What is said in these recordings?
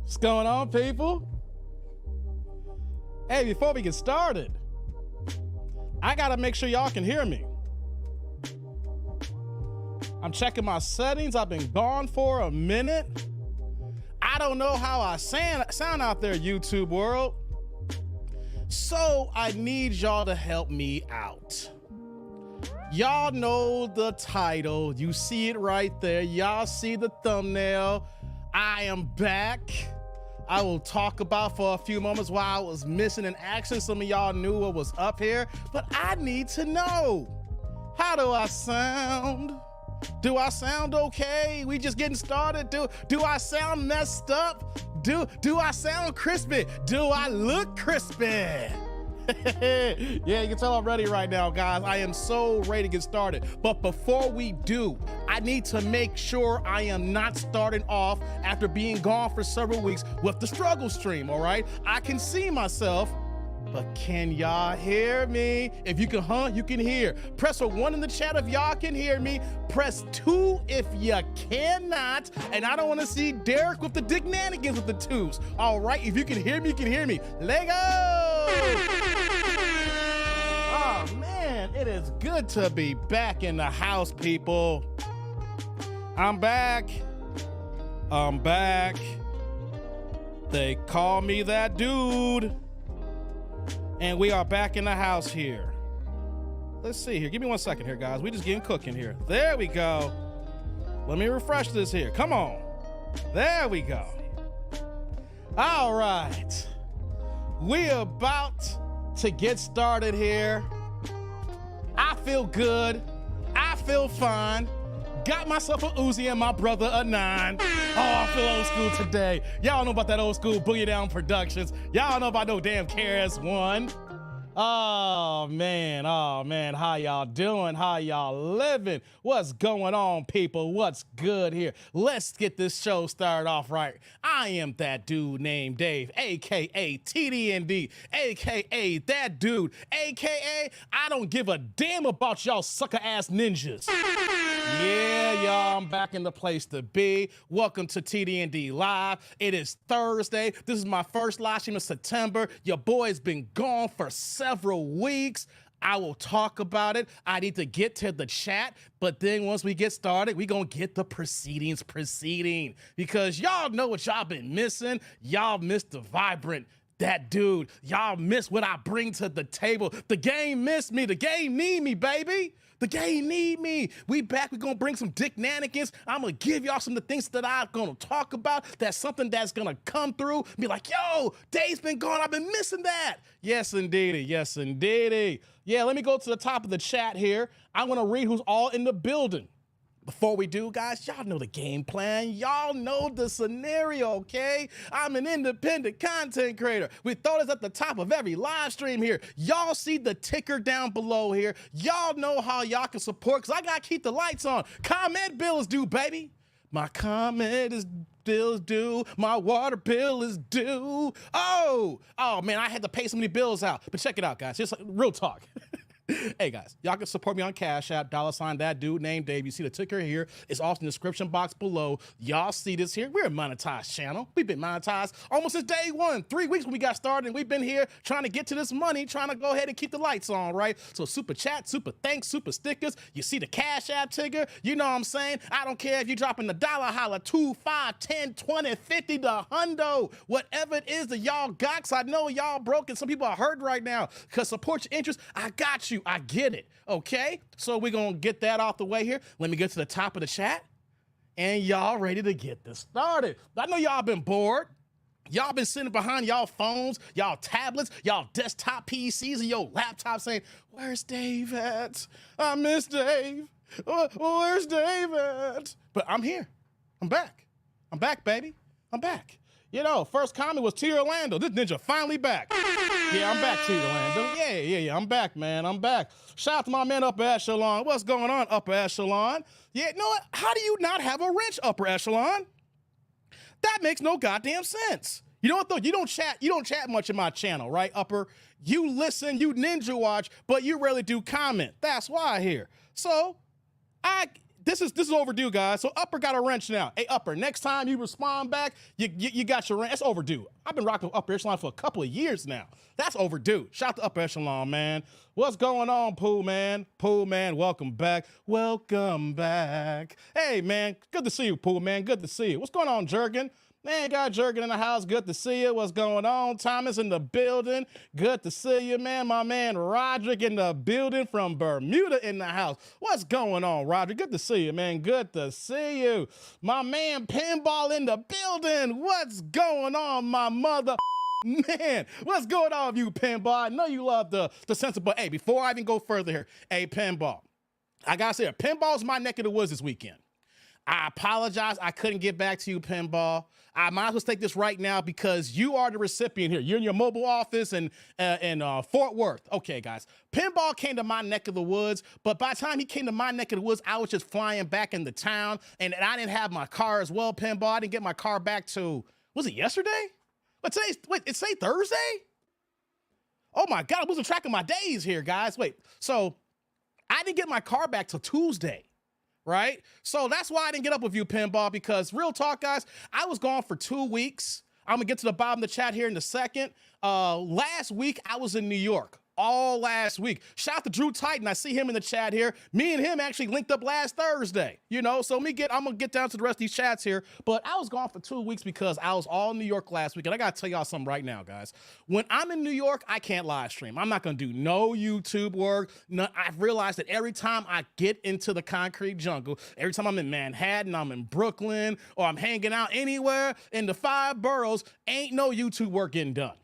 What's going on, people? Hey, before we get started, I gotta make sure y'all can hear me. I'm checking my settings. I've been gone for a minute. I don't know how I sound out there, YouTube world. So I need y'all to help me out. Y'all know the title. You see it right there. Y'all see the thumbnail. I am back. I will talk about for a few moments why I was missing in action. Some of y'all knew what was up here, but I need to know, how do I sound? Do I sound okay? We just getting started. Do I sound messed up? Do I sound crispy? Do I look crispy? Yeah, you can tell I'm ready right now, guys. I am so ready to get started. But before we do, I need to make sure I am not starting off after being gone for several weeks with the struggle stream, all right? I can see myself, but can y'all hear me? If you can you can hear. Press a 1 in the chat if y'all can hear me. Press 2 if you cannot. And I don't want to see Derek with the dignanigans with the 2s. All right, if you can hear me, you can hear me. Lego! Oh man, it is good to be back in the house, people. I'm back. I'm back. They call me that dude. And we are back in the house here. Let's see here. Give me 1 second here, guys. We just getting cooking here. There we go. Let me refresh this here. Come on. There we go. All right. We about to get started here. I feel good. I feel fine. Got myself a Uzi and my brother a 9. Oh, I feel old school today. Y'all know about that old school Boogie Down Productions. Y'all know about no damn KRS-One. Oh man, how y'all doing? How y'all living? What's going on, people? What's good here? Let's get this show started off right. I am that dude named Dave, aka TDND, aka that dude, aka I don't give a damn about y'all sucker ass ninjas. Yeah, y'all, I'm back in the place to be. Welcome to TDND Live. It is Thursday. This is my first live stream of September. Your boy's been gone for several weeks. I will talk about it. I need to get to the chat, but then once we get started, we gonna get the proceedings proceeding because y'all know what y'all been missing. Y'all missed the vibrant that dude. Y'all miss what I bring to the table. The game missed me. The game need me, baby. The game need me. We back. We gonna bring some dick nannikins. I'm gonna give y'all some of the things that I'm gonna talk about. That's something that's gonna come through. Be like, yo, Dave's been gone. I've been missing that. Yes, indeedy. Yes, indeedy. Yeah, let me go to the top of the chat here. I'm gonna read who's all in the building. Before we do, guys, y'all know the game plan. Y'all know the scenario, okay? I'm an independent content creator. We throw this at the top of every live stream here. Y'all see the ticker down below here. Y'all know how y'all can support, because I got to keep the lights on. Comment bill is due, baby. My comment bill is due. My water bill is due. Oh, man, I had to pay so many bills out. But check it out, guys. Just real talk. Hey guys, y'all can support me on Cash App, $ that dude named Dave. You see the ticker here. It's also in the description box below. Y'all see this here. We're a monetized channel. We've been monetized almost since day one. 3 weeks when we got started, and we've been here trying to get to this money, trying to go ahead and keep the lights on, right? So super chat, super thanks, super stickers. You see the Cash App ticker. You know what I'm saying? I don't care if you're dropping the dollar holla, 2, 5, 10, 20, 50, the hundo, whatever it is that y'all got. 'Cause I know y'all broke and some people are hurt right now. Because support your interest, I got you. I get it, okay? So we're gonna get that off the way here. Let me get to the top of the chat. And y'all ready to get this started. I know y'all been bored. Y'all been sitting behind y'all phones, y'all tablets, y'all desktop PCs, and your laptop saying, where's Dave at? I miss Dave. Where's Dave at? But I'm here. I'm back. I'm back, baby. I'm back. You know, first comment was T. Orlando. This ninja finally back. Yeah, I'm back, T. Orlando. Yeah, I'm back, man. I'm back. Shout out to my man, Upper Echelon. What's going on, Upper Echelon? Yeah, you know what? How do you not have a wrench, Upper Echelon? That makes no goddamn sense. You know what, though? You don't chat much in my channel, right, Upper? You listen, you ninja watch, but you rarely do comment. That's why here. So, This is overdue, guys. So Upper got a wrench now. Hey, Upper, next time you respond back, you got your wrench. That's overdue. I've been rocking with Upper Echelon for a couple of years now. That's overdue. Shout out to Upper Echelon, man. What's going on, Pooh Man? Pooh Man, welcome back. Welcome back. Hey, man, good to see you, Pooh Man. Good to see you. What's going on, Jurgen? Man, got Jurgen in the house. Good to see you. What's going on? Thomas in the building. Good to see you, man. My man Roderick in the building from Bermuda in the house. What's going on, Roderick? Good to see you, man. Good to see you. My man Pinball in the building. What's going on, my mother? Man, what's going on with you, Pinball? I know you love the sensible. Hey, before I even go further here, hey, Pinball, I gotta say, Pinball's my neck of the woods this weekend. I apologize. I couldn't get back to you, Pinball. I might as well take this right now because you are the recipient here. You're in your mobile office in Fort Worth. Okay, guys. Pinball came to my neck of the woods, but by the time he came to my neck of the woods, I was just flying back into town, and I didn't have my car as well, Pinball. I didn't get my car back to, was it yesterday? But it's today Thursday? Oh my God, I wasn't tracking my days here, guys. Wait, so I didn't get my car back till Tuesday. Right? So that's why I didn't get up with you, Pinball, because real talk, guys, I was gone for 2 weeks. I'm gonna get to the bottom of the chat here in a second. Last week, I was in New York. All last week. Shout out to Drew Titan. I see him in the chat here. Me and him actually linked up last Thursday. You know, so I'm gonna get down to the rest of these chats here. But I was gone for 2 weeks because I was all in New York last week. And I gotta tell y'all something right now, guys. When I'm in New York, I can't live stream. I'm not gonna do no YouTube work. No, I've realized that every time I get into the concrete jungle, every time I'm in Manhattan, I'm in Brooklyn, or I'm hanging out anywhere in the 5 boroughs, ain't no YouTube work getting done.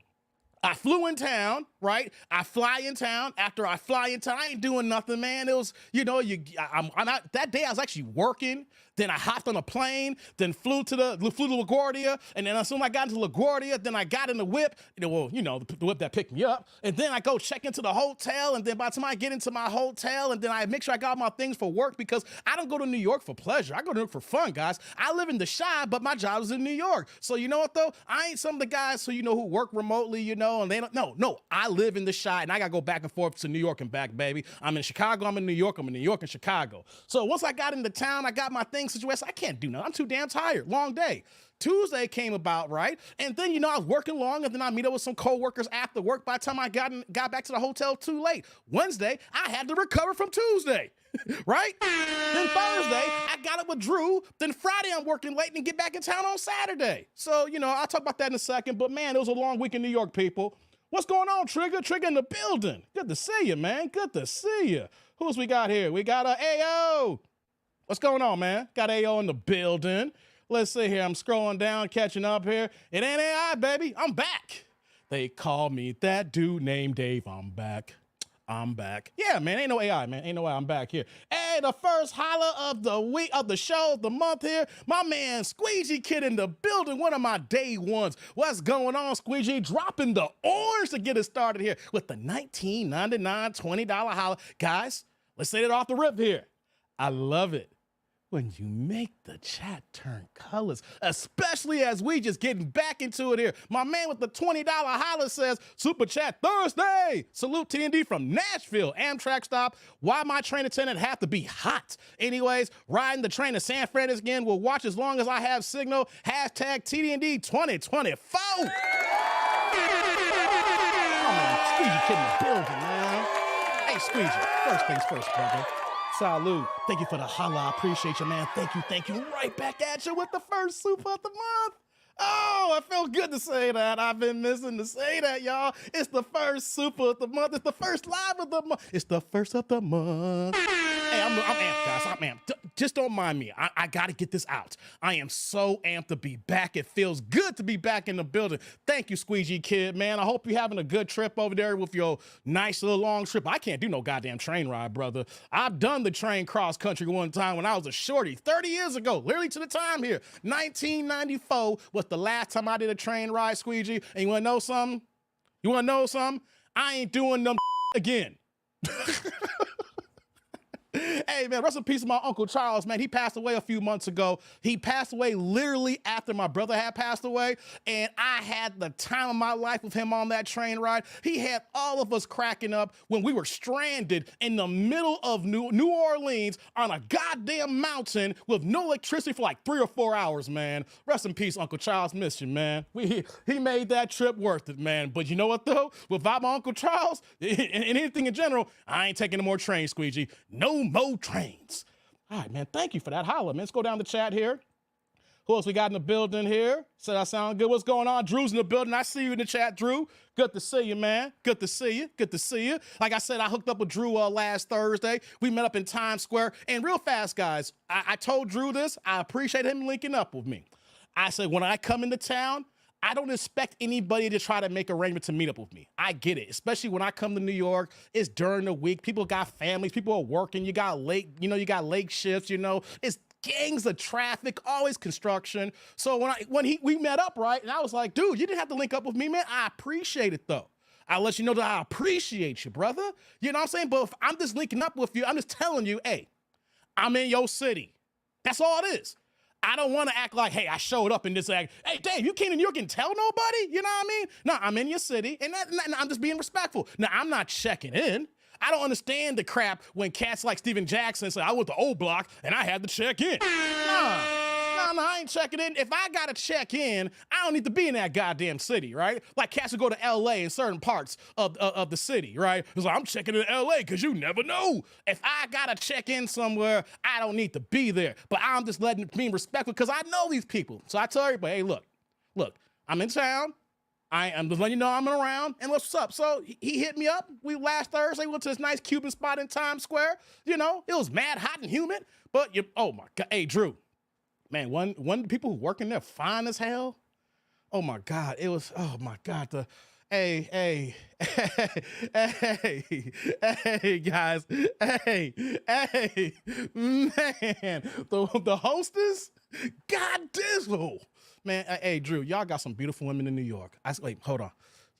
I flew in town, right? I fly in town. After I fly in town, I ain't doing nothing, man. It was, you know, I'm out. That day I was actually working. Then I hopped on a plane, then flew to LaGuardia, and then as soon as I got into LaGuardia, then I got in the whip, the whip that picked me up, and then I go check into the hotel, and then by the time I get into my hotel, and then I make sure I got all my things for work, because I don't go to New York for pleasure. I go to New York for fun, guys. I live in the Chi, but my job is in New York. So you know what though? I ain't some of the guys who work remotely, and they don't. No. I live in the Chi, and I gotta go back and forth to New York and back, baby. I'm in Chicago. I'm in New York. I'm in New York and Chicago. So once I got into town, I got my things situated. I can't do nothing. I'm too damn tired. Long day. Tuesday came about, right? And then, I was working long, and then I meet up with some coworkers after work. By the time I got back to the hotel too late. Wednesday, I had to recover from Tuesday, right? Then Thursday, I got up with Drew. Then Friday, I'm working late and get back in town on Saturday. So, I'll talk about that in a second. But man, it was a long week in New York, people. What's going on, Trigger? Trigger in the building. Good to see you, man. Good to see you. Who else we got here? We got AO. What's going on, man? Got AO in the building. Let's see here. I'm scrolling down, catching up here. It ain't AI, baby. I'm back. They call me that dude named Dave. I'm back. Yeah, man. Ain't no AI, man. Ain't no way. I'm back here. Hey, the first holla of the week, of the show, of the month here. My man, Squeegee Kid in the building. One of my day ones. What's going on, Squeegee? Dropping the orange to get us started here with the $19.99 $20 holla. Guys, let's say it off the rip here. I love it when you make the chat turn colors, especially as we just getting back into it here. My man with the $20 holla says, Super Chat Thursday. Salute TND from Nashville. Amtrak stop. Why my train attendant have to be hot? Anyways, riding the train to San Fran again. Will watch as long as I have signal. Hashtag TDND 2024. Oh, man, Squeegee Kid in the building, man. Hey, Squeegee, first things first, brother. Salute. Thank you for the holla. I appreciate you, man. Thank you. Right back at you with the first super of the month. Oh, it felt good to say that. I've been missing to say that, y'all. It's the first super of the month. It's the first live of the month. It's the first of the month. Hey, I'm amped, guys. I'm amped. Just don't mind me. I got to get this out. I am so amped to be back. It feels good to be back in the building. Thank you, Squeegee Kid, man. I hope you're having a good trip over there with your nice little long trip. I can't do no goddamn train ride, brother. I've done the train cross country one time when I was a shorty 30 years ago, literally to the time here. 1994 was the last time I did a train ride, Squeegee. And you want to know something? I ain't doing them again. Hey, man, rest in peace to my Uncle Charles, man. He passed away a few months ago. He passed away literally after my brother had passed away, and I had the time of my life with him on that train ride. He had all of us cracking up when we were stranded in the middle of New Orleans on a goddamn mountain with no electricity for like 3 or 4 hours, man. Rest in peace, Uncle Charles. Miss you, man. He made that trip worth it, man. But you know what, though? Without my Uncle Charles and anything in general, I ain't taking no more trains, Squeegee. No more trains. All right, man. Thank you for that holla, man. Let's go down the chat here. Who else we got in the building here? Said I sound good. What's going on? Drew's in the building. I see you in the chat, Drew. Good to see you, man. Good to see you. Like I said, I hooked up with Drew last Thursday. We met up in Times Square. And real fast, guys, I told Drew this. I appreciate him linking up with me. I said, when I come into town, I don't expect anybody to try to make arrangements to meet up with me. I get it, especially when I come to New York. It's during the week. People got families. People are working. You got late shifts. It's gangs of traffic, always construction. So when we met up, right, and I was like, dude, you didn't have to link up with me, man. I appreciate it though. I'll let you know that I appreciate you, brother. You know what I'm saying? But if I'm just linking up with you, I'm just telling you, hey, I'm in your city. That's all it is. I don't want to act like, hey, I showed up and just like, hey, Dave, you came in New York and tell nobody? You know what I mean? No, I'm in your city, and I'm just being respectful. Now, I'm not checking in. I don't understand the crap when cats like Steven Jackson say, I went to O Block and I had to check in. No, I ain't checking in. If I gotta check in, I don't need to be in that goddamn city, right? Like cats will go to LA in certain parts of the city, right? It's like, I'm checking in LA because you never know. If I gotta check in somewhere, I don't need to be there. But I'm just being respectful because I know these people. So I tell everybody, hey, look, I'm in town. I'm just letting you know I'm around, and what's up? So he hit me up. Last Thursday, went to this nice Cuban spot in Times Square. It was mad hot and humid, but oh my God. Hey, Drew, man, one of the people who work in there fine as hell. Oh my God. It was, oh my God. Hey, hey, guys. Hey, man. The hostess? God dizzle. Man, hey, Drew, y'all got some beautiful women in New York. Wait, hold on.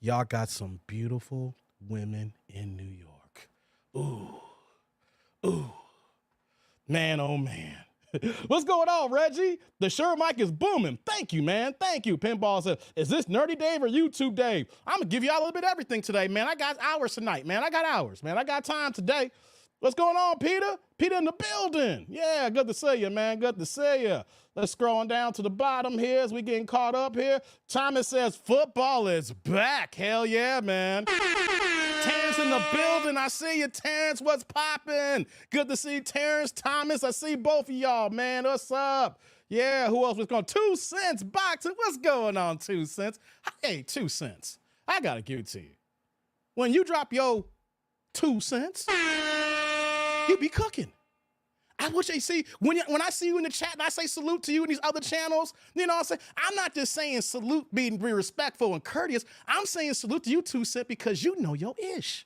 Y'all got some beautiful women in New York. Ooh. Man, oh man. What's going on, Reggie? The Shure mic is booming. Thank you, man. Thank you. Pinball said, is this Nerdy Dave or YouTube Dave? I'm going to give y'all a little bit of everything today, man. I got hours tonight, man. I got hours, man. I got time today. What's going on, Peter? Peter in the building. Yeah, good to see you, man. Good to see you. Let's scroll down to the bottom here as we getting caught up here. Thomas says, football is back. Hell yeah, man. Terrence in the building. I see you, Terrence. What's popping? Good to see Terrence, Thomas. I see both of y'all, man. What's up? Yeah, who else was going? 2 cents boxing. What's going on, 2 cents? Hey, 2 cents. I got to give it to you. When you drop your 2 cents, you be cooking. I wish they see, when I see you in the chat and I say salute to you in these other channels, you know what I'm saying? I'm not just saying salute, being respectful and courteous. I'm saying salute to you, 2 Cent, because you know your ish.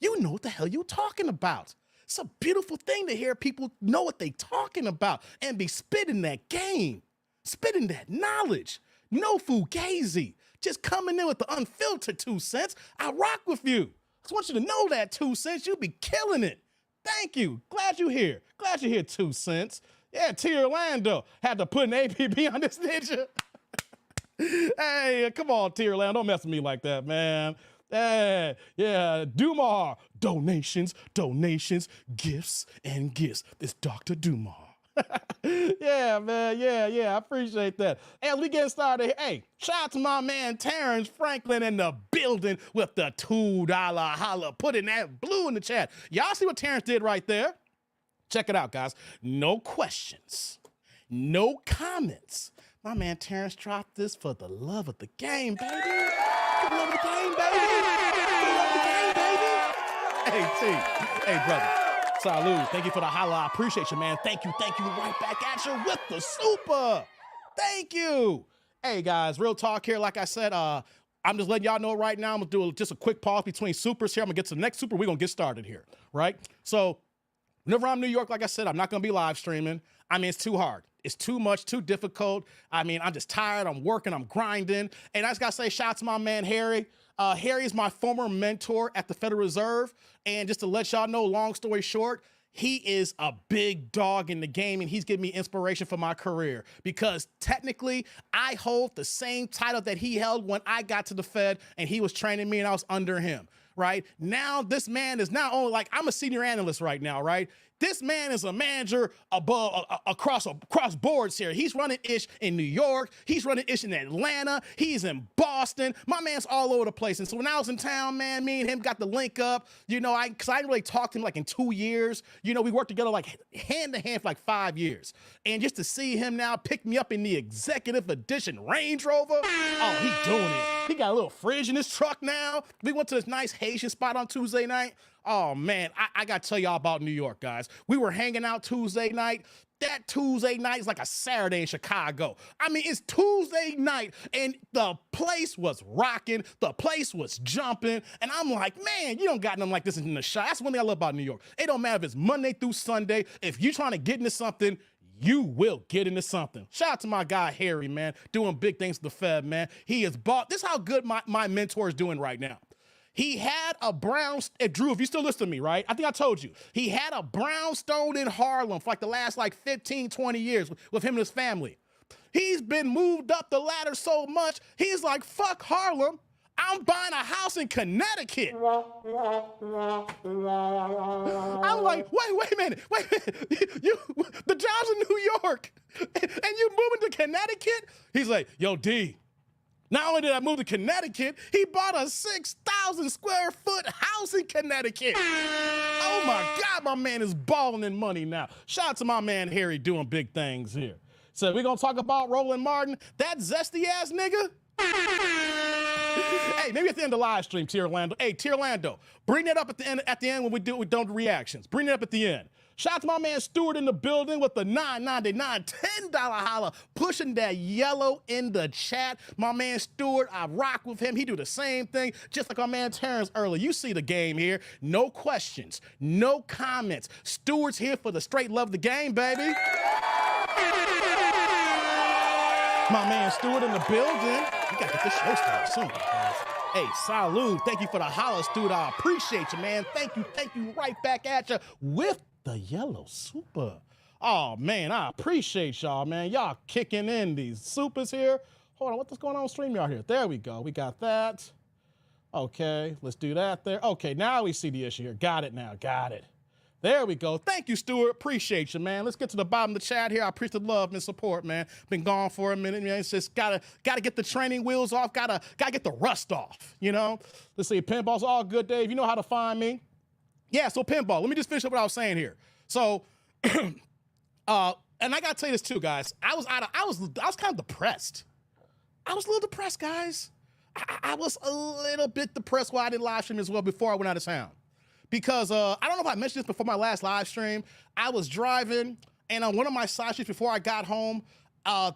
You know what the hell you're talking about. It's a beautiful thing to hear people know what they talking about and be spitting that game, spitting that knowledge. No fugazi, just coming in with the unfiltered 2 cents. I rock with you. I just want you to know that, 2 cents. You be killing it. Thank you. Glad you're here. Glad you're here, 2 cents. Yeah, T. Orlando had to put an APB on this ninja. Hey, come on, T. Orlando. Don't mess with me like that, man. Hey, yeah, Dumar. Donations, gifts, and gifts. It's Dr. Dumar. Yeah, man. Yeah. I appreciate that. Hey, as we get started here, hey, shout out to my man Terrence Franklin in the building with the $2 holla. Putting that blue in the chat. Y'all see what Terrence did right there? Check it out, guys. No questions. No comments. My man Terrence dropped this for the love of the game, baby. For the love of the game, baby. For the love of the game, baby. Hey, T. Hey, brother. Salud. Thank you for the holla. I appreciate you, man. Thank you. Right back at you with the super. Thank you. Hey, guys, real talk here. Like I said, I'm just letting y'all know right now. I'm going to do just a quick pause between supers here. I'm going to get to the next super. We're going to get started here, right? So whenever I'm in New York, like I said, I'm not going to be live streaming. I mean, it's too hard. It's too much, too difficult. I mean, I'm just tired. I'm working. I'm grinding. And I just got to say, shout out to my man, Harry. Harry is my former mentor at the Federal Reserve. And just to let y'all know, long story short, he is a big dog in the game, and he's giving me inspiration for my career because technically I hold the same title that he held when I got to the Fed and he was training me and I was under him, right? Now this man is not only like, I'm a senior analyst right now, right? This man is a manager above across boards here. He's running ish in New York. He's running ish in Atlanta. He's in Boston. My man's all over the place. And so when I was in town, man, me and him got the link up. You know, because I didn't really talk to him like in 2 years. You know, we worked together like hand to hand for like 5 years. And just to see him now pick me up in the executive edition Range Rover, oh, he doing it. He got a little fridge in his truck now. We went to this nice Haitian spot on Tuesday night. Oh, man, I got to tell y'all about New York, guys. We were hanging out Tuesday night. That Tuesday night is like a Saturday in Chicago. I mean, it's Tuesday night, and the place was rocking. The place was jumping. And I'm like, man, you don't got nothing like this in the shop. That's one thing I love about New York. It don't matter if it's Monday through Sunday. If you're trying to get into something, you will get into something. Shout out to my guy, Harry, man, doing big things to the Fed, man. He is bought. This is how good my mentor is doing right now. He had a Drew, if you still listen to me, right? I think I told you. He had a brownstone in Harlem for like the last like 15, 20 years with him and his family. He's been moved up the ladder so much, he's like, fuck Harlem. I'm buying a house in Connecticut. I'm like, wait a minute. You, the job's in New York, and you moving to Connecticut? He's like, yo, D, not only did I move to Connecticut, he bought a 6,000 square foot house in Connecticut. Oh my God, my man is balling in money now. Shout out to my man Harry doing big things here. So we're gonna talk about Roland Martin, that zesty ass nigga. Hey, maybe at the end of the live stream, T. Orlando. Hey, T. Orlando, bring that up at the end when we don't do reactions. Bring it up at the end. Shout out to my man Stewart in the building with the $9.99, $10 holla, pushing that yellow in the chat. My man Stewart, I rock with him. He do the same thing, just like our man Terrence earlier. You see the game here. No questions, no comments. Stewart's here for the straight love of the game, baby. My man Stewart in the building. We gotta get this show started soon, guys. Hey, salute. Thank you for the holla, Stewart. I appreciate you, man. Thank you right back at you with the yellow super. Oh, man, I appreciate y'all, man. Y'all kicking in these supers here. Hold on, what's going on StreamYard here? There we go. We got that. Okay, let's do that there. Okay, now we see the issue here. Got it now. Got it. There we go. Thank you, Stewart. Appreciate you, man. Let's get to the bottom of the chat here. I appreciate the love and support, man. Been gone for a minute, man. It's just gotta get the training wheels off. Gotta get the rust off, you know? Let's see. Pinball's all good, Dave. You know how to find me. Yeah, so pinball. Let me just finish up what I was saying here. So, and I gotta tell you this too, guys. I was kind of depressed. I was a little depressed, guys. I was a little bit depressed while I did live stream as well before I went out of town. Because I don't know if I mentioned this before my last live stream. I was driving, and on one of my side streets before I got home,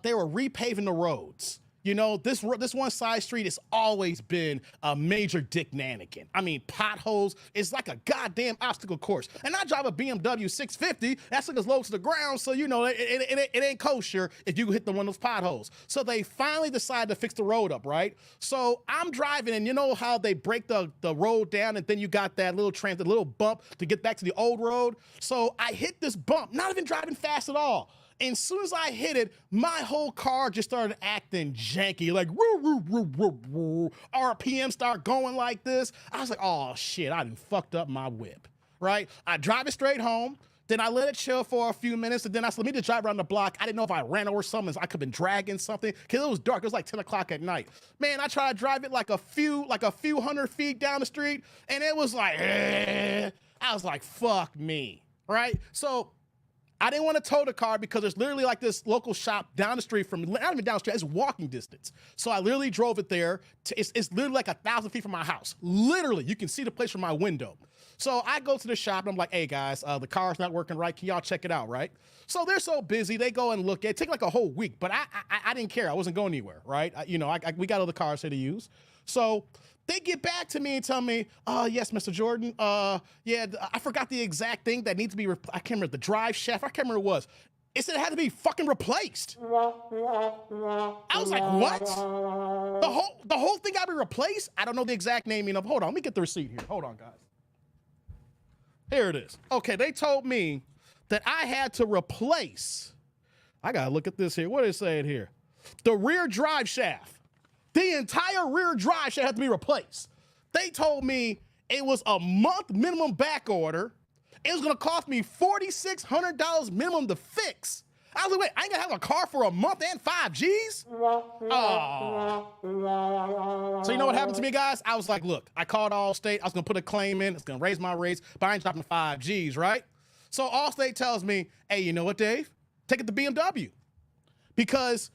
they were repaving the roads. You know, this one side street has always been a major dick nannigan. I mean, potholes. It's like a goddamn obstacle course. And I drive a BMW 650. That's like as low to the ground, so you know it ain't kosher if you hit one of those potholes. So they finally decided to fix the road up, right? So I'm driving, and you know how they break the road down, and then you got that little bump to get back to the old road. So I hit this bump, not even driving fast at all. And as soon as I hit it, my whole car just started acting janky, like woo, woo, woo, woo, woo. RPM start going like this. I was like, oh shit, I done fucked up my whip, right? I drive it straight home. Then I let it chill for a few minutes, and then I said, let me just drive around the block. I didn't know if I ran over something. I could have been dragging something, because it was dark. It was like 10 o'clock at night. Man, I tried to drive it like a few hundred feet down the street, and it was like, I was like, fuck me, right? So I didn't want to tow the car because there's literally like this local shop down the street from me, not even down the street, it's walking distance. So I literally drove it there. It's literally like 1,000 feet from my house. Literally, you can see the place from my window. So I go to the shop and I'm like, hey guys, the car's not working right. Can y'all check it out, right? So they're so busy, they go and look at it. Take like a whole week, but I didn't care. I wasn't going anywhere, right? We got other cars here to use. So they get back to me and tell me, yes, Mr. Jordan, yeah, I forgot the exact thing that needs to be, I can't remember, the drive shaft, I can't remember what it was. It said it had to be fucking replaced. I was like, what? The whole thing got to be replaced? I don't know the exact naming of, hold on, let me get the receipt here. Hold on, guys. Here it is. Okay, they told me that I had to replace, I got to look at this here. What is it saying here? The rear drive shaft. The entire rear drive shaft had to be replaced. They told me it was a month minimum back order. It was gonna cost me $4,600 minimum to fix. I was like, wait, I ain't gonna have a car for a month and 5 G's? Oh. So you know what happened to me, guys? I was like, look, I called Allstate. I was gonna put a claim in. It's gonna raise my rates, but I ain't dropping 5 G's, right? So Allstate tells me, hey, you know what, Dave? Take it to BMW. Because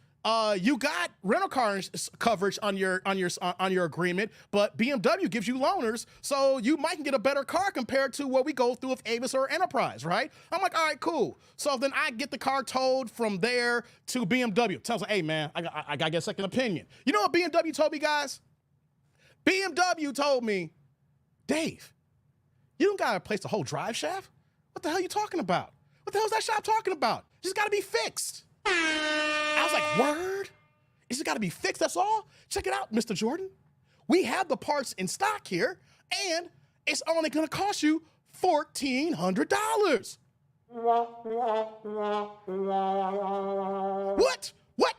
you got rental car coverage on your agreement, but BMW gives you loaners, so you might get a better car compared to what we go through with Avis or Enterprise, right? I'm like, all right, cool. So then I get the car towed from there to BMW. Tells me, hey man, I gotta get a second opinion. You know what BMW told me, guys? BMW told me, Dave, you don't gotta replace the whole drive shaft. What the hell are you talking about? What the hell is that shop talking about? Just gotta be fixed. I was like, word? It's just got to be fixed, that's all? Check it out, Mr. Jordan. We have the parts in stock here, and it's only going to cost you $1,400. What? Wait.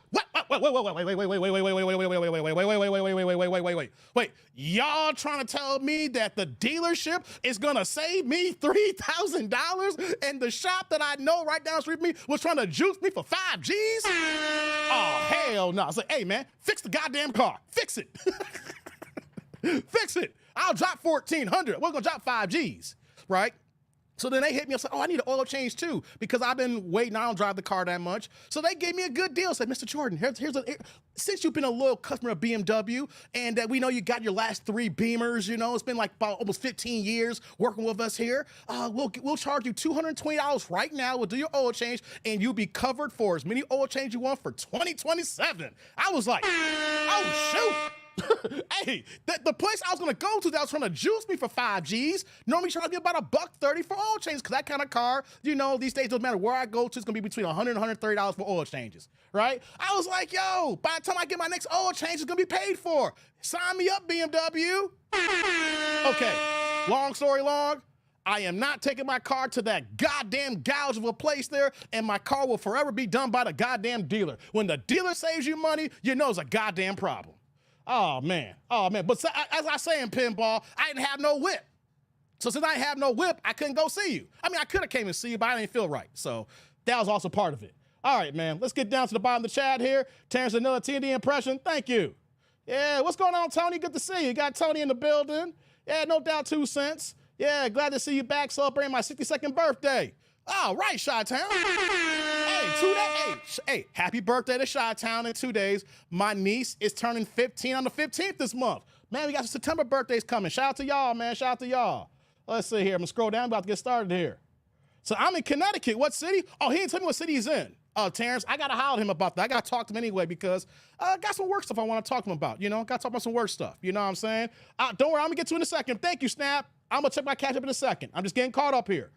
Y'all trying to tell me that the dealership is gonna save me $3,000 and the shop that I know right down the street from me was trying to juice me for 5 G's? Oh, hell no. I was like, hey man, fix the goddamn car. Fix it. Fix it. I'll drop $1,400. We're gonna drop 5 G's, right? So then they hit me up, said, oh, I need an oil change too, because I've been waiting. I don't drive the car that much. So they gave me a good deal. Said, Mr. Jordan, since you've been a loyal customer of BMW and we know you got your last 3 Beamers, it's been like about almost 15 years working with us here. We'll charge you $220 right now. We'll do your oil change and you'll be covered for as many oil change you want for 2027. I was like, oh, shoot. Hey, the place I was gonna go to that was trying to juice me for 5 G's normally charge me about $130 for oil changes, because that kind of car, these days doesn't matter where I go to, it's gonna be between $100 and $130 for oil changes, right? I was like, yo, by the time I get my next oil change, it's gonna be paid for. Sign me up, BMW. Okay, long story long, I am not taking my car to that goddamn gouge of a place there, and my car will forever be done by the goddamn dealer. When the dealer saves you money, it's a goddamn problem. Oh, man. But as I say in pinball, I didn't have no whip. So since I didn't have no whip, I couldn't go see you. I mean, I could have came and see you, but I didn't feel right. So that was also part of it. All right, man. Let's get down to the bottom of the chat here. Terrence, another TND impression. Thank you. Yeah, what's going on, Tony? Good to see you. You got Tony in the building. Yeah, no doubt 2 cents. Yeah, glad to see you back celebrating my 62nd birthday. All right, Chi-Town. Hey, happy birthday to Chi-Town in 2 days. My niece is turning 15 on the 15th this month. Man, we got some September birthdays coming. Shout out to y'all, man. Shout out to y'all. Let's see here. I'm going to scroll down. I'm about to get started here. So I'm in Connecticut. What city? Oh, he didn't tell me what city he's in. Terrence, I got to holler at him about that. I got to talk to him anyway because I got some work stuff I want to talk to him about. Got to talk about some work stuff. You know what I'm saying? Don't worry. I'm going to get to it in a second. Thank you, Snap. I'm going to check my catch up in a second. I'm just getting caught up here.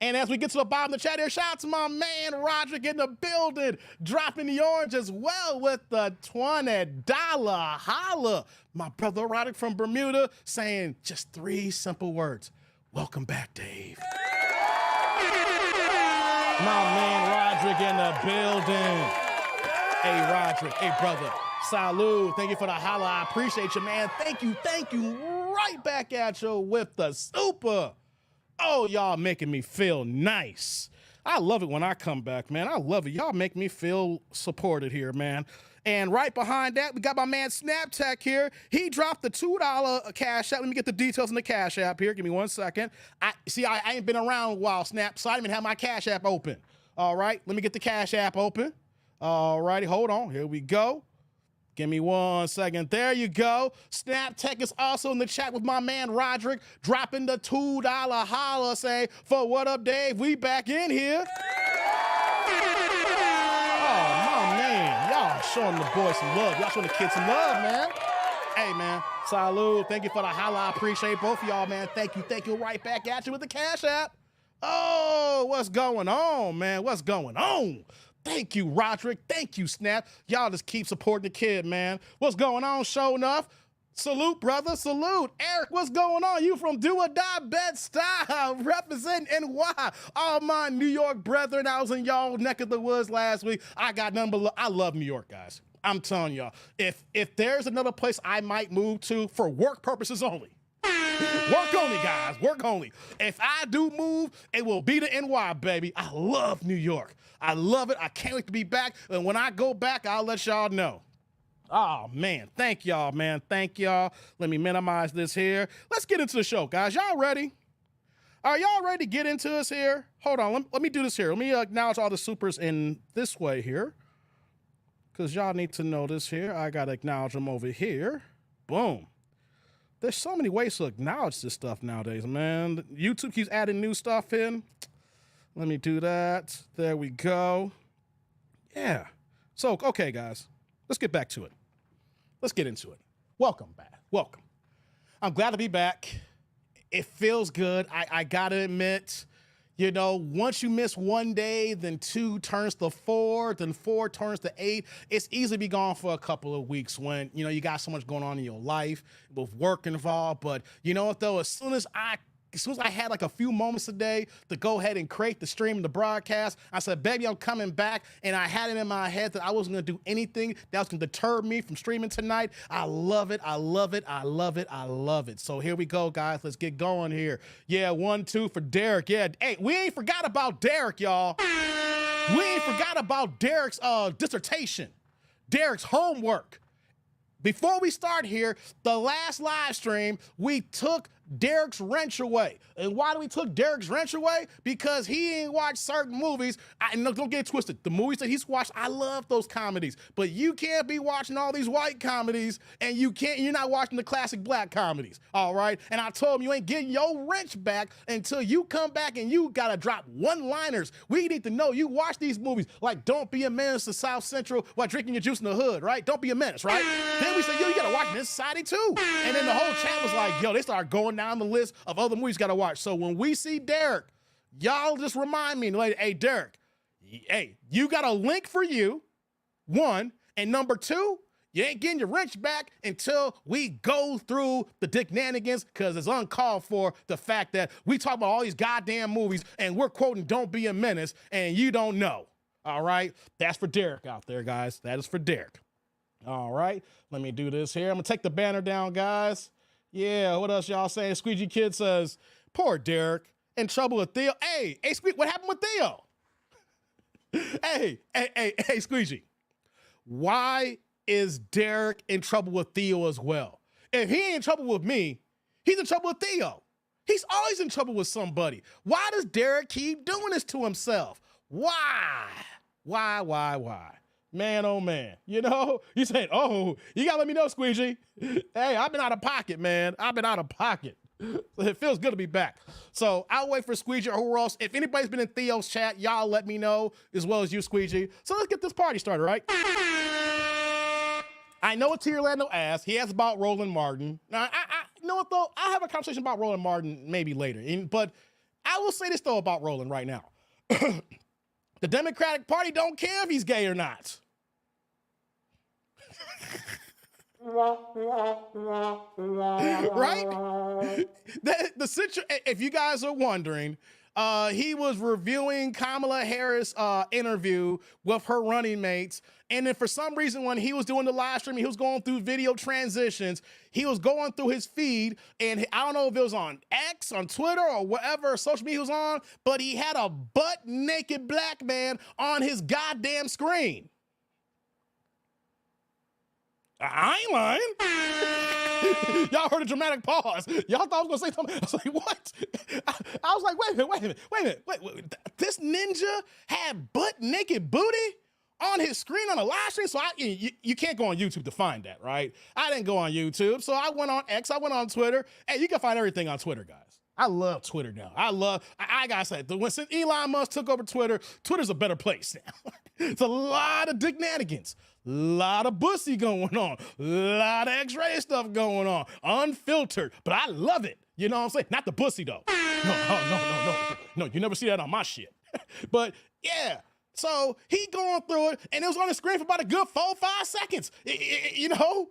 And as we get to the bottom of the chat here, shout out to my man Roderick in the building, dropping the orange as well with the $20 holla. My brother Roderick from Bermuda saying just 3 simple words. Welcome back, Dave. My man Roderick in the building. Hey, Roderick. Hey, brother. Salud. Thank you for the holla. I appreciate you, man. Thank you. Right back at you with the super. Oh, y'all making me feel nice. I love it when I come back, man. I love it. Y'all make me feel supported here, man. And right behind that, we got my man SnapTech here. He dropped the $2 Cash App. Let me get the details in the Cash App here. Give me 1 second. I ain't been around a while, Snap, so I didn't even have my Cash App open. All right, let me get the Cash App open. All righty, hold on. Here we go. Give me 1 second. There you go. SnapTech is also in the chat with my man Roderick, dropping the $2 holla, say, for what up, Dave? We back in here. Oh, my man. Y'all showing the boys some love. Y'all showing the kids some love, man. Hey, man. Salud. Thank you for the holla. I appreciate both of y'all, man. Thank you. Right back at you with the Cash App. Oh, what's going on, man? What's going on? Thank you, Roderick. Thank you, Snap. Y'all just keep supporting the kid, man. What's going on, Show Enough? Salute, brother. Salute. Eric, what's going on? You from Do or Die Bed-Stuy, representing NY. All my New York brethren, I was in y'all neck of the woods last week. I got none but love. I love New York, guys. I'm telling y'all. If there's another place I might move to for work purposes only, work only, guys. Work only. If I do move, it will be to NY, baby. I love New York. I love it. I can't wait to be back. And when I go back, I'll let y'all know. Oh, man. Thank y'all, man. Thank y'all. Let me minimize this here. Let's get into the show, guys. Y'all ready? Are y'all ready to get into this here? Hold on. Let me do this here. Let me acknowledge all the supers in this way here, because y'all need to know this here. I got to acknowledge them over here. Boom. There's so many ways to acknowledge this stuff nowadays, man. YouTube keeps adding new stuff in. Let me do that. There we go. Yeah. So, okay, guys. Let's get back to it. Let's get into it. Welcome back. Welcome. I'm glad to be back. It feels good. I got to admit, once you miss 1 day, then 2 turns to 4, then 4 turns to 8. It's easy to be gone for a couple of weeks when, you got so much going on in your life with work involved. But you know what, though? As soon as I had like a few moments today to go ahead and create the stream and the broadcast, I said, baby, I'm coming back. And I had it in my head that I wasn't going to do anything that was going to deter me from streaming tonight. I love it. I love it. I love it. I love it. So here we go, guys. Let's get going here. Yeah, 1, 2 for Derek. Yeah. Hey, we ain't forgot about Derek, y'all. We ain't forgot about Derek's dissertation, Derek's homework. Before we start here, the last live stream, we took Derek's wrench away. And why do we took Derek's wrench away? Because he ain't watched certain movies. No, don't get it twisted. The movies that he's watched, I love those comedies. But you can't be watching all these white comedies and you're not watching the classic black comedies. All right. And I told him you ain't getting your wrench back until you come back and you gotta drop one-liners. We need to know you watch these movies like Don't Be a Menace to South Central while drinking your juice in the hood, right? Don't be a menace, right? Then we said, yo, you gotta watch Miss Society too. And then the whole chat was like, yo, they started going down the list of other movies you gotta watch. So when we see Derek, y'all just remind me, like, hey, Derek, hey, you got a link for you, one, and number two, you ain't getting your wrench back until we go through the Dicknanigans, because it's uncalled for the fact that we talk about all these goddamn movies and we're quoting Don't Be a Menace and you don't know. All right? That's for Derek out there, guys. That is for Derek. All right, let me do this here. I'm gonna take the banner down, guys. Yeah, what else y'all saying? Squeegee Kid says, poor Derek, in trouble with Theo. Hey, what happened with Theo? hey, Squeegee. Why is Derek in trouble with Theo as well? If he ain't in trouble with me, he's in trouble with Theo. He's always in trouble with somebody. Why does Derek keep doing this to himself? Why? Man, oh man. You know, you saying, oh, you gotta let me know, Squeegee. Hey, I've been out of pocket, man. I've been out of pocket. It feels good to be back. So I'll wait for Squeegee or who else. If anybody's been in Theo's chat, y'all let me know, as well as you, Squeegee. So let's get this party started, right? I know what Tierlando asked. He asked about Roland Martin. Now, you know what, though? I'll have a conversation about Roland Martin maybe later. But I will say this, though, about Roland right now. The Democratic Party don't care if he's gay or not. Right? If you guys are wondering, he was reviewing Kamala Harris' interview with her running mates. And then for some reason, when he was doing the live stream, he was going through video transitions. He was going through his feed, and I don't know if it was on X, on Twitter, or whatever social media he was on, but he had a butt-naked black man on his goddamn screen. I ain't lying. Y'all heard a dramatic pause. Y'all thought I was gonna say something. I was like, what? I was like, wait a minute. This ninja had butt naked booty on his screen on a live stream? So you can't go on YouTube to find that, right? I didn't go on YouTube. So I went on X, I went on Twitter. Hey, you can find everything on Twitter, guys. I love Twitter now. I gotta say, since Elon Musk took over Twitter, Twitter's a better place now. It's a lot of Dicknanigans. Lot of bussy going on, lot of X-ray stuff going on, unfiltered, but I love it. You know what I'm saying? Not the bussy though. No, you never see that on my shit. But yeah, so he going through it, and it was on the screen for about a good 4-5 seconds, you know?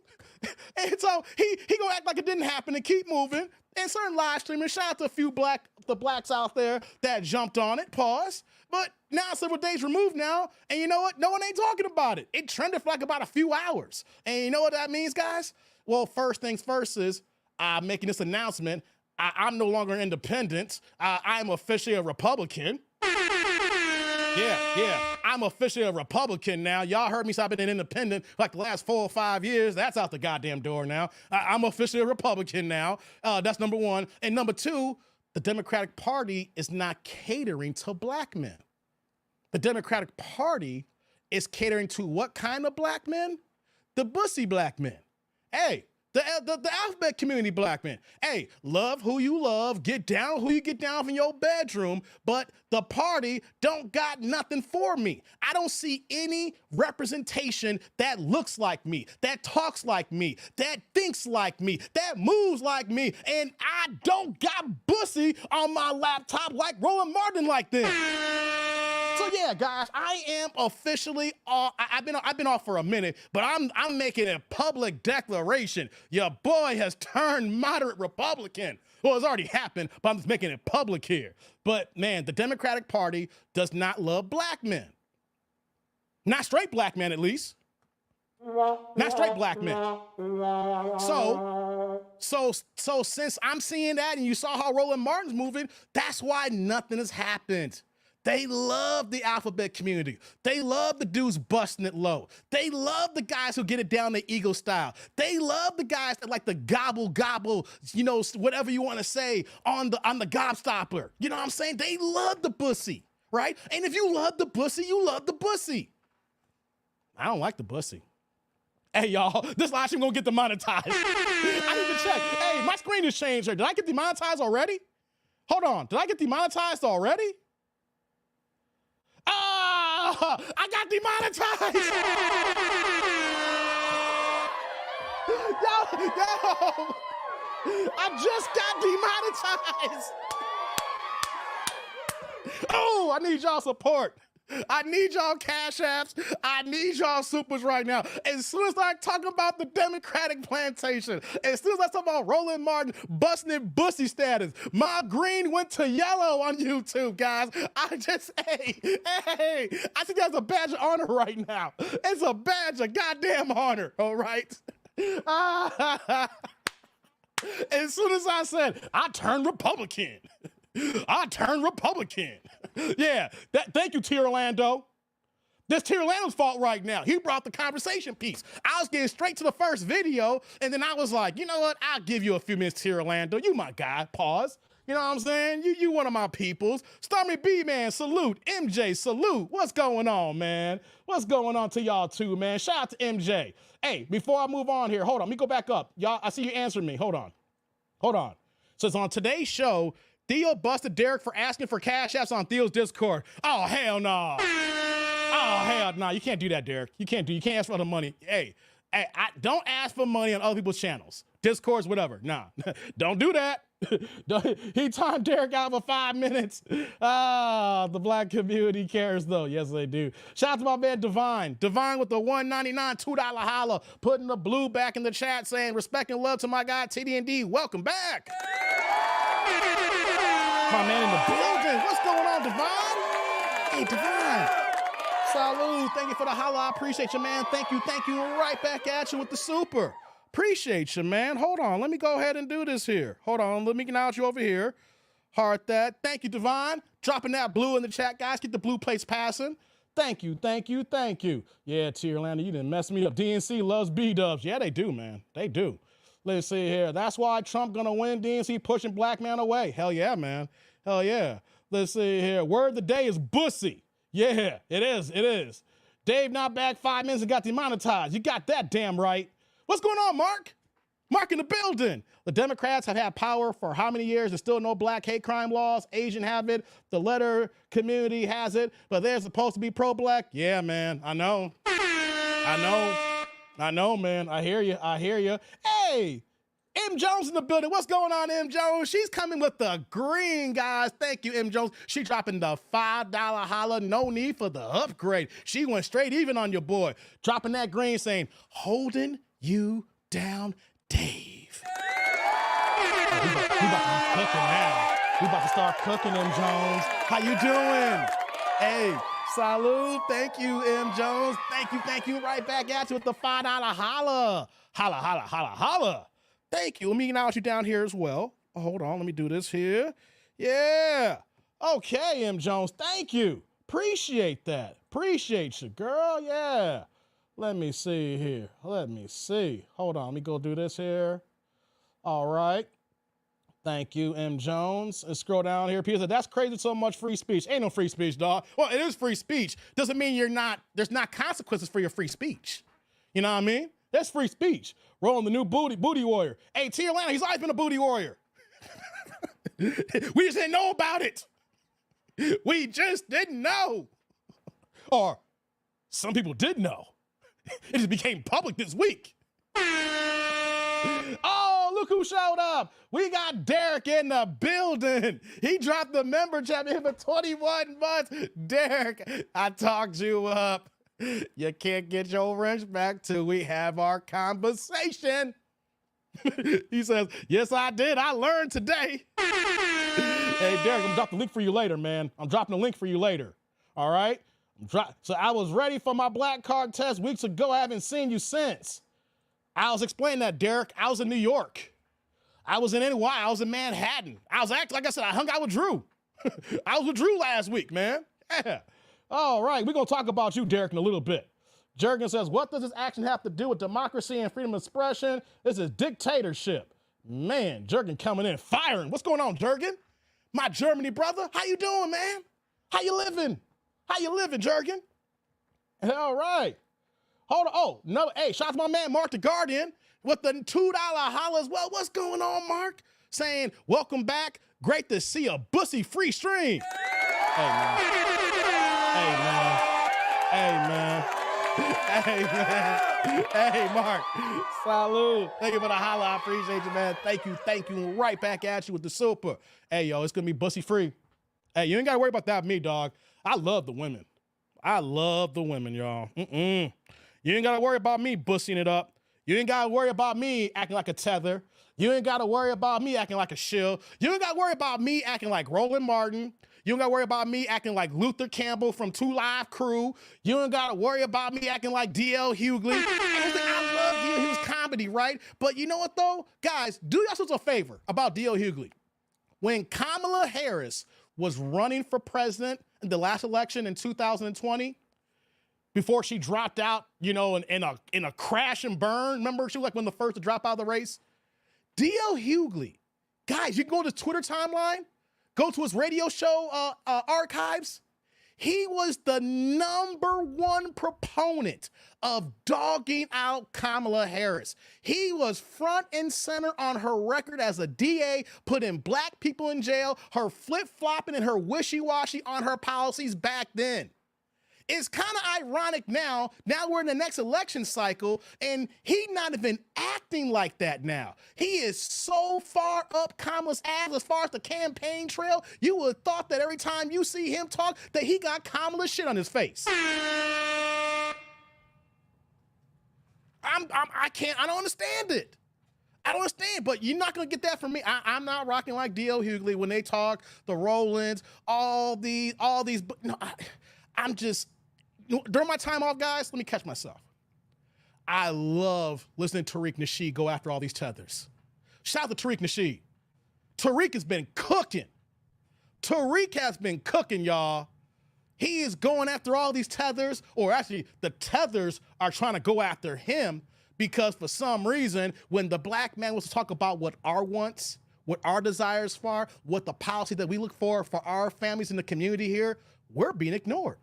And so he gonna act like it didn't happen and keep moving. And certain live streamers, shout out to a few blacks out there that jumped on it, pause. But now several days removed now, and you know what? No one ain't talking about it. It trended for like about a few hours. And you know what that means, guys? Well, first things first is I'm making this announcement. I'm no longer an independent. I'm officially a Republican. Yeah, I'm officially a Republican now. Y'all heard me say I've been an independent for like the last 4 or 5 years. That's out the goddamn door now. I'm officially a Republican now. That's number one. And number two, the Democratic Party is not catering to black men. The Democratic Party is catering to what kind of black men? The bussy black men. Hey, the alphabet community black men. Hey, love who you love, get down who you get down from your bedroom, but the party don't got nothing for me. I don't see any representation that looks like me, that talks like me, that thinks like me, that moves like me, and I don't got bussy on my laptop like Roland Martin like this. So yeah, guys, I am officially off. I've been off for a minute, but I'm making a public declaration. Your boy has turned moderate Republican. Well, it's already happened, but I'm just making it public here. But man, the Democratic Party does not love black men. Not straight black men, at least. Not straight black men. So since I'm seeing that, and you saw how Roland Martin's moving, that's why nothing has happened. They love the alphabet community. They love the dudes busting it low. They love the guys who get it down the Eagle style. They love the guys that like the gobble, whatever you want to say on the gobstopper. You know what I'm saying? They love the bussy, right? And if you love the bussy, you love the bussy. I don't like the bussy. Hey, y'all, this live stream gonna get demonetized. I need to check. Hey, my screen has changed here. Did I get demonetized already? Hold on, did I get demonetized already? Ah, I got demonetized. Yo, I just got demonetized. Oh, I need y'all support. I need y'all cash apps. I need y'all supers right now. As soon as I talk about the Democratic plantation, as soon as I talk about Roland Martin busting in bussy status, my green went to yellow on YouTube, guys. I think that's a badge of honor right now. It's a badge of goddamn honor, all right? As soon as I said, I turned Republican. Yeah, thank you, Tier Orlando. That's Tier Orlando's fault right now. He brought the conversation piece. I was getting straight to the first video, and then I was like, you know what? I'll give you a few minutes, Tier Orlando. You my guy. Pause. You know what I'm saying? You one of my peoples. Stormy B, man, salute. MJ, salute. What's going on, man? What's going on to y'all too, man? Shout out to MJ. Hey, before I move on here, hold on. Let me go back up. Y'all, I see you answering me. Hold on. So it's on today's show, Theo busted Derek for asking for cash apps on Theo's Discord. Oh, hell no. Oh, hell no. You can't do that, Derek. You can't ask for the money. Hey, don't ask for money on other people's channels. Discords, whatever. Nah, don't do that. He timed Derek out for 5 minutes. Ah, the black community cares though. Yes, they do. Shout out to my man Divine. Divine with the $1.99 $2 holla, putting the blue back in the chat saying respect and love to my guy TD&D. Welcome back. My man in the building. What's going on, Divine? Hey, Divine. Salud. Thank you for the holla. I appreciate you, man. Thank you. Right back at you with the super. Appreciate you, man. Hold on. Let me go ahead and do this here. Hold on. Let me acknowledge you over here. Heart that. Thank you, Divine. Dropping that blue in the chat, guys. Get the blue plates passing. Thank you. Yeah, Tier Orlando, you didn't mess me up. DNC loves B-dubs. Yeah, they do, man. They do. Let's see here. That's why Trump gonna win. DNC pushing black man away. Hell yeah, man. Hell yeah. Let's see here. Word of the day is bussy. Yeah, it is. Dave not back 5 minutes and got demonetized. You got that damn right. What's going on, Mark? Mark in the building. The Democrats have had power for how many years? There's still no black hate crime laws. Asian have it. The letter community has it. But they're supposed to be pro-black. Yeah, man. I know, man. I hear you. Hey, M. Jones in the building. What's going on, M. Jones? She's coming with the green, guys. Thank you, M. Jones. She dropping the $5 holla. No need for the upgrade. She went straight even on your boy. Dropping that green saying, holding you down, Dave. We about to be cooking now. We about to start cooking, M. Jones. How you doing? Hey, salute. Thank you, M. Jones. Thank you. Right back at you with the $5 holla. Holla. Thank you. Let me acknowledge you down here as well. Hold on. Let me do this here. Yeah. Okay, M. Jones. Thank you. Appreciate that. Appreciate you, girl. Yeah. Let me see here. Hold on. Let me go do this here. All right. Thank you, M. Jones. And scroll down here. Peter said, that's crazy, so much free speech. Ain't no free speech, dog. Well, it is free speech. Doesn't mean there's not consequences for your free speech. You know what I mean? That's free speech. Rolling the new booty warrior. Hey, T. Atlanta, he's always been a booty warrior. We just didn't know about it. We just didn't know. Or some people did know. It just became public this week. Oh, look who showed up. We got Derek in the building. He dropped the member champion for 21 months. Derek, I talked you up. You can't get your wrench back till we have our conversation. He says, yes, I did. I learned today. Hey, Derek, I'm gonna drop the link for you later, man. I'm dropping the link for you later. All right? So I was ready for my black card test weeks ago. I haven't seen you since. I was explaining that, Derek. I was in New York. I was in NY. I was in Manhattan. I was acting, like I said, I hung out with Drew. I was with Drew last week, man. Yeah. All right, we're going to talk about you, Derek, in a little bit. Jurgen says, what does this action have to do with democracy and freedom of expression? This is dictatorship. Man, Jurgen coming in, firing. What's going on, Jurgen? My Germany brother, how you doing, man? How you living? How you living, Jurgen? All right. Hold on. Oh, no. Hey, shout out to my man, Mark the Guardian, with the $2 holla as well. What's going on, Mark? Saying, welcome back. Great to see a bussy-free stream. Hey, man. Hey, man. Hey, man. Hey, man. Hey, Mark. Salud. Thank you for the holla. I appreciate you, man. Thank you. Thank you. Right back at you with the super. Hey, yo, it's going to be bussy-free. Hey, you ain't got to worry about that with me, dog. I love the women. I love the women, y'all. You ain't got to worry about me bussying it up. You ain't got to worry about me acting like a tether. You ain't got to worry about me acting like a shill. You ain't got to worry about me acting like Roland Martin. You ain't got to worry about me acting like Luther Campbell from 2 Live Crew. You ain't got to worry about me acting like D.L. Hughley. I love D.L. Hughley's comedy, right? But you know what, though? Guys, do yourselves a favor about D.L. Hughley. When Kamala Harris was running for president in the last election in 2020, before she dropped out, you know, in a crash and burn. Remember, she was like one of the first to drop out of the race. D.L. Hughley, guys, you can go to his Twitter timeline, go to his radio show archives. He was the #1 proponent of dogging out Kamala Harris. He was front and center on her record as a DA, putting black people in jail, her flip-flopping and her wishy-washy on her policies back then. It's kind of ironic now we're in the next election cycle, and he's not even acting like that now. He is so far up Kamala's ass as far as the campaign trail, you would have thought that every time you see him talk that he got Kamala's shit on his face. I don't understand it. I don't understand, but you're not going to get that from me. I'm not rocking like D.L. Hughley when they talk, the Rollins, all these, no, I'm just, during my time off, guys, let me catch myself. I love listening to Tariq Nasheed go after all these tethers. Shout out to Tariq Nasheed. Tariq has been cooking. Tariq has been cooking, y'all. He is going after all these tethers, or actually the tethers are trying to go after him because for some reason, when the black man wants to talk about what our wants, what our desires are, what the policy that we look for our families in the community here, we're being ignored.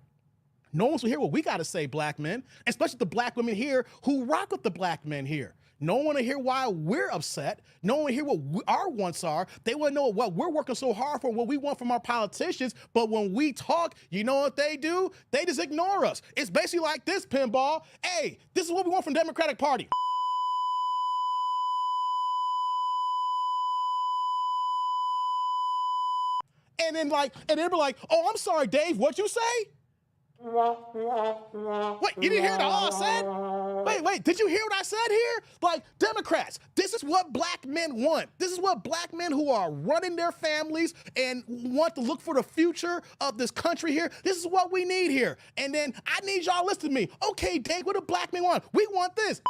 No one's to hear what we got to say, black men, especially the black women here who rock with the black men here. No one to hear why we're upset. No one to hear what our wants are. They want to know what we're working so hard for, what we want from our politicians. But when we talk, you know what they do? They just ignore us. It's basically like this, Pinball. Hey, this is what we want from the Democratic Party. And then they'll be like, oh, I'm sorry, Dave, what'd you say? Wait, you didn't hear what I said? Wait, did you hear what I said here? Like, Democrats, this is what black men want. This is what black men who are running their families and want to look for the future of this country here, this is what we need here. And then I need y'all to listen to me. Okay, Dave, what do black men want? We want this.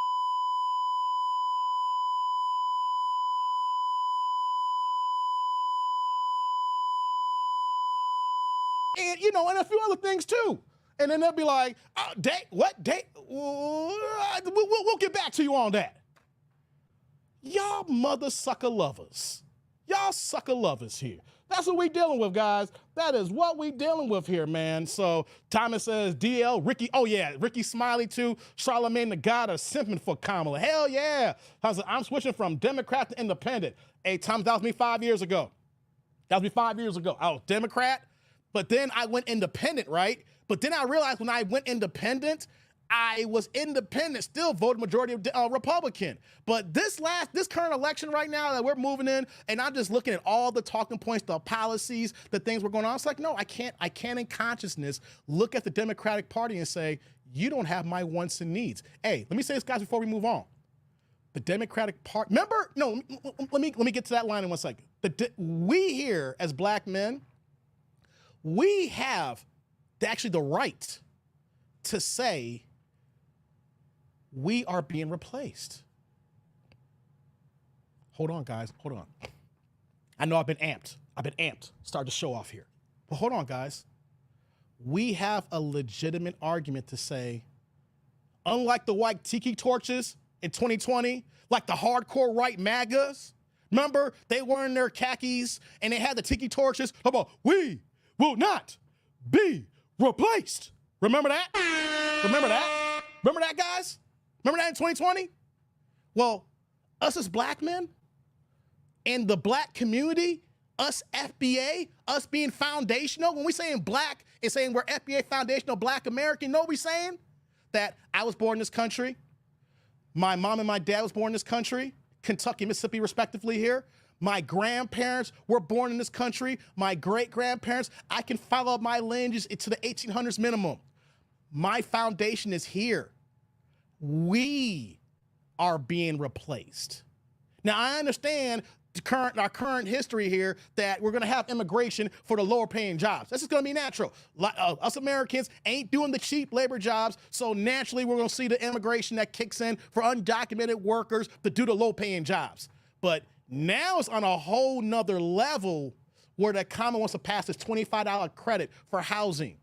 And, you know, and a few other things too. And then they'll be like, Dave, what? Dave? We'll get back to you on that. Y'all mother sucker lovers. Y'all sucker lovers here. That's what we dealing with, guys. That is what we dealing with here, man. So Thomas says, DL, Ricky, oh yeah, Ricky Smiley too. Charlamagne the God are simping for Kamala. Hell yeah. I'm switching from Democrat to independent. Hey, Thomas, that was me 5 years ago. That was me 5 years ago. I was Democrat, but then I went independent, right? But then I realized when I went independent, I was independent, still voted majority of Republican. But this current election right now that we're moving in, and I'm just looking at all the talking points, the policies, the things we're going on. It's like, no, I can't in consciousness look at the Democratic Party and say, you don't have my wants and needs. Hey, let me say this, guys, before we move on. The Democratic Party, remember, no, let me get to that line in 1 second. We here as black men, we have actually the right to say we are being replaced. Hold on, guys, hold on. I know I've been amped. Start to show off here. But hold on, guys. we have a legitimate argument to say, unlike the white tiki torches in 2020, like the hardcore right MAGAs, remember they were in their khakis and they had the tiki torches about, we will not be replaced. Remember that? Remember that? Remember that, guys? Remember that in 2020? Well, us as black men and the black community, us FBA, us being foundational, when we saying black and saying we're FBA foundational black American, you know what we saying? That I was born in this country. My mom and my dad was born in this country, Kentucky, Mississippi, respectively here. My grandparents were born in this country. My great-grandparents, I can follow my lineages to the 1800s minimum. My foundation is here. We are being replaced. Now, I understand our current history here that we're going to have immigration for the lower paying jobs. This is going to be natural. Us Americans ain't doing the cheap labor jobs, so naturally we're going to see the immigration that kicks in for undocumented workers to do the low paying jobs. But now it's on a whole nother level where the Commonwealth wants to pass this $25 credit for housing,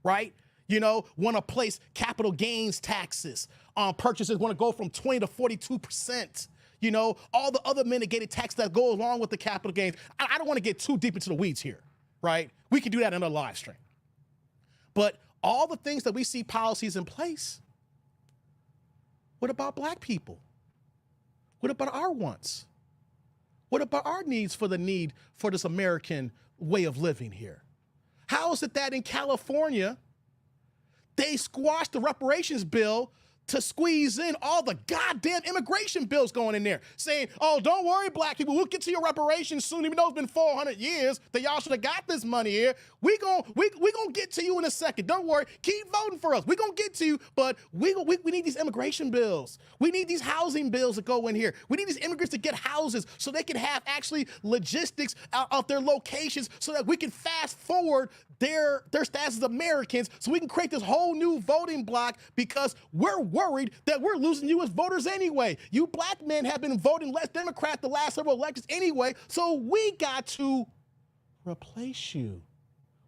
right? You know, want to place capital gains taxes on purchases, want to go from 20 to 42%. You know, all the other mitigated tax that go along with the capital gains. I don't want to get too deep into the weeds here, right? We can do that in a live stream. But all the things that we see policies in place, what about black people? What about our wants? What about our needs for the need for this American way of living here? How is it that in California, they squashed the reparations bill to squeeze in all the goddamn immigration bills going in there, saying, oh, don't worry, black people, we'll get to your reparations soon, even though it's been 400 years that y'all should have got this money here. We gonna get to you in a second. Don't worry, keep voting for us. We gonna get to you, but we need these immigration bills. We need these housing bills to go in here. We need these immigrants to get houses so they can have actually logistics out their locations so that we can fast forward their status as Americans so we can create this whole new voting block because we're worried that we're losing you as voters anyway. You black men have been voting less Democrat the last several elections anyway, so we got to replace you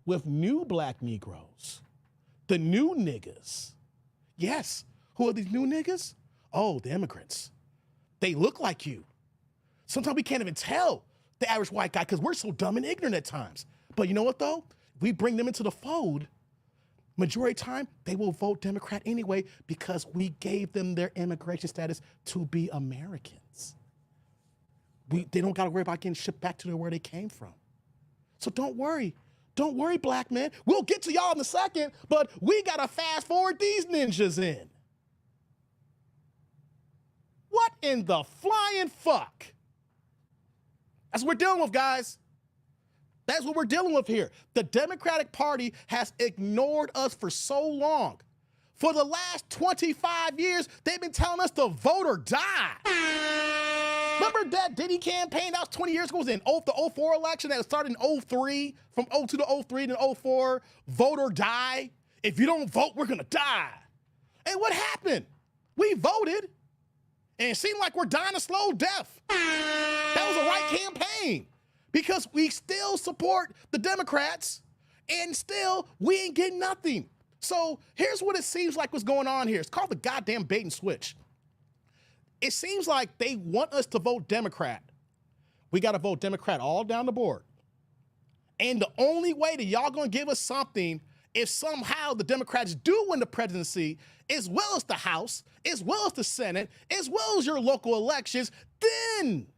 with new black Negroes, the new niggas. Yes, who are these new niggas? Oh, the immigrants. They look like you. Sometimes we can't even tell the average white guy because we're so dumb and ignorant at times. But you know what though? We bring them into the fold, majority of the time, they will vote Democrat anyway because we gave them their immigration status to be Americans. They don't got to worry about getting shipped back to where they came from. So don't worry. Don't worry, black men. We'll get to y'all in a second, but we got to fast forward these ninjas in. What in the flying fuck? That's what we're dealing with, guys. That's what we're dealing with here. The Democratic Party has ignored us for so long. For the last 25 years, they've been telling us to vote or die. Remember that Diddy campaign? That was 20 years ago. It was in the 04 election that started in 03, from 02 to 03 to 04. Vote or die. If you don't vote, we're going to die. And what happened? We voted, and it seemed like we're dying a slow death. That was the right campaign. Because we still support the Democrats and still we ain't getting nothing. So here's what it seems like what's going on here. It's called the goddamn bait and switch. It seems like they want us to vote Democrat. We got to vote Democrat all down the board. And the only way that y'all gonna give us something if somehow the Democrats do win the presidency, as well as the House, as well as the Senate, as well as your local elections, then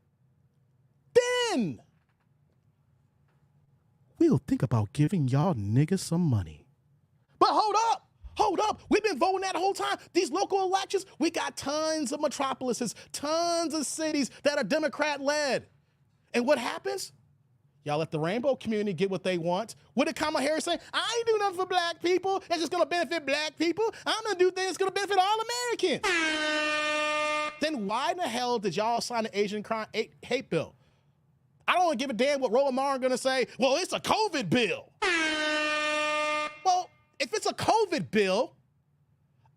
we'll think about giving y'all niggas some money. But hold up. We've been voting that whole time. These local elections, we got tons of metropolises, tons of cities that are Democrat-led. And what happens? Y'all let the rainbow community get what they want. What did Kamala Harris say? I ain't do nothing for black people. It's just gonna benefit black people. I'm gonna do things that's gonna benefit all Americans. Then why in the hell did y'all sign the Asian crime hate bill? I don't give a damn what Roland Martin gonna say. Well, it's a COVID bill. Well, if it's a COVID bill,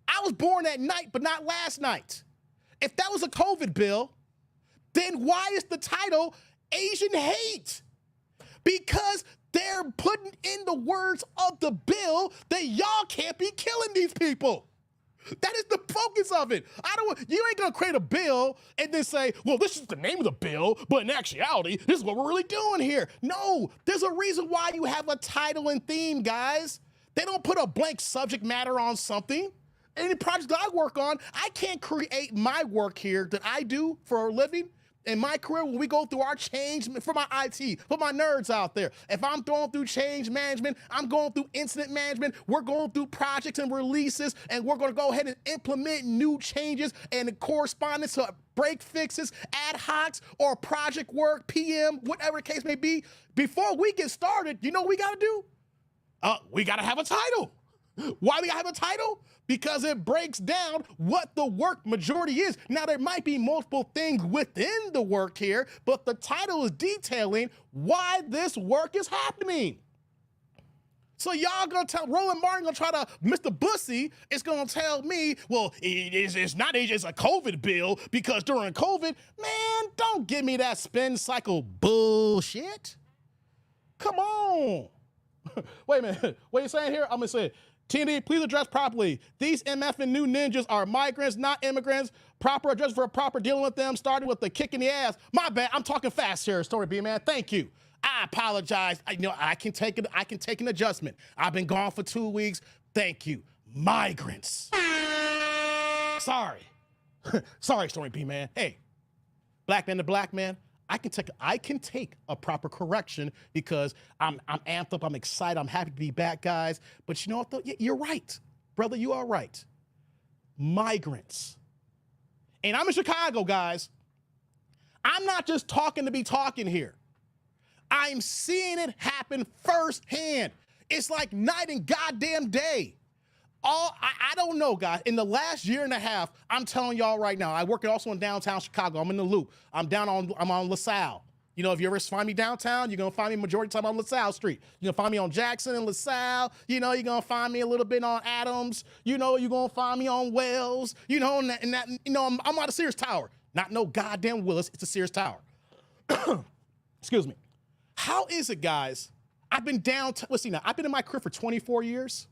I was born that night, but not last night. If that was a COVID bill, then why is the title Asian hate? Because they're putting in the words of the bill that y'all can't be killing these people. That is the focus of it. You ain't gonna create a bill and then say, well, this is the name of the bill, but in actuality, this is what we're really doing here. No, there's a reason why you have a title and theme, guys. They don't put a blank subject matter on something. Any project that I work on, I can't create my work here that I do for a living. In my career, when we go through our change for my IT, for my nerds out there, if I'm going through change management, I'm going through incident management, we're going through projects and releases, and we're gonna go ahead and implement new changes and correspondence to break fixes, ad hocs, or project work, PM, whatever the case may be. Before we get started, you know what we gotta do? We gotta have a title. Why do we have a title? Because it breaks down what the work majority is. Now, there might be multiple things within the work here, but the title is detailing why this work is happening. So y'all gonna tell, Roland Martin gonna try to, Mr. Bussy is gonna tell me, well, it's not it's a COVID bill because during COVID, man, don't give me that spin cycle bullshit. Come on. Wait a minute, what are you saying here? I'm gonna say, TND, please address properly. These MF and new ninjas are migrants, not immigrants. Proper address for proper dealing with them, starting with the kick in the ass. My bad, I'm talking fast here, Story B, man. Thank you. I apologize. I can take an adjustment. I've been gone for 2 weeks. Thank you. Migrants. Sorry. Sorry, Story B, man. Hey, black man to black man. I can take a proper correction because I'm amped up, I'm excited, I'm happy to be back, guys. But you know what though? You're right, brother, you are right. Migrants. And I'm in Chicago, guys. I'm not just talking to be talking here. I'm seeing it happen firsthand. It's like night and goddamn day. I don't know, guys. In the last year and a half, I'm telling y'all right now, I work also in downtown Chicago. I'm in the Loop. I'm on LaSalle. You know, if you ever find me downtown, you're gonna find me majority of the time on LaSalle Street. You're gonna find me on Jackson and LaSalle. You know, you're gonna find me a little bit on Adams. You know, you're gonna find me on Wells. You know, I'm out of Sears Tower. Not no goddamn Willis, it's a Sears Tower. Excuse me. How is it, guys? I've been downtown, let's see now, I've been in my career for 24 years.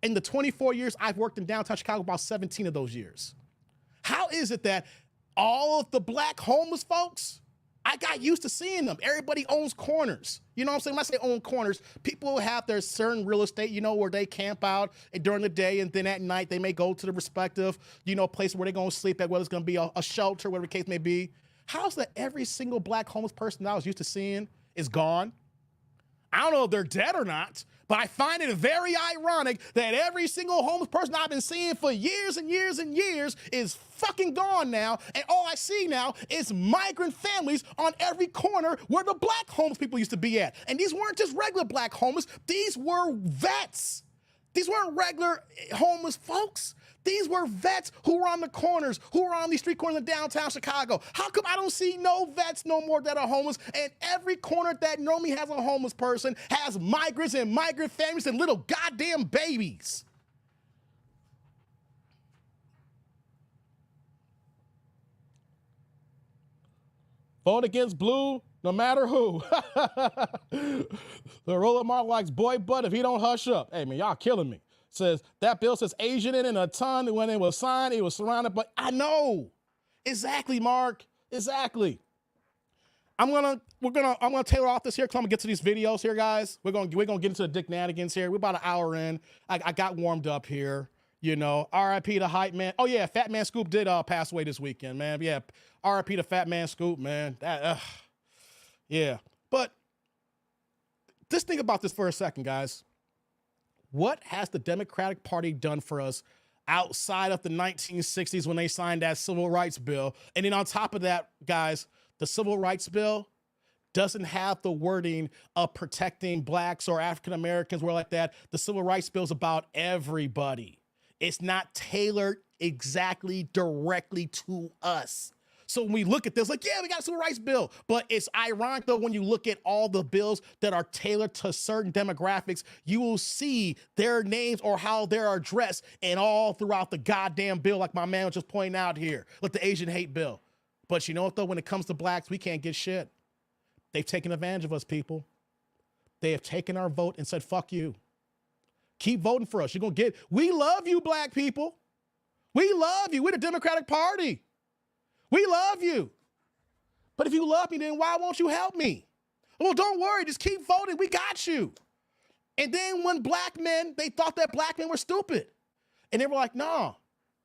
In the 24 years I've worked in downtown Chicago, about 17 of those years. How is it that all of the black homeless folks, I got used to seeing them. Everybody owns corners. You know what I'm saying? When I say own corners, people have their certain real estate, you know, where they camp out during the day, and then at night they may go to the respective, you know, place where they're gonna sleep at, whether it's gonna be a shelter, whatever the case may be. How's that every single black homeless person that I was used to seeing is gone? I don't know if they're dead or not, but I find it very ironic that every single homeless person I've been seeing for years and years and years is fucking gone now, and all I see now is migrant families on every corner where the black homeless people used to be at. And these weren't just regular black homeless, these were vets. These weren't regular homeless folks. These were vets who were on the corners, who were on these street corners in downtown Chicago. How come I don't see no vets no more that are homeless? And every corner that normally has a homeless person has migrants and migrant families and little goddamn babies. Vote against blue, no matter who. The Roland Martin likes boy butt if he don't hush up. Hey, man, y'all killing me. Says, that bill says Asian in a ton. When it was signed, it was surrounded by, I know. Exactly, Mark. Exactly. I'm gonna tailor off this here because I'm gonna get to these videos here, guys. We're gonna get into the Dick Nanigans here. We're about an hour in. I got warmed up here. You know, RIP to Hype Man. Oh yeah, Fat Man Scoop did pass away this weekend, man. Yeah, RIP to Fat Man Scoop, man. Yeah. But just think about this for a second, guys. What has the Democratic Party done for us outside of the 1960s when they signed that civil rights bill? And then on top of that, guys, the civil rights bill doesn't have the wording of protecting blacks or African Americans or like that. The civil rights bill is about everybody. It's not tailored exactly directly to us. So when we look at this, like, yeah, we got a civil rights bill, but it's ironic though, when you look at all the bills that are tailored to certain demographics, you will see their names or how they're addressed and all throughout the goddamn bill, like my man was just pointing out here, like the Asian hate bill. But you know what though, when it comes to blacks, we can't get shit. They've taken advantage of us, people. They have taken our vote and said, fuck you. Keep voting for us. You're going to get, we love you, black people. We love you. We're the Democratic Party. We love you. But if you love me, then why won't you help me? Well, don't worry. Just keep voting. We got you. And then when black men, they thought that black men were stupid. And they were like, no,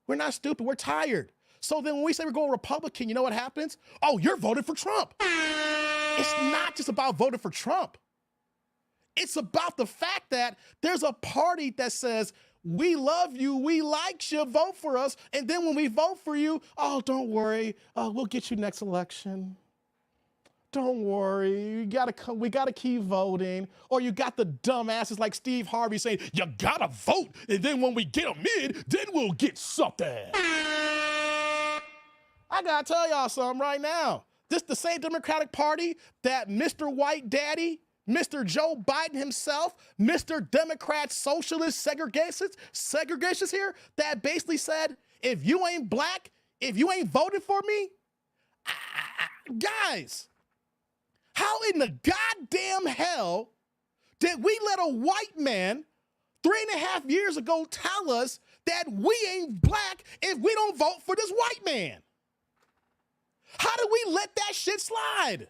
we're not stupid. We're tired. So then when we say we're going Republican, you know what happens? Oh, you're voting for Trump. It's not just about voting for Trump. It's about the fact that there's a party that says, we love you, we like you, vote for us. And then when we vote for you, oh, don't worry, we'll get you next election. Don't worry, we gotta keep voting. Or you got the dumbasses like Steve Harvey saying, you gotta vote, and then when we get them in, then we'll get something. I gotta tell y'all something right now. This the same Democratic Party that Mr. White Daddy, Mr. Joe Biden himself, Mr. Democrat Socialist segregationist here, that basically said, if you ain't black, if you ain't voting for me, guys, how in the goddamn hell did we let a white man 3.5 years ago tell us that we ain't black if we don't vote for this white man? How did we let that shit slide?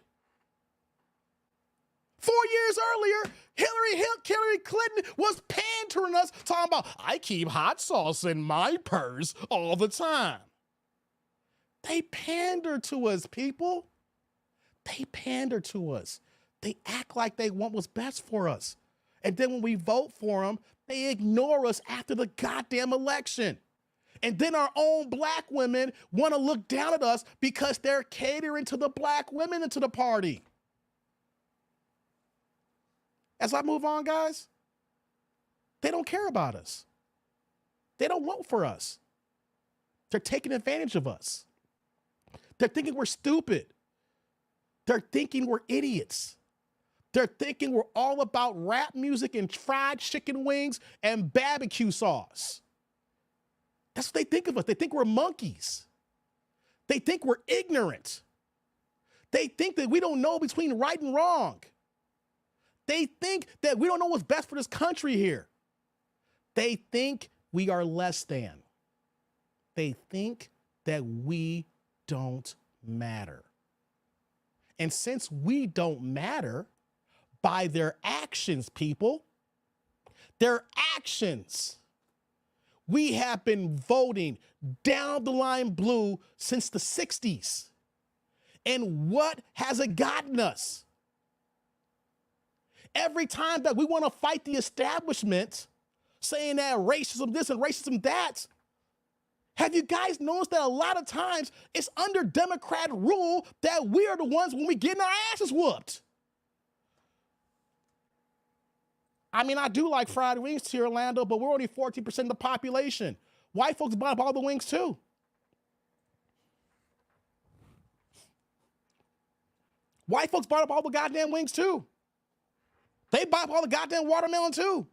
4 years earlier, Hillary Clinton was pandering us, talking about, I keep hot sauce in my purse all the time. They pander to us, people. They pander to us. They act like they want what's best for us. And then when we vote for them, they ignore us after the goddamn election. And then our own black women want to look down at us because they're catering to the black women into the party. As I move on, guys, they don't care about us. They don't vote for us. They're taking advantage of us. They're thinking we're stupid. They're thinking we're idiots. They're thinking we're all about rap music and fried chicken wings and barbecue sauce. That's what they think of us. They think we're monkeys. They think we're ignorant. They think that we don't know between right and wrong. They think that we don't know what's best for this country here. They think we are less than. They think that we don't matter. And since we don't matter, by their actions, people, their actions, we have been voting down the line blue since the 60s. And what has it gotten us? Every time that we want to fight the establishment, saying that racism this and racism that, have you guys noticed that a lot of times it's under Democrat rule that we are the ones when we getting our asses whooped? I mean, I do like fried wings here, Orlando, but we're only 14% of the population. White folks buy up all the wings too. White folks buy up all the goddamn wings too. They buy up all the goddamn watermelon too.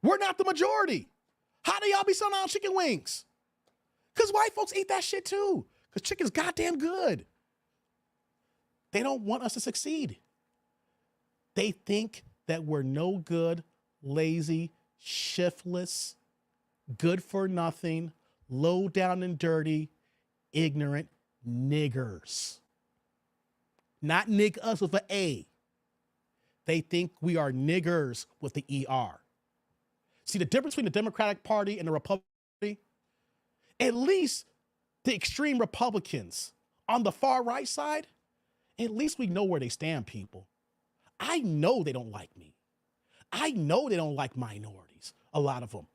We're not the majority. How do y'all be selling out chicken wings? Because white folks eat that shit too. Because chicken's goddamn good. They don't want us to succeed. They think that we're no good, lazy, shiftless, good for nothing, low down and dirty, ignorant niggers. Not nig us with an A. They think we are niggers with the ER. See the difference between the Democratic Party and the Republican Party? At least the extreme Republicans on the far right side, at least we know where they stand, people. I know they don't like me. I know they don't like minorities, a lot of them.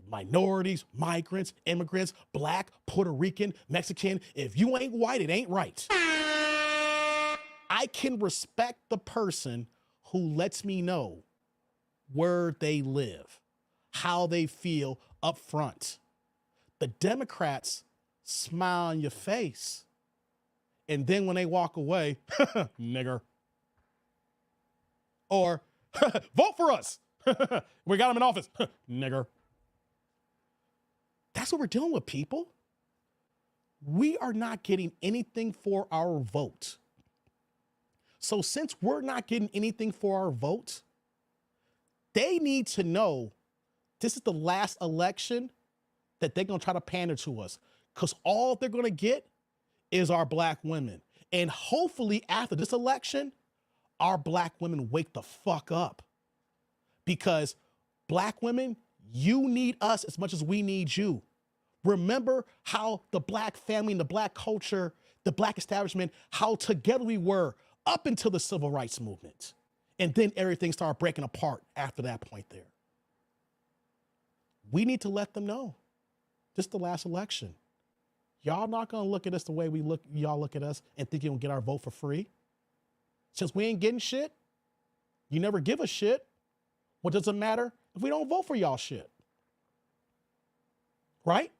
Minorities, migrants, immigrants, black, Puerto Rican, Mexican. If you ain't white, it ain't right. I can respect the person who lets me know where they live, how they feel up front. The Democrats smile on your face. And then when they walk away, nigger. Or vote for us. We got them in office. Nigger. That's what we're dealing with, people. We are not getting anything for our vote. So since we're not getting anything for our vote, They need to know this is the last election that they're going to try to pander to us, because all they're going to get is our black women. And hopefully after this election, our black women wake the fuck up, because black women, you need us as much as we need you. Remember how the black family and the black culture, the black establishment, how together we were up until the civil rights movement. And then everything started breaking apart after that point there. We need to let them know this is the last election. Y'all not gonna look at us the way y'all look at us and think you're gonna get our vote for free. Since we ain't getting shit, you never give a shit. What does it matter if we don't vote for y'all shit? Right?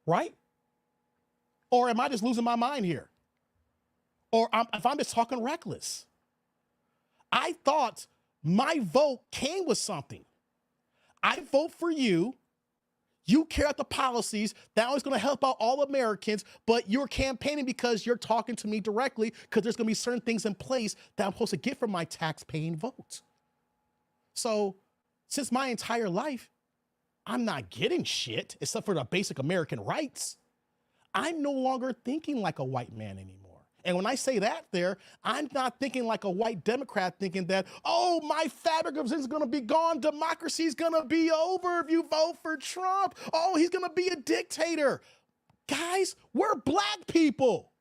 Right? Or am I just losing my mind here? Or if I'm just talking reckless? I thought my vote came with something. I vote for you. You care about the policies that is going to help out all Americans, but you're campaigning because you're talking to me directly, because there's going to be certain things in place that I'm supposed to get from my tax-paying vote. So since my entire life, I'm not getting shit except for the basic American rights, I'm no longer thinking like a white man anymore. And when I say that there, I'm not thinking like a white Democrat thinking that, oh, my fabric of is going to be gone. Democracy is going to be over if you vote for Trump. Oh, he's going to be a dictator. Guys, we're black people.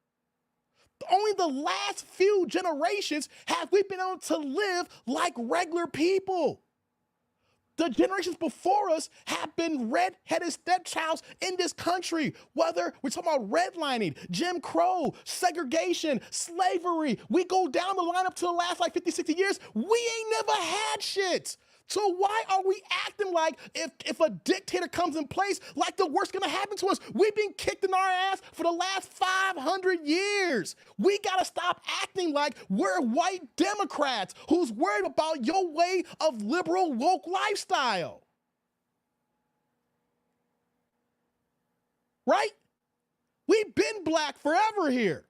Only the last few generations have we been able to live like regular people. The generations before us have been red-headed stepchilds in this country, whether we're talking about redlining, Jim Crow, segregation, slavery. We go down the line up to the last like 50, 60 years. We ain't never had shit. So why are we acting like if a dictator comes in place, like the worst gonna happen to us? We've been kicked in our ass for the last 500 years. We gotta stop acting like we're white Democrats who's worried about your way of liberal woke lifestyle. Right? We've been black forever here.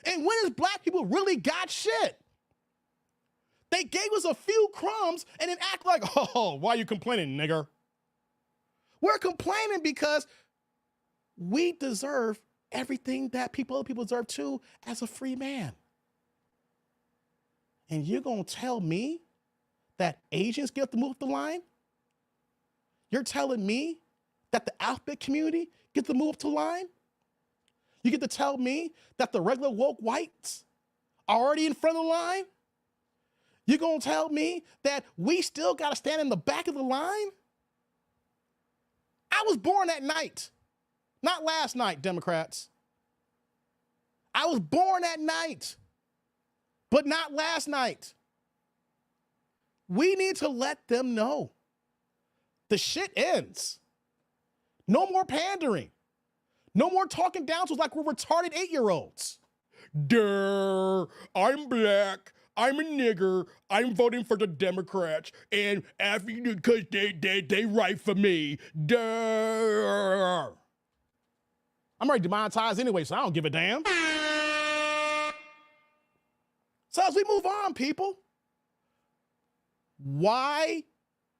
And when has black people really got shit? They gave us a few crumbs and then act like, oh, why are you complaining, nigger? We're complaining because we deserve everything that other people deserve too as a free man. And you're going to tell me that Asians get to move up the line? You're telling me that the alphabet community get to move up the line? You get to tell me that the regular woke whites are already in front of the line? You're going to tell me that we still got to stand in the back of the line? I was born that night. Not last night, Democrats. I was born that night, but not last night. We need to let them know. The shit ends. No more pandering. No more talking down to us like we're retarded 8-year-olds. Durr, I'm black. I'm a nigger. I'm voting for the Democrats, and because they right for me. Duh. I'm already demonetized anyway, so I don't give a damn. So as we move on, people, why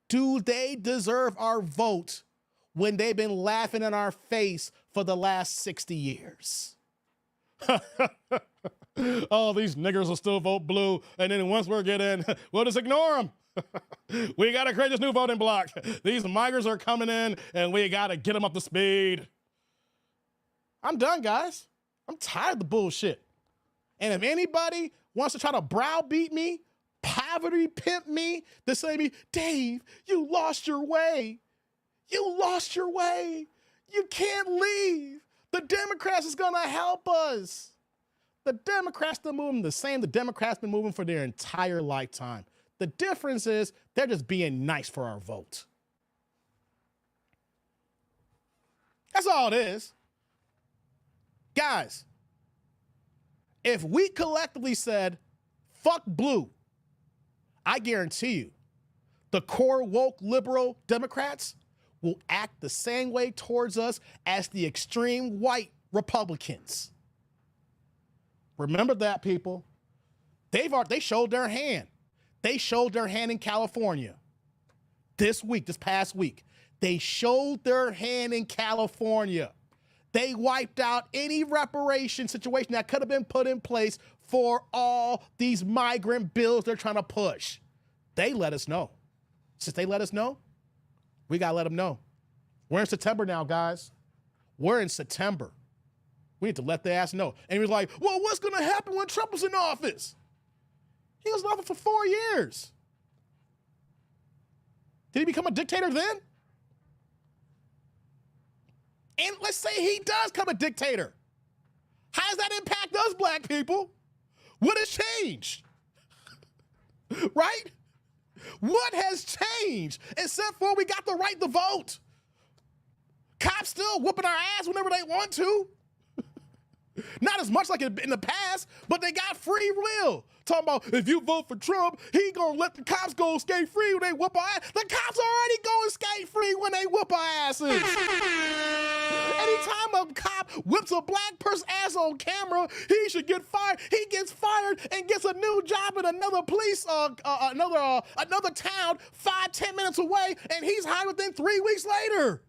do they deserve our vote when they've been laughing in our face for the last 60 years? Oh, these niggers will still vote blue, and then once we're getting in, we'll just ignore them. We got to create this new voting block. These migrants are coming in, and we got to get them up to speed. I'm done, guys. I'm tired of the bullshit. And if anybody wants to try to browbeat me, poverty pimp me, to say to me, Dave, you lost your way. You lost your way. You can't leave. The Democrats is going to help us. The Democrats still moving the same the Democrats been moving for their entire lifetime. The difference is they're just being nice for our vote. That's all it is. Guys, if we collectively said, fuck blue, I guarantee you, the core woke liberal Democrats will act the same way towards us as the extreme white Republicans. Remember that, people. They showed their hand. They showed their hand in California this past week. They showed their hand in California. They wiped out any reparation situation that could have been put in place for all these migrant bills they're trying to push. They let us know. Since they let us know, we got to let them know. We're in September now, guys. We're in September. We need to let the ass know. And he was like, well, what's going to happen when Trump was in office? He was in office for 4 years. Did he become a dictator then? And let's say he does become a dictator. How does that impact us, black people? What has changed? Right? What has changed? Except for we got the right to vote. Cops still whooping our ass whenever they want to. Not as much like in the past, but they got free will. Talking about if you vote for Trump, he gonna let the cops go skate free when they whoop our ass. The cops already going skate free when they whoop our asses. Anytime a cop whips a black person's ass on camera, he should get fired. He gets fired and gets a new job in another another town 5-10 minutes away, and he's hired within 3 weeks later.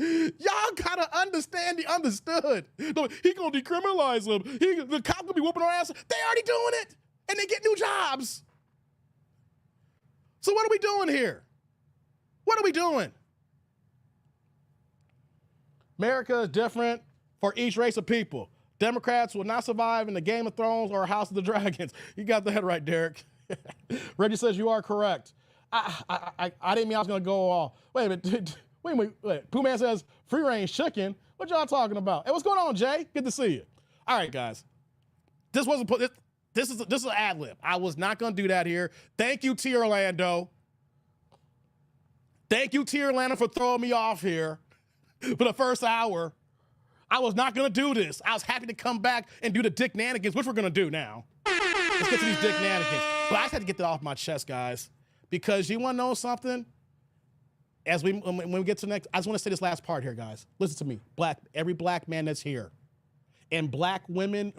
Y'all gotta understand the understood. He gonna decriminalize them. The cop gonna be whooping our ass. They already doing it, and they get new jobs. So what are we doing here? What are we doing? America is different for each race of people. Democrats will not survive in the Game of Thrones or House of the Dragons. You got that right, Derek. Reggie says you are correct. I didn't mean I was gonna go all. Wait a minute. Wait. Pooh Man says free range chicken. What y'all talking about? Hey, what's going on, Jay? Good to see you. All right, guys. This wasn't put. This is an ad lib. I was not gonna do that here. Thank you, T Orlando. Thank you, T Orlando, for throwing me off here for the first hour. I was not gonna do this. I was happy to come back and do the Dick Nanigans, which we're gonna do now. Let's get to these Dick Nanigans. But I just had to get that off my chest, guys, because you wanna know something? When we get to next, I just want to say this last part here, guys. Listen to me. Every black man that's here, and black women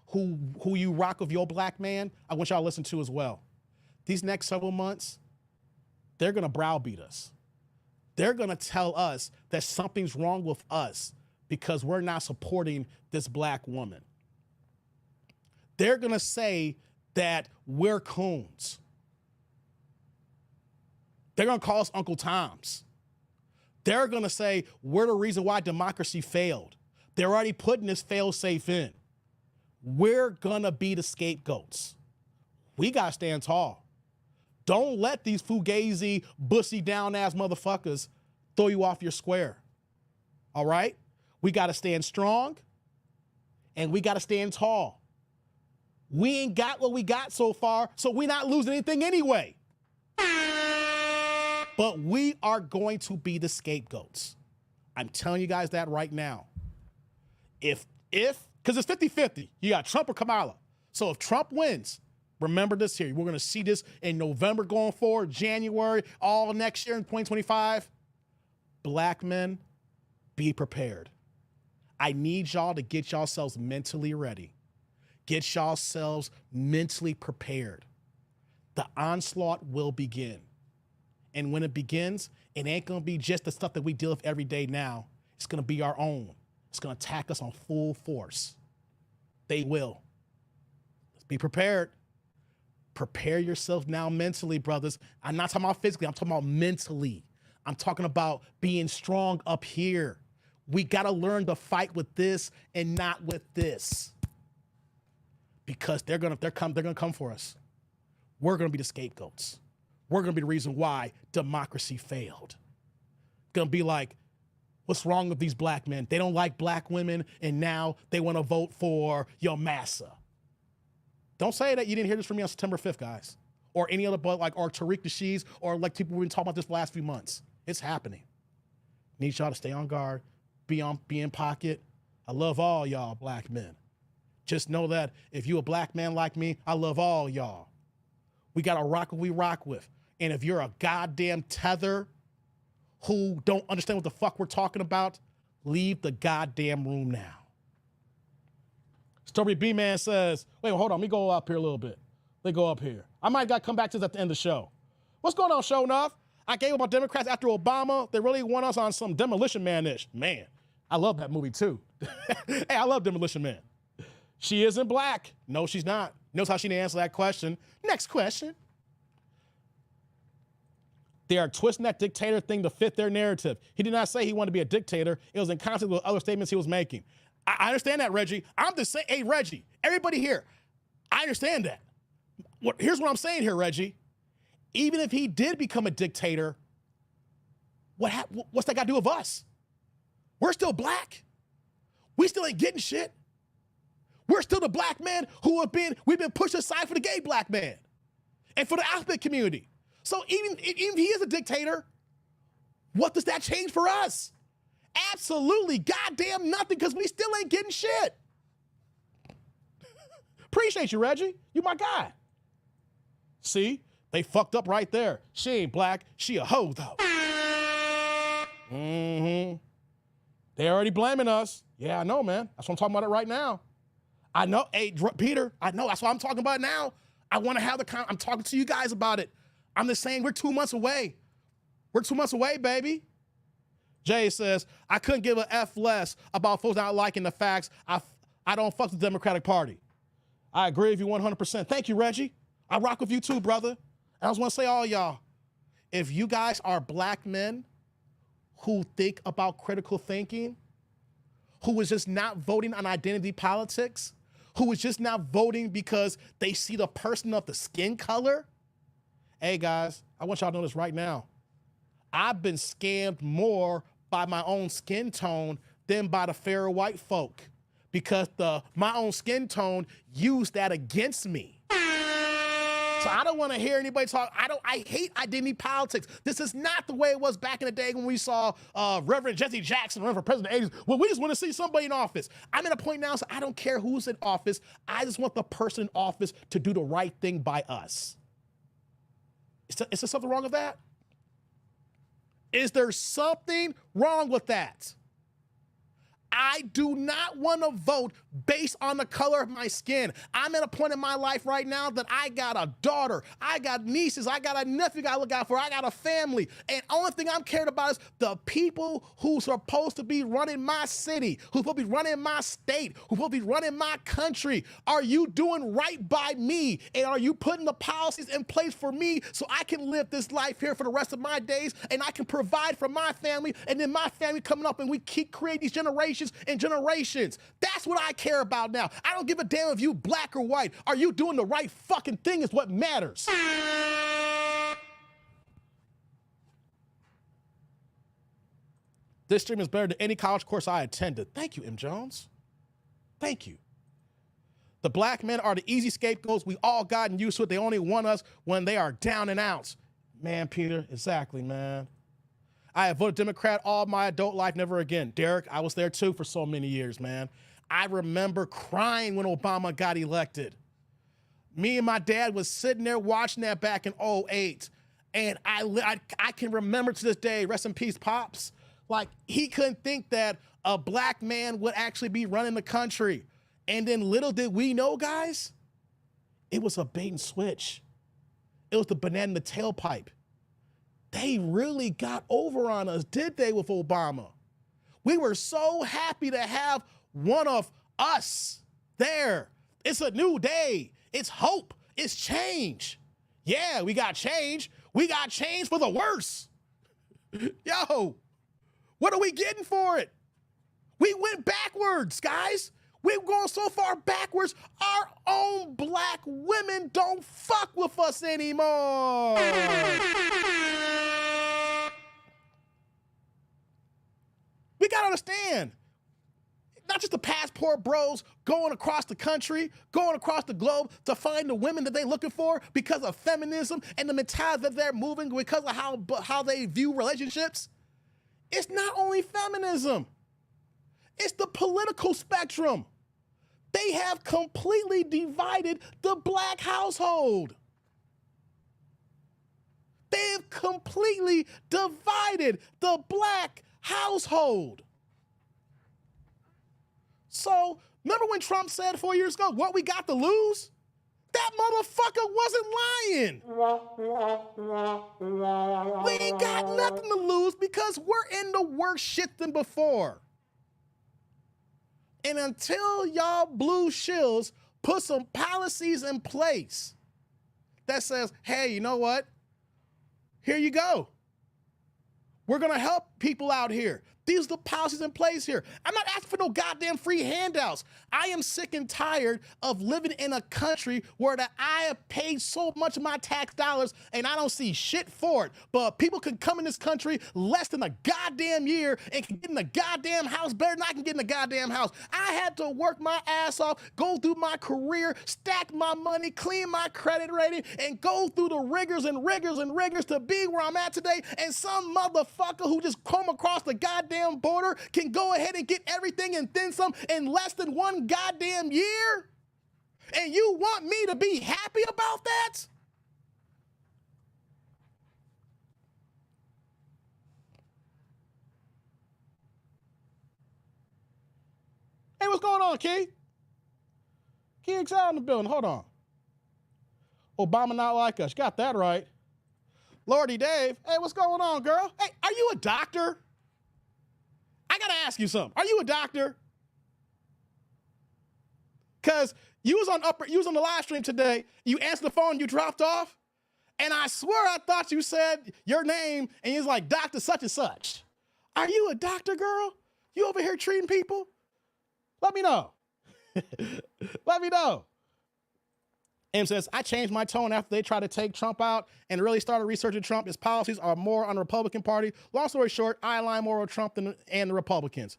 who you rock with your black man, I want y'all to listen to as well. These next several months, they're gonna browbeat us. They're gonna tell us that something's wrong with us because we're not supporting this black woman. They're gonna say that we're coons. They're going to call us Uncle Toms. They're going to say we're the reason why democracy failed. They're already putting this fail-safe in. We're going to be the scapegoats. We got to stand tall. Don't let these fugazi, bussy down-ass motherfuckers throw you off your square. All right? We got to stand strong, and we got to stand tall. We ain't got what we got so far, so we're not losing anything anyway. But we are going to be the scapegoats. I'm telling you guys that right now. Because it's 50-50. You got Trump or Kamala. So if Trump wins, remember this here. We're going to see this in November going forward, January, all next year in 2025. Black men, be prepared. I need y'all to get yourselves mentally ready. Get yourselves mentally prepared. The onslaught will begin. And when it begins, it ain't going to be just the stuff that we deal with every day now. It's going to be our own. It's going to attack us on full force. They will. Let's be prepared. Prepare yourself now mentally, brothers. I'm not talking about physically. I'm talking about mentally. I'm talking about being strong up here. We got to learn to fight with this and not with this. Because they're going to come for us. We're going to be the scapegoats. We're going to be the reason why democracy failed. Going to be like, what's wrong with these black men? They don't like black women, and now they want to vote for your massa. Don't say that you didn't hear this from me on September 5th, guys. Or any other, or Tariq Nasheed, or like people we've been talking about this the last few months. It's happening. Need y'all to stay on guard, be in pocket. I love all y'all black men. Just know that if you a black man like me, I love all y'all. We got to rock what we rock with. And if you're a goddamn tether who don't understand what the fuck we're talking about, leave the goddamn room now. Story B-Man says, wait, hold on, let me go up here a little bit. Let me go up here. I might got to come back to this at the end of the show. What's going on, Show Enough? I gave up on Democrats after Obama. They really want us on some Demolition Man-ish. Man, I love that movie too. Hey, I love Demolition Man. She isn't black. No, she's not. Knows how she didn't answer that question. Next question. They are twisting that dictator thing to fit their narrative. He did not say he wanted to be a dictator. It was in conflict with other statements he was making. I understand that, Reggie. I'm just saying, hey, Reggie, everybody here, I understand that. Here's what I'm saying here, Reggie. Even if he did become a dictator, what's that got to do with us? We're still black. We still ain't getting shit. We're still the black men who we've been pushed aside for the gay black man and for the alphabet community. So even if he is a dictator, what does that change for us? Absolutely goddamn nothing, because we still ain't getting shit. Appreciate you, Reggie. You my guy. See, they fucked up right there. She ain't black. She a hoe, though. Mm-hmm. They already blaming us. Yeah, I know, man. That's what I'm talking about it right now. I know. Hey, Peter, I know. That's what I'm talking about now. I want to have I'm talking to you guys about it. I'm just saying we're 2 months away. We're 2 months away, baby. Jay says, I couldn't give a F less about folks not liking the facts. I don't fuck the Democratic Party. I agree with you 100%. Thank you, Reggie. I rock with you too, brother. And I just want to say, all y'all, if you guys are black men who think about critical thinking, who is just not voting on identity politics, who is just not voting because they see the person of the skin color, hey guys, I want y'all to know this right now. I've been scammed more by my own skin tone than by the fairer white folk, because my own skin tone used that against me. So I don't want to hear anybody talk. I hate identity politics. This is not the way it was back in the day when we saw Reverend Jesse Jackson run for president in the 80s. Well, we just want to see somebody in office. I'm at a point now, so I don't care who's in office. I just want the person in office to do the right thing by us. Is there something wrong with that? Is there something wrong with that? I do not want to vote based on the color of my skin. I'm at a point in my life right now that I got a daughter, I got nieces, I got a nephew I got to look out for, I got a family. And only thing I'm caring about is the people who's supposed to be running my city, who's supposed to be running my state, who's supposed to be running my country. Are you doing right by me? And are you putting the policies in place for me so I can live this life here for the rest of my days, and I can provide for my family, and then my family coming up, and we keep creating these generations and generations. That's what I care about now. I don't give a damn if you black or white. Are you doing the right fucking thing is what matters. This stream is better than any college course I attended. Thank you, M. Jones. Thank you. The black men are the easy scapegoats. We all gotten used to it. They only want us when they are down and out. Man, Peter, exactly, man. I have voted Democrat all my adult life, never again. Derek, I was there too for so many years, man. I remember crying when Obama got elected. Me and my dad was sitting there watching that back in 2008. And I can remember to this day, rest in peace, Pops. Like, he couldn't think that a black man would actually be running the country. And then little did we know, guys, it was a bait and switch. It was the banana in the tailpipe. They really got over on us, did they, with Obama? We were so happy to have one of us there. It's a new day. It's hope. It's change. Yeah, we got change. We got change for the worse. Yo, what are we getting for it? We went backwards, guys. We've gone so far backwards, our own black women don't fuck with us anymore. We gotta understand, not just the passport bros going across the country, going across the globe to find the women that they're looking for because of feminism and the mentality that they're moving because of how they view relationships. It's not only feminism, it's the political spectrum. They have completely divided the black household. They've completely divided the black household. So, remember when Trump said 4 years ago, what we got to lose? That motherfucker wasn't lying. We ain't got nothing to lose because we're in the worse shit than before. And until y'all blue shills put some policies in place that says, hey, you know what? Here you go. We're going to help people out here. These are the policies in place here. I'm not asking for no goddamn free handouts. I am sick and tired of living in a country where I have paid so much of my tax dollars and I don't see shit for it. But people can come in this country less than a goddamn year and can get in a goddamn house better than I can get in a goddamn house. I had to work my ass off, go through my career, stack my money, clean my credit rating, and go through the rigors to be where I'm at today. And some motherfucker who just come across the goddamn border can go ahead and get everything and then some in less than one goddamn year? And you want me to be happy about that? Hey, what's going on, Key? Key Exile in the building. Hold on. Obama not like us. Got that right. Lordy Dave. Hey, what's going on, girl? Hey, are you a doctor? I gotta ask you something. Are you a doctor? Cause you was on the live stream today. You answered the phone, you dropped off, and I swear I thought you said your name, and you was like Dr. Such and Such. Are you a doctor, girl? You over here treating people? Let me know. Let me know. M says, I changed my tone after they tried to take Trump out and really started researching Trump. His policies are more on the Republican Party. Long story short, I align more with Trump and the Republicans.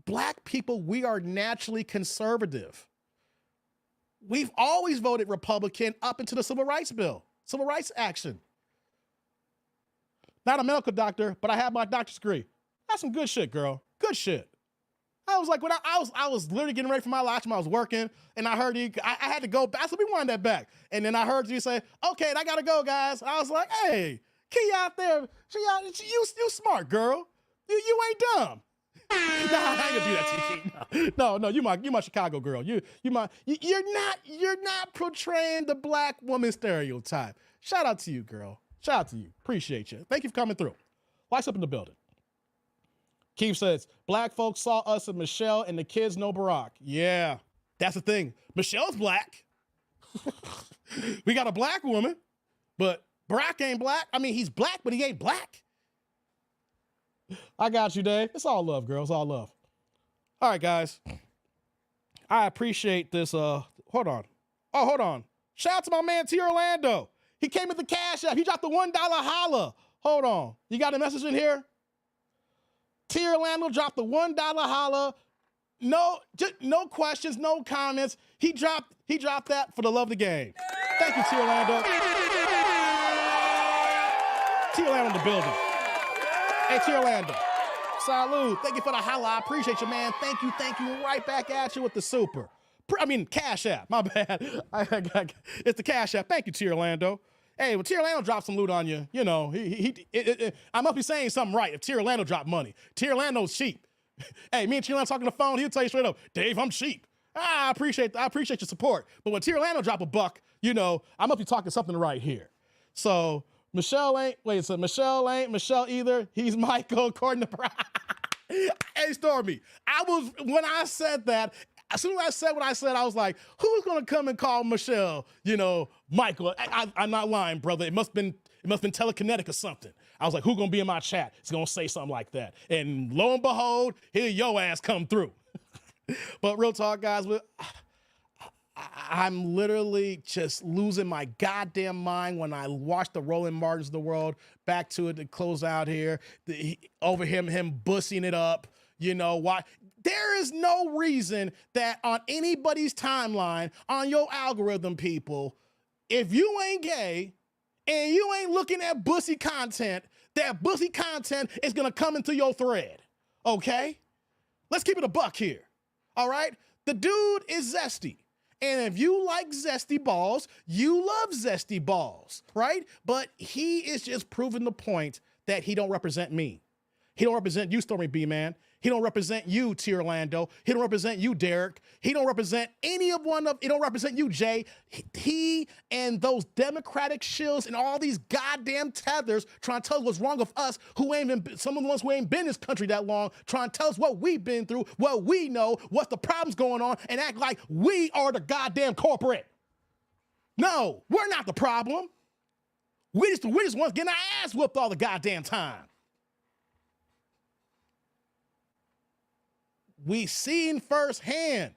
Black people, we are naturally conservative. We've always voted Republican up into the Civil Rights Bill, Civil Rights Action. Not a medical doctor, but I have my doctor's degree. That's some good shit, girl. Good shit. I was like, when I was literally getting ready for my last time, I was working, and I heard you, I had to go back, so we wind that back. And then I heard you say, okay, I gotta go, guys. I was like, hey, Key out there, you smart, girl. You ain't dumb. Nah, I ain't gonna do that to you, Key. No, you my Chicago girl. You're not portraying the black woman stereotype. Shout out to you, girl. Shout out to you. Appreciate you. Thank you for coming through. Lights up in the building. Keith says, black folks saw us and Michelle and the kids know Barack. Yeah, that's the thing. Michelle's black. We got a black woman, but Barack ain't black. I mean, he's black, but he ain't black. I got you, Dave. It's all love, girl. It's all love. All right, guys. I appreciate this. Hold on. Oh, hold on. Shout out to my man, T. Orlando. He came with the cash app. He dropped the $1 holla. Hold on. You got a message in here? T. Orlando dropped the $1 holla. No questions, no comments. He dropped that for the love of the game. Thank you, T. Orlando. T. Orlando in the building. Hey, T. Orlando. Salud. Thank you for the holla. I appreciate you, man. Thank you. Right back at you with the super. Cash app. My bad. It's the cash app. Thank you, T. Orlando. Hey, when T. Orlando dropped some loot on you, you know, I must be saying something right if T. Orlando dropped money. T. Orlando's cheap. Hey, me and T. Orlando talking on the phone, he'll tell you straight up, Dave, I'm cheap. I appreciate your support. But when T. Orlando drop a buck, you know, I must be talking something right here. So Michelle ain't Michelle either. He's Michael, according to Hey, Stormy, when I said that, as soon as I said what I said, I was like, who's gonna come and call Michelle, you know, Michael? I'm not lying, brother. It must have been telekinetic or something. I was like, who's gonna be in my chat? It's gonna say something like that. And lo and behold, here your ass come through. But real talk, guys, I'm literally just losing my goddamn mind when I watch the Roland Martins of the world. Back to it to close out here. Over him bussing it up. You know why? There is no reason that on anybody's timeline, on your algorithm, people, if you ain't gay and you ain't looking at bussy content, that bussy content is gonna come into your thread. Okay? Let's keep it a buck here. All right? The dude is zesty. And if you like zesty balls, you love zesty balls, right? But he is just proving the point that he don't represent me. He don't represent you, Stormy B, man. He don't represent you, T. Orlando. He don't represent you, Derek. He don't represent he don't represent you, Jay. He and those Democratic shills and all these goddamn tethers trying to tell us what's wrong with us, some of the ones who ain't been in this country that long, trying to tell us what we've been through, what we know, what's the problems going on, and act like we are the goddamn corporate. No, we're not the problem. We just want getting our ass whooped all the goddamn time. We seen firsthand.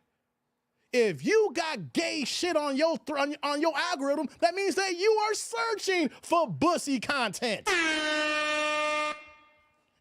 If you got gay shit on your algorithm, that means that you are searching for bussy content.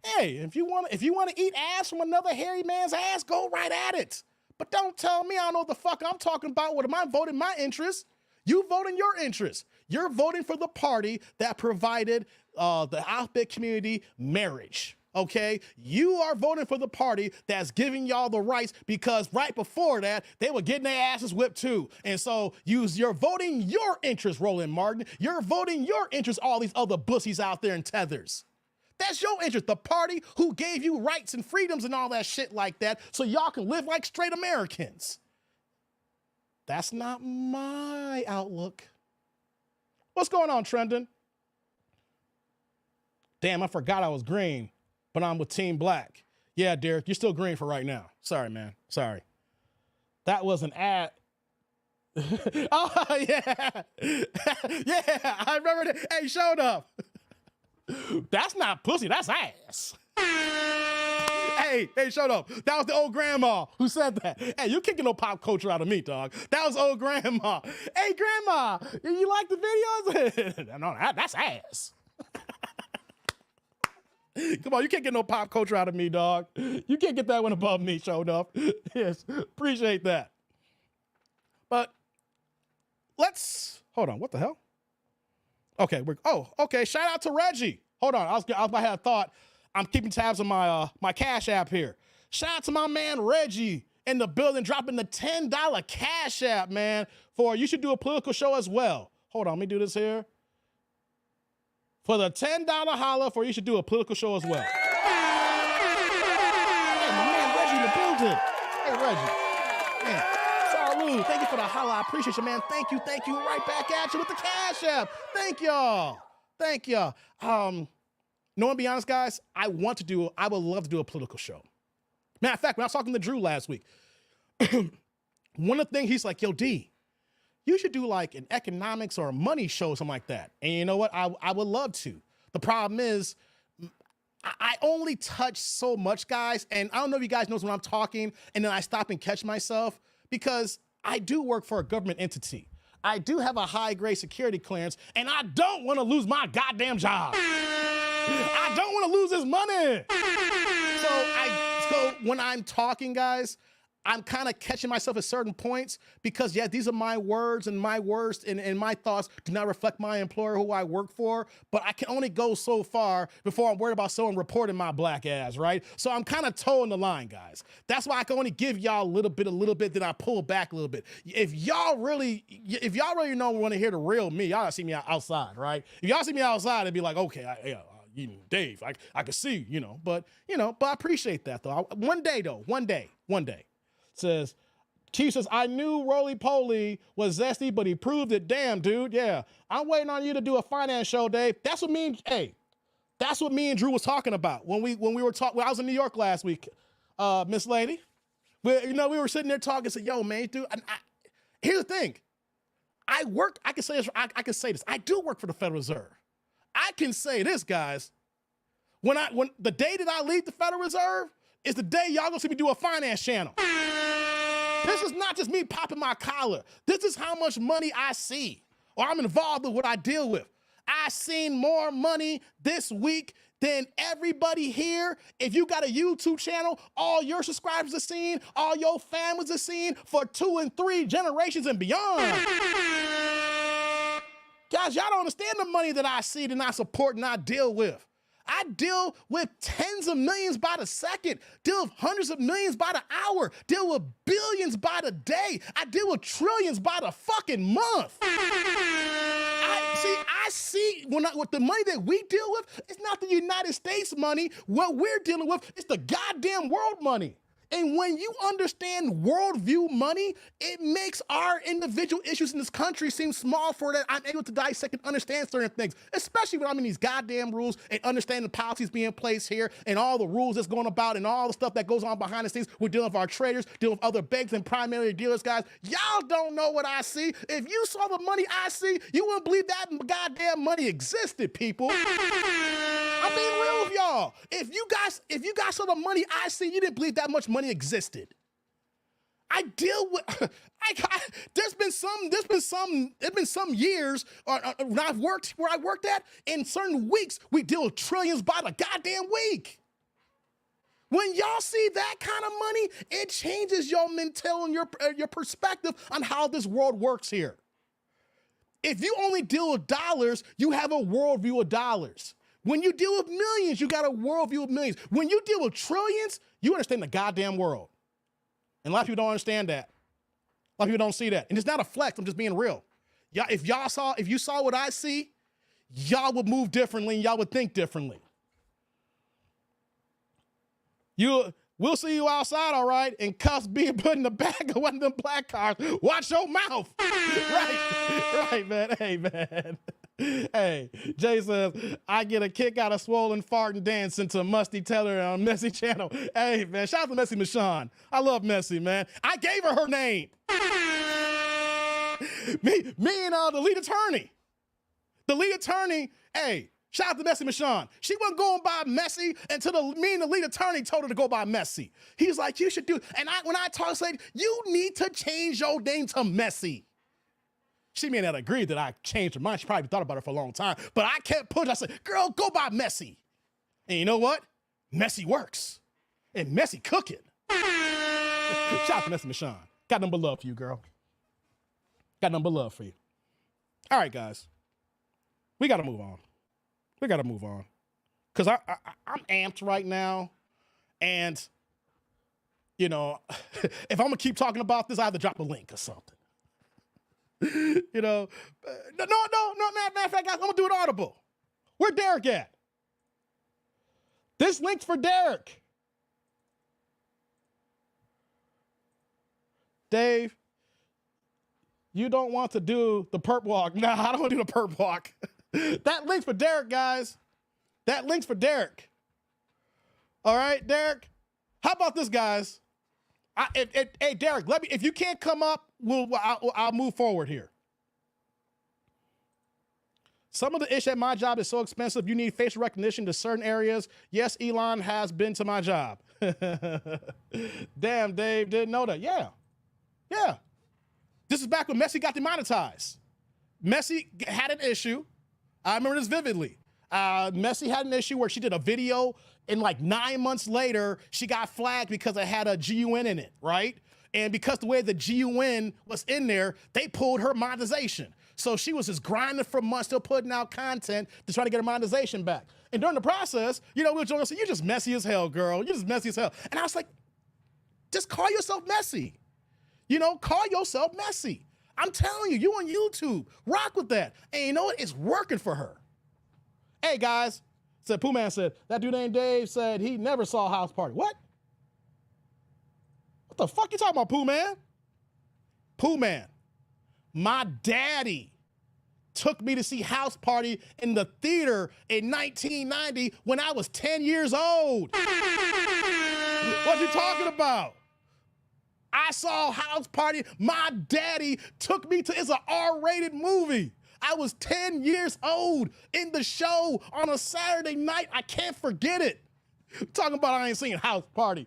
Hey, if you want to eat ass from another hairy man's ass, go right at it. But don't tell me I don't know what the fuck I'm talking about. What am I voting my interest? You voting your interest. You're voting for the party that provided the alphabet community marriage. Okay, you are voting for the party that's giving y'all the rights because right before that, they were getting their asses whipped too. And so you're voting your interest, Roland Martin. You're voting your interest, all these other bussies out there in tethers. That's your interest, the party who gave you rights and freedoms and all that shit like that so y'all can live like straight Americans. That's not my outlook. What's going on, Trendon? Damn, I forgot I was green. But I'm with Team Black. Yeah, Derek, you're still green for right now. Sorry, man. Sorry. That was an ad. Oh, yeah. Yeah, I remember that. Hey, showed up. That's not pussy, that's ass. Hey, shut up. That was the old grandma who said that. Hey, you kicking no pop culture out of me, dog. That was old grandma. Hey, grandma, you like the videos? No, that's ass. Come on, you can't get no pop culture out of me, dog. You can't get that one above me, showed up. Yes, appreciate that. But hold on, what the hell? Okay, okay, shout out to Reggie. Hold on, I was about to have a thought. I'm keeping tabs on my Cash App here. Shout out to my man Reggie in the building, dropping the $10 Cash App, man, for you should do a political show as well. Hold on, let me do this here. For the $10 holla for you should do a political show as well. Hey, my man Reggie in the building. Hey, Reggie. Man, salute. Thank you for the holla. I appreciate you, man. Thank you. Right back at you with the Cash App. Thank y'all. No, to be honest, guys, I would love to do a political show. Matter of fact, when I was talking to Drew last week, one of the things he's like, yo, D, you should do like an economics or a money show, something like that. And you know what? I would love to. The problem is I only touch so much, guys. And I don't know if you guys know when I'm talking and then I stop and catch myself because I do work for a government entity. I do have a high-grade security clearance and I don't want to lose my goddamn job. I don't want to lose this money. So when I'm talking, guys, I'm kind of catching myself at certain points because, yeah, these are my words and my words and my thoughts do not reflect my employer who I work for, but I can only go so far before I'm worried about someone reporting my black ass, right? So I'm kind of toeing the line, guys. That's why I can only give y'all a little bit, then I pull back a little bit. If y'all really want to hear the real me, y'all see me outside, right? If y'all see me outside, it'd be like, okay, Dave, I can see, but I appreciate that though. One day. Says, Chief says, I knew Roly Poly was zesty, but he proved it. Damn, dude. Yeah. I'm waiting on you to do a finance show, Dave. That's what me and Drew was talking about when we were talking. When I was in New York last week, Miss Lady. We were sitting there talking, said, yo, man, dude. Here's the thing. I can say this. I do work for the Federal Reserve. I can say this, guys. When the day that I leave the Federal Reserve is the day y'all gonna see me do a finance channel. This is not just me popping my collar. This is how much money I see or I'm involved with what I deal with. I seen more money this week than everybody here. If you got a YouTube channel, all your subscribers are seeing, all your families are seeing for 2 and 3 generations and beyond. Guys, y'all don't understand the money that I see and I support and I deal with. I deal with tens of millions by the second, deal with hundreds of millions by the hour, deal with billions by the day. I deal with trillions by the fucking month. See, I see with the money that we deal with, it's not the United States money. What we're dealing with is the goddamn world money. And when you understand worldview money, it makes our individual issues in this country seem small for that I'm able to dissect and understand certain things, especially when I'm in these goddamn rules and understand the policies being placed here and all the rules that's going about and all the stuff that goes on behind the scenes. We're dealing with our traders, dealing with other banks and primary dealers, guys. Y'all don't know what I see. If you saw the money I see, you wouldn't believe that goddamn money existed, people. I'm being real with y'all. If you guys saw the money I see, you didn't believe that much money existed. I deal with. There's been some years when I've worked where I worked at. In certain weeks, we deal with trillions by the goddamn week. When y'all see that kind of money, it changes your mental and your perspective on how this world works here. If you only deal with dollars, you have a worldview of dollars. When you deal with millions, you got a worldview of millions. When you deal with trillions, you understand the goddamn world. And a lot of people don't understand that. A lot of people don't see that. And it's not a flex, I'm just being real. Y'all, if you saw what I see, y'all would move differently and y'all would think differently. We'll see you outside, all right, and cuffs being put in the back of one of them black cars. Watch your mouth. Right, man. Hey, man. Hey, Jay says, I get a kick out of swollen fart and dancing to Musty Taylor on Messy Channel. Hey, man, shout out to Messy Michonne. I love Messy, man. I gave her name. me and the lead attorney. The lead attorney, hey, shout out to Messy Michonne. She wasn't going by Messy until me and the lead attorney told her to go by Messy. He's like, you should do, and when I talked, I said, you need to change your name to Messy. She may not agree that I changed her mind. She probably thought about it for a long time. But I kept pushing. I said, girl, go by Messy. And you know what? Messy works. And Messy cooking. Shout out to Messy Michonne. Got nothing but love for you, girl. Got nothing but love for you. All right, guys. We got to move on. Because I'm amped right now. And, you know, if I'm going to keep talking about this, I have to drop a link or something. You know, no, matter of fact, guys, I'm gonna do it audible. Where Derek at? This link's for Derek. Dave, you don't want to do the perp walk. Nah, I don't want to do the perp walk. That link's for Derek, guys. That link's for Derek. All right, Derek. How about this, guys? Hey, Derek, if you can't come up, I'll move forward here. Some of the ish at my job is so expensive, you need facial recognition to certain areas. Yes, Elon has been to my job. Damn, Dave, didn't know that. Yeah. This is back when Messi got demonetized. Messi had an issue. I remember this vividly. Messi had an issue where she did a video, and like 9 months later, she got flagged because it had a GUN in it, right? And because the way the GUN was in there, they pulled her monetization. So she was just grinding for months, still putting out content to try to get her monetization back. And during the process, you know, we were joking, saying, you're just messy as hell, girl. You're just messy as hell. And I was like, just call yourself messy. You know, call yourself messy. I'm telling you, you on YouTube, rock with that. And you know what? It's working for her. Hey, guys, Pooh Man said, that dude named Dave said he never saw House Party. What? What the fuck you talking about, Pooh Man? Pooh Man, my daddy took me to see House Party in the theater in 1990 when I was 10 years old. What you talking about? I saw House Party. My daddy took me to, it's an R-rated movie. I was 10 years old in the show on a Saturday night. I can't forget it. Talking about I ain't seen House Party.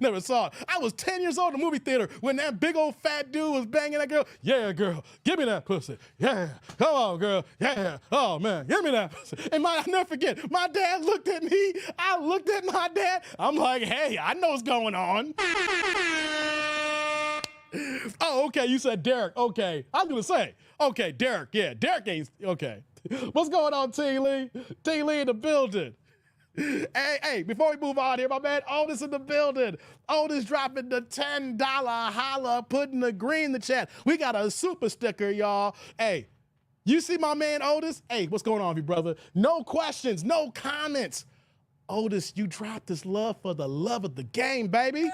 Never saw it. I was 10 years old in the movie theater when that big old fat dude was banging that girl. Yeah, girl, give me that pussy. Yeah, come on, girl. Yeah, oh man, give me that pussy. And I'll never forget, my dad looked at me. I looked at my dad. I'm like, hey, I know what's going on. Oh, okay, you said Derek. Okay, I was gonna say, okay, Derek. Yeah, Derek ain't, okay. What's going on, T. Lee? T. Lee in the building. Hey, before we move on here, my man Otis in the building. Otis dropping the $10 holla, putting the green in the chat. We got a super sticker, y'all. Hey, You see my man Otis? Hey, what's going on with you, brother? No questions, no comments. Otis, you dropped this love for the love of the game, baby.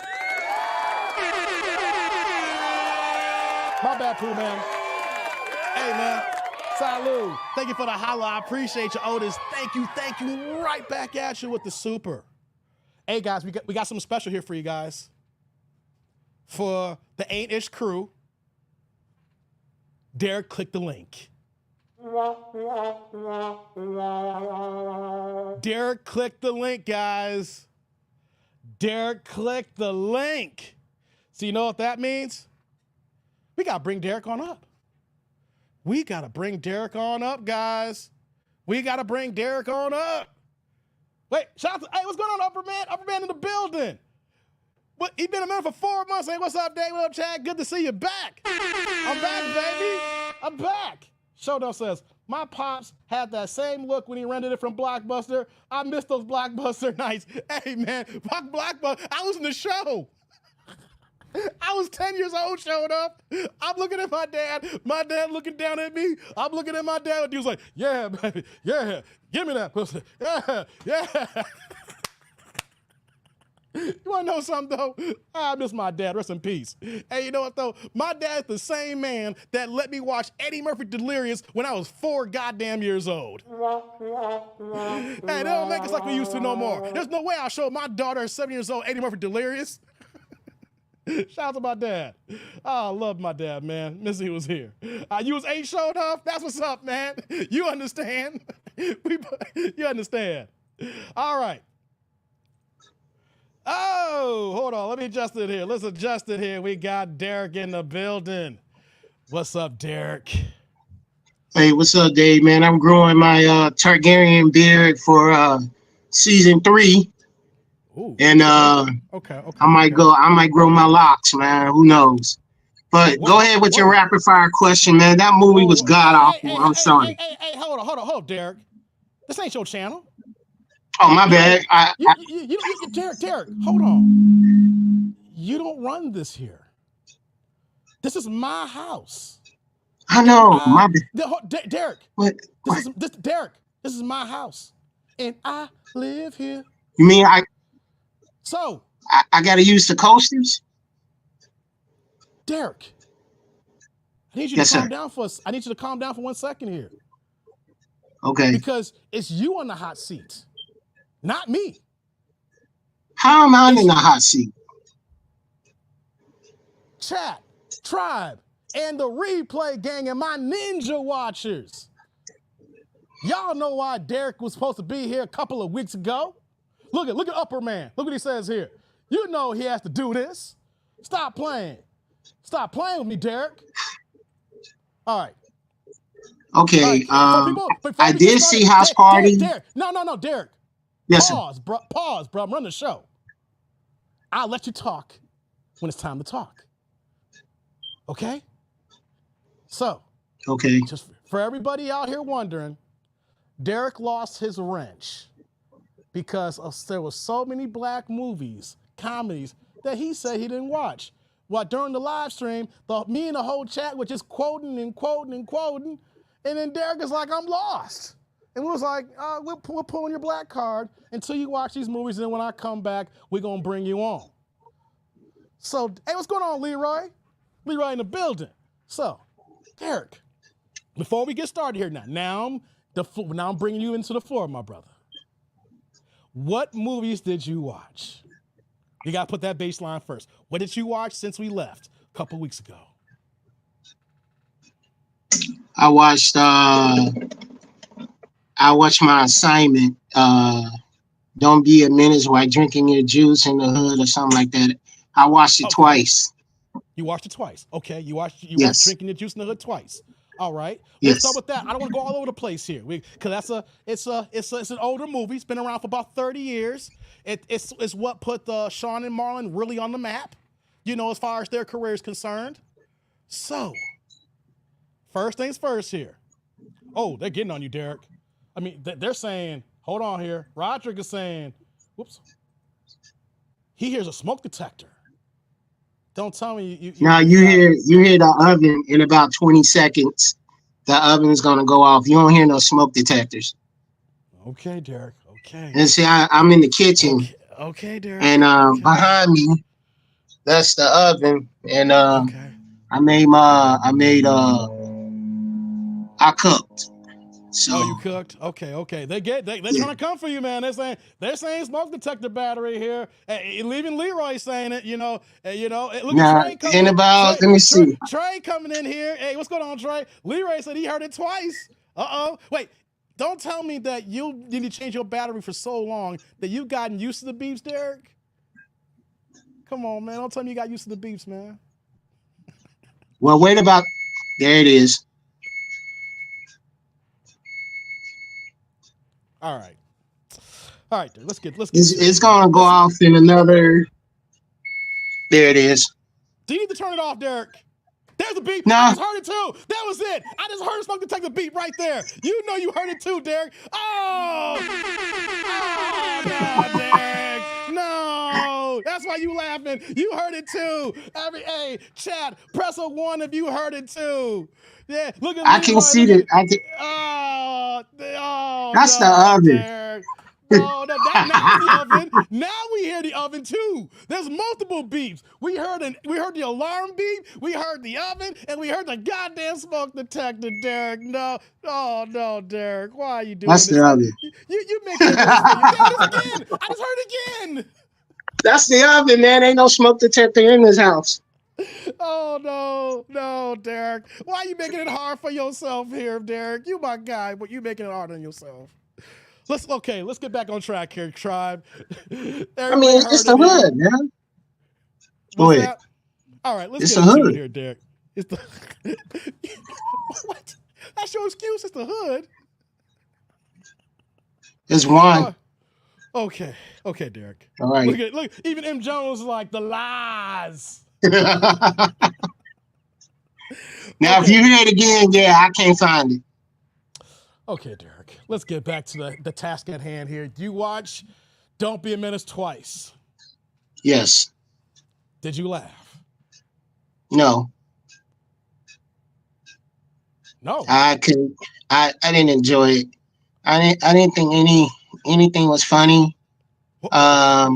My bad, Pooh, man. Hey, man. Salud. Thank you for the holla. I appreciate you, Otis. Thank you. Right back at you with the super. Hey, guys, we got something special here for you guys. For the Ain't-ish crew, Derek, click the link. Derek, click the link, guys. Derek, click the link. So you know what that means? We got to bring Derek on up. We got to bring Derek on up, guys. We got to bring Derek on up. Wait, shout out to, hey, what's going on, Upperman? Upperman in the building. But he been a man for 4 months. Hey, what's up, Dave? What up, Chad? Good to see you back. I'm back, baby. I'm back. Showdown says, my pops had that same look when he rented it from Blockbuster. I miss those Blockbuster nights. Hey, man, Blockbuster, I was in the show. I was 10 years old, showed up. I'm looking at my dad looking down at me. I'm looking at my dad, and he was like, yeah, baby, yeah, give me that pussy, yeah. You want to know something, though? I miss my dad. Rest in peace. Hey, you know what, though? My dad's the same man that let me watch Eddie Murphy Delirious when I was 4 goddamn years old. Hey, they don't make us like we used to no more. There's no way I'll show my daughter, 7 years old, Eddie Murphy Delirious. Shout out to my dad. Oh, I love my dad, man. Miss he was here. You was 8 showed up? That's what's up, man. You understand? You understand. All right. Oh, hold on. Let me adjust it here. Let's adjust it here. We got Derek in the building. What's up, Derek? Hey, what's up, Dave, man? I'm growing my Targaryen beard for season 3. Ooh, and okay. I might grow my locks, man. Who knows? But go ahead with your rapid fire question, man. That movie was god awful. I'm sorry. Hey, hold on, Derek. This ain't your channel. Oh, my bad. Derek, hold on. You don't run this here. This is my house. I know, my bad. Derek. What? Derek, this is my house, and I live here. You mean I got to use the coasters? Derek, I need you to calm down for us. I need you to calm down for 1 second here. Okay. Because it's you on the hot seat, not me. How am I in the hot seat? Chat, Tribe, and the Replay Gang and my Ninja Watchers. Y'all know why Derek was supposed to be here a couple of weeks ago. Look at Upper Man. Look what he says here. You know he has to do this. Stop playing. Stop playing with me, Derek. All right. Okay. I did see House Party. Derek. No, Derek. Yes, Pause, bro. Pause, bro. I'm running the show. I'll let you talk when it's time to talk. Okay? So. Okay. Just for everybody out here wondering, Derek lost his wrench because there were so many black movies, comedies, that he said he didn't watch. Well, during the live stream, me and the whole chat were just quoting, and then Derek is like, I'm lost. And we was like, we're pulling your black card until you watch these movies, and then when I come back, we're going to bring you on. So, hey, what's going on, Leroy? Leroy in the building. So, Derek, before we get started here now I'm bringing you into the floor, my brother. What movies did you watch? You got to put that baseline first. What did you watch since we left a couple weeks ago? I watched My Assignment. Don't Be a Menace While Drinking Your Juice in the Hood or something like that. I watched it twice. You watched it twice. Okay. You watched Drinking Your Juice in the Hood twice. All right. Let's start with that. I don't want to go all over the place here. Because it's an older movie. It's been around for about 30 years. It's what put Sean and Marlon really on the map, as far as their career is concerned. So, first things first here. Oh, they're getting on you, Derek. I mean, they're saying, hold on here. Roderick is saying, whoops. He hears a smoke detector. Don't tell me you hear the oven in about 20 seconds. the oven's gonna go off. You don't hear no smoke detectors. Okay, Derek. Okay. And see, I'm in the kitchen, Okay. Okay, Derek. and Okay. behind me, that's the oven, and Okay. I cooked. So Oh, you cooked? Okay, okay. They're yeah. trying to come for you, man. They're saying smoke detector battery here. Even Leroy saying it. Look at Now, Trey coming in in. about, let me see. Trey coming in here. Hey, what's going on, Trey? Leroy said he heard it twice. Wait. Don't tell me that you need to change your battery for so long that you've gotten used to the beeps, Derek. Come on, man. Don't tell me you got used to the beeps, man. Well, wait about. There it is. All right. All right, dude. Let's get It's to it, gonna man. go off in another. There it is. Do you need to turn it off, Derek? There's a beep. No. I just heard it too. That was it. I just heard a smoke detector beep right there. You know you heard it too, Derek. Oh no, Derek. No. That's why you laughing. You heard it too. Hey, chat, press a 1 if you heard it too. Yeah, look at I can see that. That's no, the oven. Derek. No, now the oven. Now we hear the oven too. There's multiple beeps. We heard the alarm beep, we heard the oven, and we heard the goddamn smoke detector, Derek. No, oh no, Derek. Why are you doing That's this? the oven. You making it worse for you. There it is again. I just heard it again. That's the oven, man. Ain't no smoke detector in this house. Oh no, Derek. Why are you making it hard for yourself here, Derek? You my guy, but you making it hard on yourself. Let's get back on track here, tribe. I mean, it's the hood, man. What's that? All right, let's get into it here, Derek. It's the what? That's your excuse. It's the hood. It's one. Okay, Derek. All right. Look. Even M. Jones is like the lies. Now, if you hear it again, yeah, I can't find it. Okay, Derek. Let's get back to the task at hand here. Do you watch Don't Be a Menace twice? Yes. Did you laugh? No. No. I didn't enjoy it. I didn't think anything was funny. I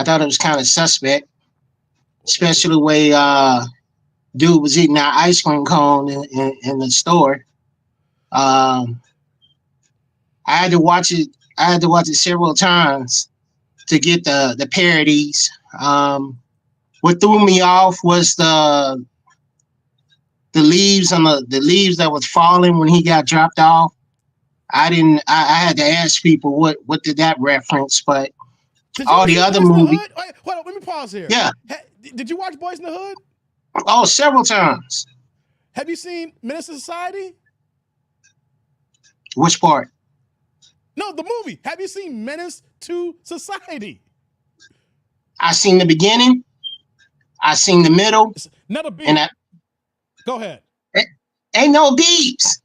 thought it was kind of suspect, especially the way dude was eating that ice cream cone in the store. I had to watch it. I had to watch it several times to get the parodies. What threw me off was the leaves on the leaves that was falling when he got dropped off. I had to ask people what did that reference, but all the other movies. Wait, hold on, let me pause here. Yeah. Did you watch Boys in the Hood? Oh, several times. Have you seen Menace to Society? Which part? No, the movie. Have you seen Menace to Society? I seen the beginning. I seen the middle. Not a beep. Go ahead. Ain't no beeps.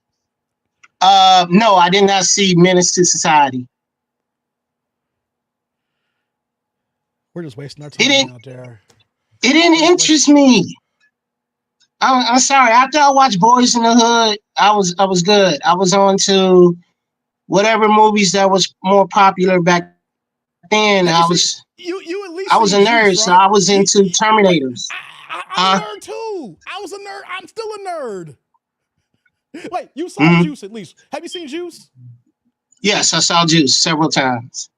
No, I did not see Menace to Society. We're just wasting our time out there. It didn't interest me. I'm sorry. After I watched Boys in the Hood, I was good. I was on to whatever movies that was more popular back then. I was a nerd, right? So I was into Terminators. I'm a nerd too. I was a nerd. I'm still a nerd. Wait, you saw Juice at least. Have you seen Juice? Yes, I saw Juice several times.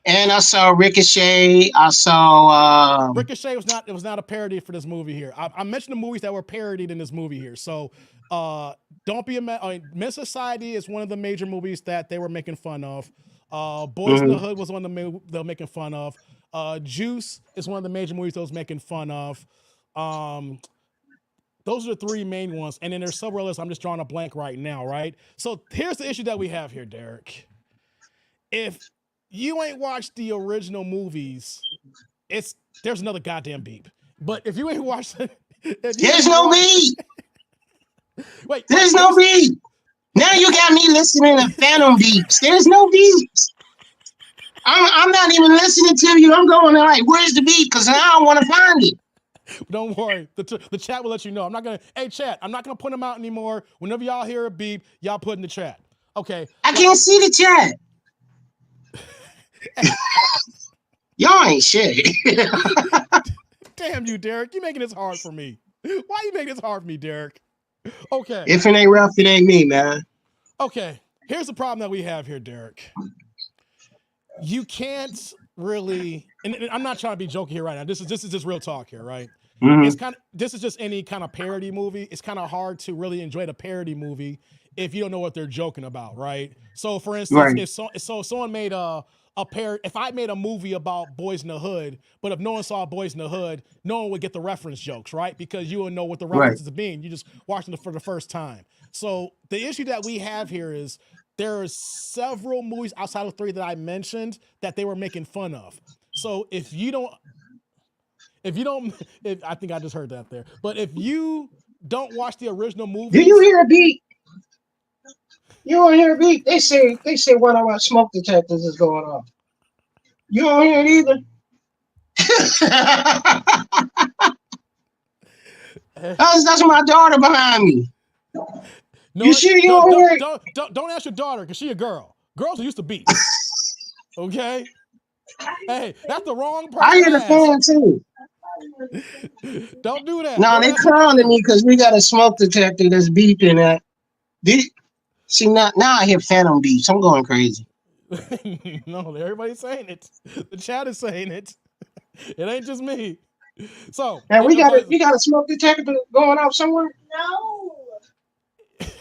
And I saw Ricochet. I saw Ricochet was not a parody for this movie here. I mentioned the movies that were parodied in this movie here. So Don't Be a Menace Society is one of the major movies that they were making fun of. Boys in the Hood was one of the they were making fun of. Juice is one of the major movies they was making fun of. Those are the three main ones. And then there's several others. I'm just drawing a blank right now, right? So here's the issue that we have here, Derek. If you ain't watched the original movies, there's another goddamn beep. But if you ain't watched there's no beep. Wait, there's no beep. Now you got me listening to Phantom beeps. There's no beeps. I'm not even listening to you. I'm going like, where's the beep? Because now I want to find it. Don't worry. The chat will let you know. I'm not gonna. Hey, chat. I'm not gonna put them out anymore. Whenever y'all hear a beep, y'all put in the chat. Okay. I can't see the chat. Y'all ain't shit. Damn you, Derek. You making this hard for me. Why you making this hard for me, Derek? Okay. If it ain't rough, it ain't me, man. Okay. Here's the problem that we have here, Derek. You can't really, and I'm not trying to be joking here right now. This is just real talk here, right? Mhm. It's kind of, this is just any kind of parody movie. It's kind of hard to really enjoy the parody movie if you don't know what they're joking about, right? So, for instance, Right. if someone made a if I made a movie about Boys in the Hood, but if no one saw Boys in the Hood, no one would get the reference jokes, right? Because you would know what the references are being. You just watching it for the first time. So the issue that we have here is there are several movies outside of 3 that I mentioned that they were making fun of. So if I think I just heard that there. But if you don't watch the original movies, Do you hear a beat? You don't hear a beat? They say one of our smoke detectors is going off. You don't hear it either. That's my daughter behind me. No, You sure you don't hear it? Don't ask your daughter because she a girl. Girls are used to beat. Okay. Hey, that's the wrong person. I hear the fan too. Don't do that. No, they clowning me because we got a smoke detector that's beeping at. See now I hear phantom beeps. I'm going crazy. No, everybody's saying it. The chat is saying it. It ain't just me. So now we got a smoke detector going off somewhere. No.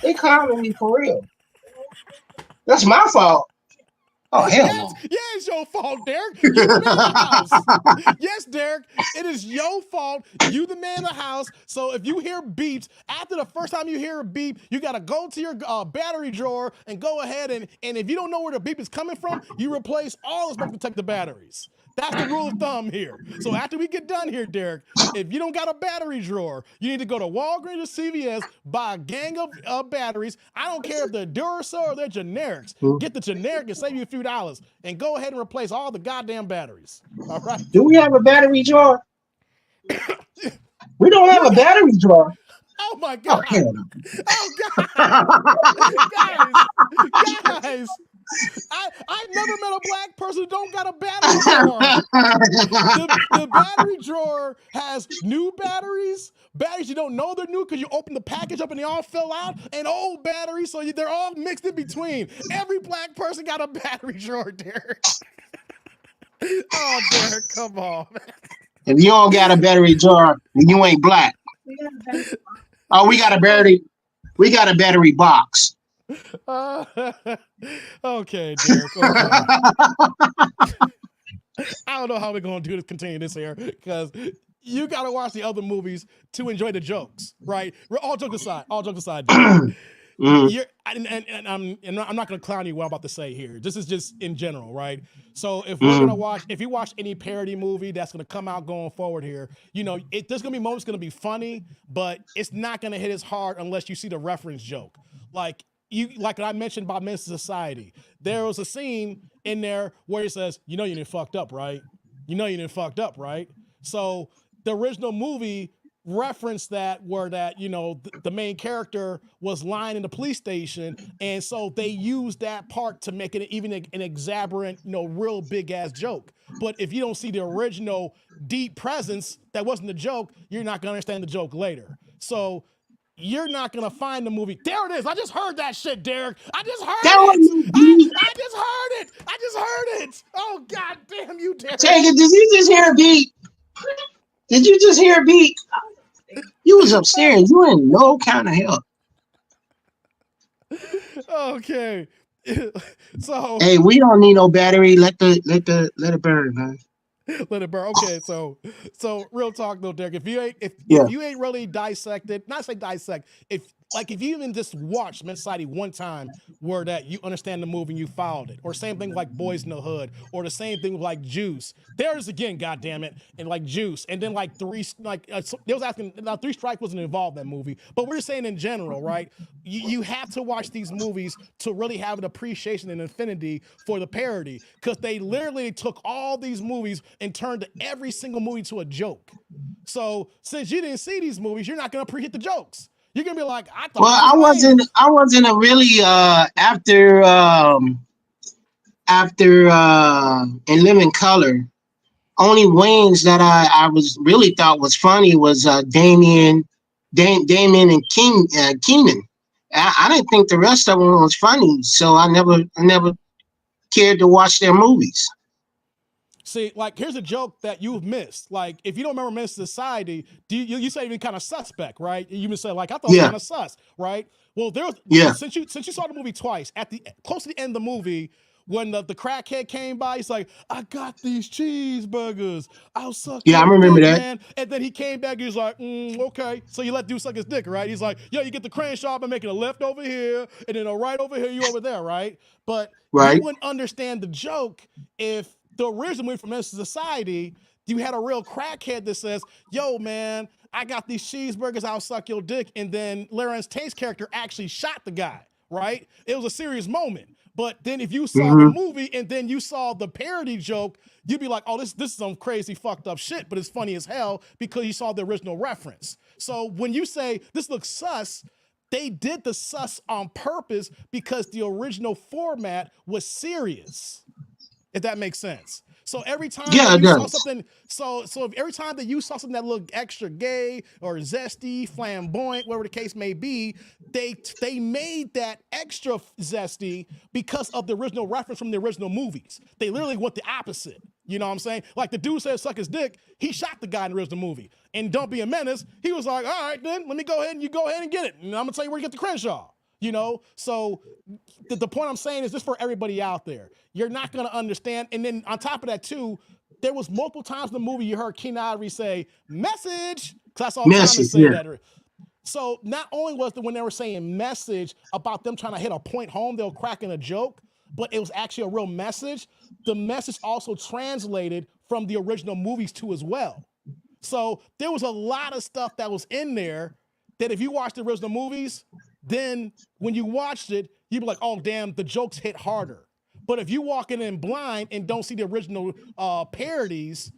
They clowning me for real. That's my fault. Oh hell no! Yeah, it's your fault, Derek. You the man of the house. Yes, Derek, it is your fault. You the man of the house. So if you hear beeps, after the first time you hear a beep, you gotta go to your battery drawer and go ahead and if you don't know where the beep is coming from, you replace all the smoke detector batteries. That's the rule of thumb here. So after we get done here, Derek, if you don't got a battery drawer, you need to go to Walgreens or CVS, buy a gang of batteries. I don't care if they're Duracell or they're generics. Get the generic and save you a few dollars and go ahead and replace all the goddamn batteries. All right. Do we have a battery drawer? We don't have a battery drawer. Oh my God. Oh, hell no. Oh God. Guys. I've never met a black person who don't got a battery drawer. The battery drawer has new batteries you don't know they're new because you open the package up and they all fill out, and old batteries, so they're all mixed in between. Every black person got a battery drawer, Derek. Oh, Derek, come on. If you don't got a battery drawer, then you ain't black. Oh, we got a battery box. Okay, Derek. Okay. I don't know how we're gonna continue this here because you gotta watch the other movies to enjoy the jokes, right? All jokes aside, Derek. And I'm not gonna clown you what I'm about to say here. This is just in general, right? So if you watch any parody movie that's gonna come out going forward here, there's gonna be moments gonna be funny, but it's not gonna hit as hard unless you see the reference joke. Like I mentioned about Men's Society, there was a scene in there where he says, you done fucked up, right? You done fucked up, right? So the original movie referenced that where the main character was lying in the police station, and so they used that part to make it even an exaberant, real big ass joke. But if you don't see the original deep presence that wasn't the joke, you're not gonna understand the joke later. So you're not gonna find the movie. There it is. I just heard that shit, Derek. I just heard it. I just heard it. I just heard it. Oh God damn you, Derek. Take it. Did you just hear a beat? Did you just hear a beat? You was upstairs. You ain't no kind of help. Okay. So hey, we don't need no battery. Let it burn, man. Let it burn. Okay, so real talk though, Derek. If you ain't really dissected, not say dissect. If like if you even just watch Men's Society one time where that you understand the movie and you followed it, or same thing like Boys in the Hood, or the same thing like Juice. There's again, goddamn it, and like Juice, and then like they was asking now Three Strikes wasn't involved in that movie, but we're saying in general, right? You have to watch these movies to really have an appreciation and affinity for the parody, because they literally took all these movies and turned every single movie to a joke. So since you didn't see these movies, you're not gonna appreciate the jokes. You're gonna be like, I thought. Well, I wasn't a really after In Living Color. Only Wayne's that I was really thought was funny was Damien and Keenan. I didn't think the rest of them was funny, so I never cared to watch their movies. See, like, here's a joke that you've missed. Like, if you don't remember Men's Society, you say even kind of suspect, right? You even say like, I thought it was kind of sus, right? Well, since you saw the movie twice, close to the end of the movie, when the crackhead came by, he's like, I got these cheeseburgers. I'll suck your I remember dick, that. man. And then he came back, he's like, okay. So you let dude suck his dick, right? He's like, yo, you get the Crenshaw by making a left over here, and then a right over here, you over there, right? But you wouldn't understand the joke if the original movie from Men's Society, you had a real crackhead that says, yo, man, I got these cheeseburgers, I'll suck your dick. And then Larenz Tate's character actually shot the guy, right? It was a serious moment. But then if you saw the movie and then you saw the parody joke, you'd be like, oh, this is some crazy fucked up shit, but it's funny as hell because you saw the original reference. So when you say this looks sus, they did the sus on purpose because the original format was serious, if that makes sense. So every time you saw something, so if every time that you saw something that looked extra gay or zesty, flamboyant, whatever the case may be, they made that extra zesty because of the original reference from the original movies. They literally went the opposite. You know what I'm saying? Like the dude said suck his dick, he shot the guy in the original movie. And Don't Be a Menace, he was like, all right, then let me go ahead and get it. And I'm gonna tell you where to get the Crenshaw. You know, so the point I'm saying is this for everybody out there. You're not going to understand. And then on top of that, too, there was multiple times in the movie you heard Keenen Ivory say, message, because I saw Thomas say that. So not only was it when they were saying message about them trying to hit a point home, they were cracking a joke, but it was actually a real message. The message also translated from the original movies, too, as well. So there was a lot of stuff that was in there that if you watched the original movies, then when you watched it, you'd be like, oh, damn, the jokes hit harder. But if you walk in blind and don't see the original parodies,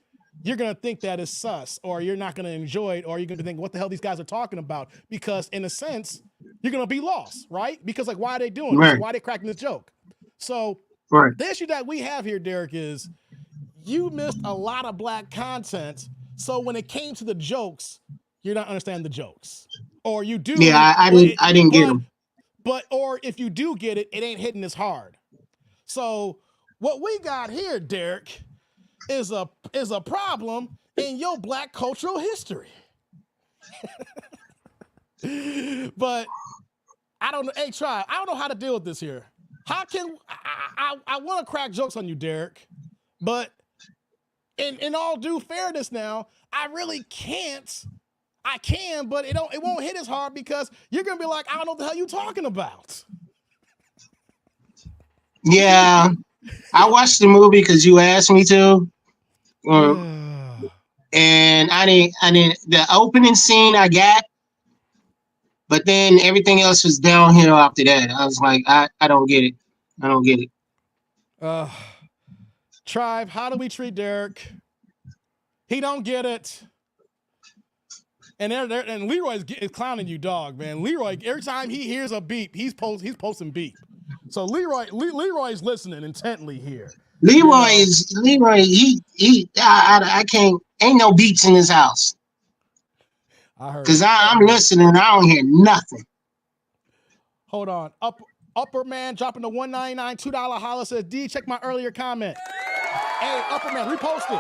you're going to think that is sus, or you're not going to enjoy it, or you're going to think, what the hell these guys are talking about? Because in a sense, you're going to be lost, right? Because like, why are they doing this? Why are they cracking this joke? So the issue that we have here, Derek, is you missed a lot of black content. So when it came to the jokes, you're not understanding the jokes. Or you do. Yeah, I didn't get them. Or if you do get it, it ain't hitting as hard. So what we got here, Derek, is a problem in your black cultural history. But I don't know. Hey, try. I don't know how to deal with this here. How can I want to crack jokes on you, Derek, but in all due fairness now, I really can't. I can, but it won't hit as hard because you're gonna be like, I don't know what the hell you talking about. Yeah, I watched the movie because you asked me to, and I didn't. The opening scene I got, but then everything else was downhill after that. I was like, I don't get it. I don't get it. Tribe, how do we treat Derek? He don't get it. And Leroy is clowning you, dog, man. Leroy, every time he hears a beep, he's posting beep. So Leroy's listening intently here. Leroy, I can't, ain't no beats in his house. I heard. Because I'm listening, I don't hear nothing. Hold on. Upper Man dropping the $1.99, $2 holla says, D, check my earlier comment. Hey, Upper Man, repost it.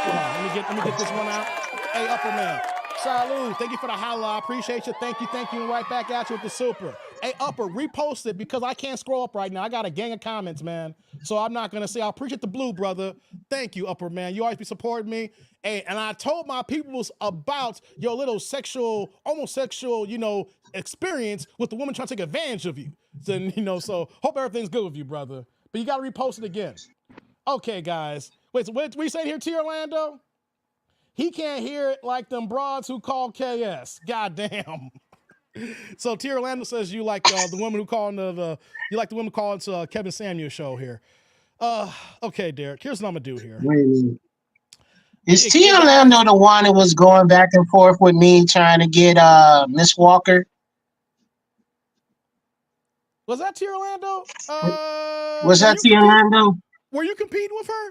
Hold on, let me get this one out. Hey, Upper Man. Salud. Thank you for the holla. I appreciate you. Thank you. And right back at you with the super. Hey, Upper, repost it because I can't scroll up right now. I got a gang of comments, man. So I'm not gonna say I appreciate the blue, brother. Thank you, Upper, man. You always be supporting me. Hey, and I told my peoples about your little sexual, homosexual, experience with the woman trying to take advantage of you. So hope everything's good with you, brother. But you gotta repost it again. Okay, guys. Wait, so what we saying here, T. Orlando? He can't hear it like them broads who call KS. Goddamn. So T. Orlando says you like the woman who called you like the woman calling to Kevin Samuels show here. Okay, Derek. Here's what I'm gonna do here. Wait a minute. Is T. Orlando the one that was going back and forth with me trying to get Miss Walker? Was that T. Orlando? Was that T. Orlando? Were you competing with her?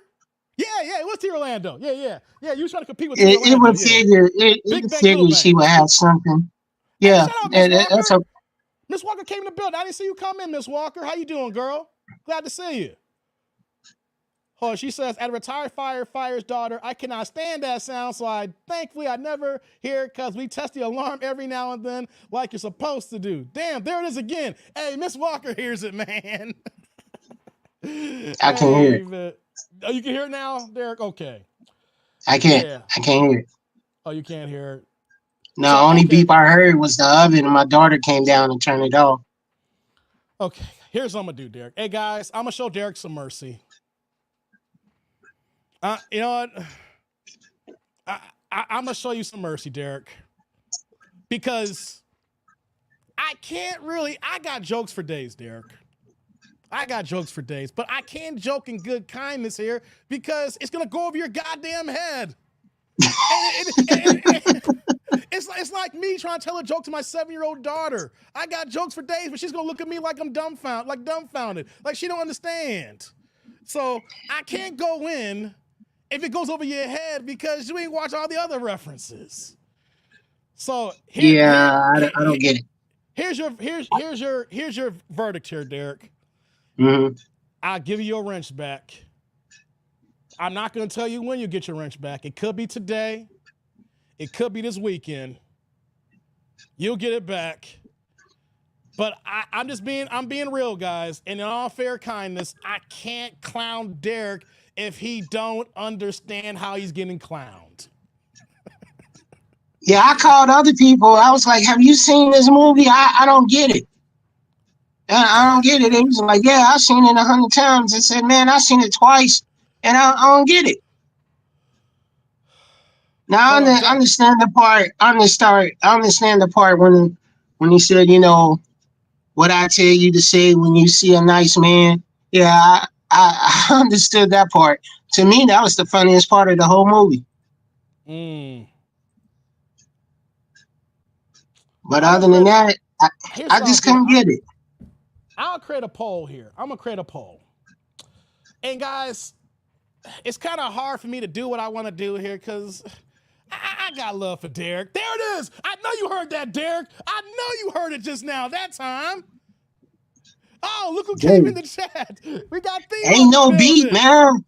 Yeah, it was T. Orlando. Yeah. You was trying to compete with T. Orlando. It would figure. It figured she would have something. Yeah, hey, that's a. Miss Walker came in the building. I didn't see you come in, Miss Walker. How you doing, girl? Glad to see you. Oh, she says, at a retired firefighter's daughter, I cannot stand that sound, so thankfully I never hear it because we test the alarm every now and then like you're supposed to do. Damn, there it is again. Hey, Miss Walker hears it, man. I can hear it. Man. Oh, you can hear it now, Derek? Okay. I can't. Yeah. I can't hear it. Oh, you can't hear it? No, so, only beep I heard was the oven, and my daughter came down and turned it off. Okay, here's what I'm going to do, Derek. Hey, guys, I'm going to show Derek some mercy. You know what? I'm going to show you some mercy, Derek. Because I got jokes for days, Derek. I got jokes for days. But I can't joke in good kindness here because it's going to go over your goddamn head. It's like me trying to tell a joke to my 7-year-old daughter. I got jokes for days, but she's going to look at me like I'm dumbfounded. Like she don't understand. So I can't go in if it goes over your head because you ain't watch all the other references. So I don't get it. Here's your verdict here, Derek. Mm-hmm. I'll give you your wrench back. I'm not going to tell you when you get your wrench back. It could be today. It could be this weekend. You'll get it back. But I'm being real, guys. And in all fair kindness, I can't clown Derek if he don't understand how he's getting clowned. Yeah, I called other people. I was like, have you seen this movie? I don't get it. I don't get it. They was like, yeah, I've seen it 100 times. I said, man, I've seen it twice, and I don't get it. Now I understand the part. I understand the part when he said, what I tell you to say when you see a nice man. Yeah, I understood that part. To me, that was the funniest part of the whole movie. But other than that, I just couldn't get it. I'll create a poll here. I'm going to create a poll. And guys, it's kind of hard for me to do what I want to do here because I got love for Derek. There it is. I know you heard that, Derek. I know you heard it just now that time. Oh, look who came in the chat. We got Theo. Ain't no beat, man.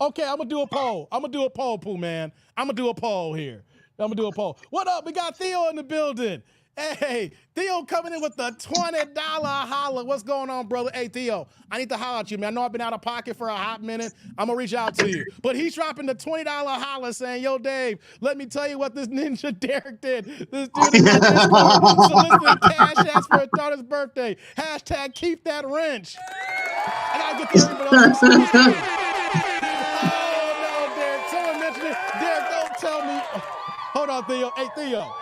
Okay, I'm going to do a poll. Pooh, man. I'm going to do a poll here. What up? We got Theo in the building. Hey, Theo coming in with the $20 holla. What's going on, brother? Hey, Theo, I need to holler at you, man. I know I've been out of pocket for a hot minute. I'm going to reach out to you. But he's dropping the $20 holla saying, yo, Dave, let me tell you what this ninja Derek did. This dude is my Discord soliciting cash apps for his daughter's birthday. # keep that wrench. I got to get to everybody else. Oh, no, Derek. Someone mentioned it. Derek, don't tell me. Hold on, Theo. Hey, Theo.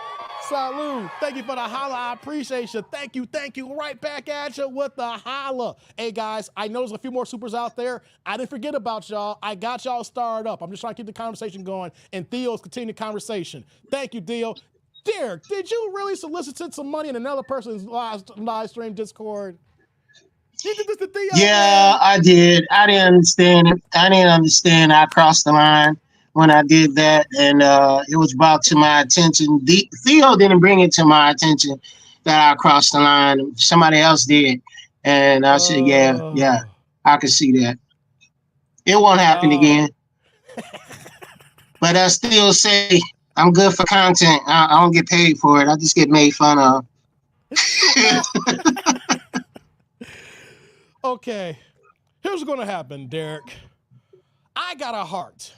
Salud. Thank you for the holla. I appreciate you. Thank you. Right back at you with the holla. Hey, guys, I know there's a few more supers out there. I didn't forget about y'all. I got y'all started up. I'm just trying to keep the conversation going, and Theo's continuing the conversation. Thank you, Theo. Derek, did you really solicit some money in another person's live stream Discord? You did this to Theo? Yeah, man. I did. I didn't understand it. I crossed the line when I did that, and it was brought to my attention. Theo didn't bring it to my attention that I crossed the line. Somebody else did, and I said, yeah, I can see that. It won't happen again. But I still say I'm good for content. I don't get paid for it. I just get made fun of. Okay, here's what's gonna happen, Derek. I got a heart.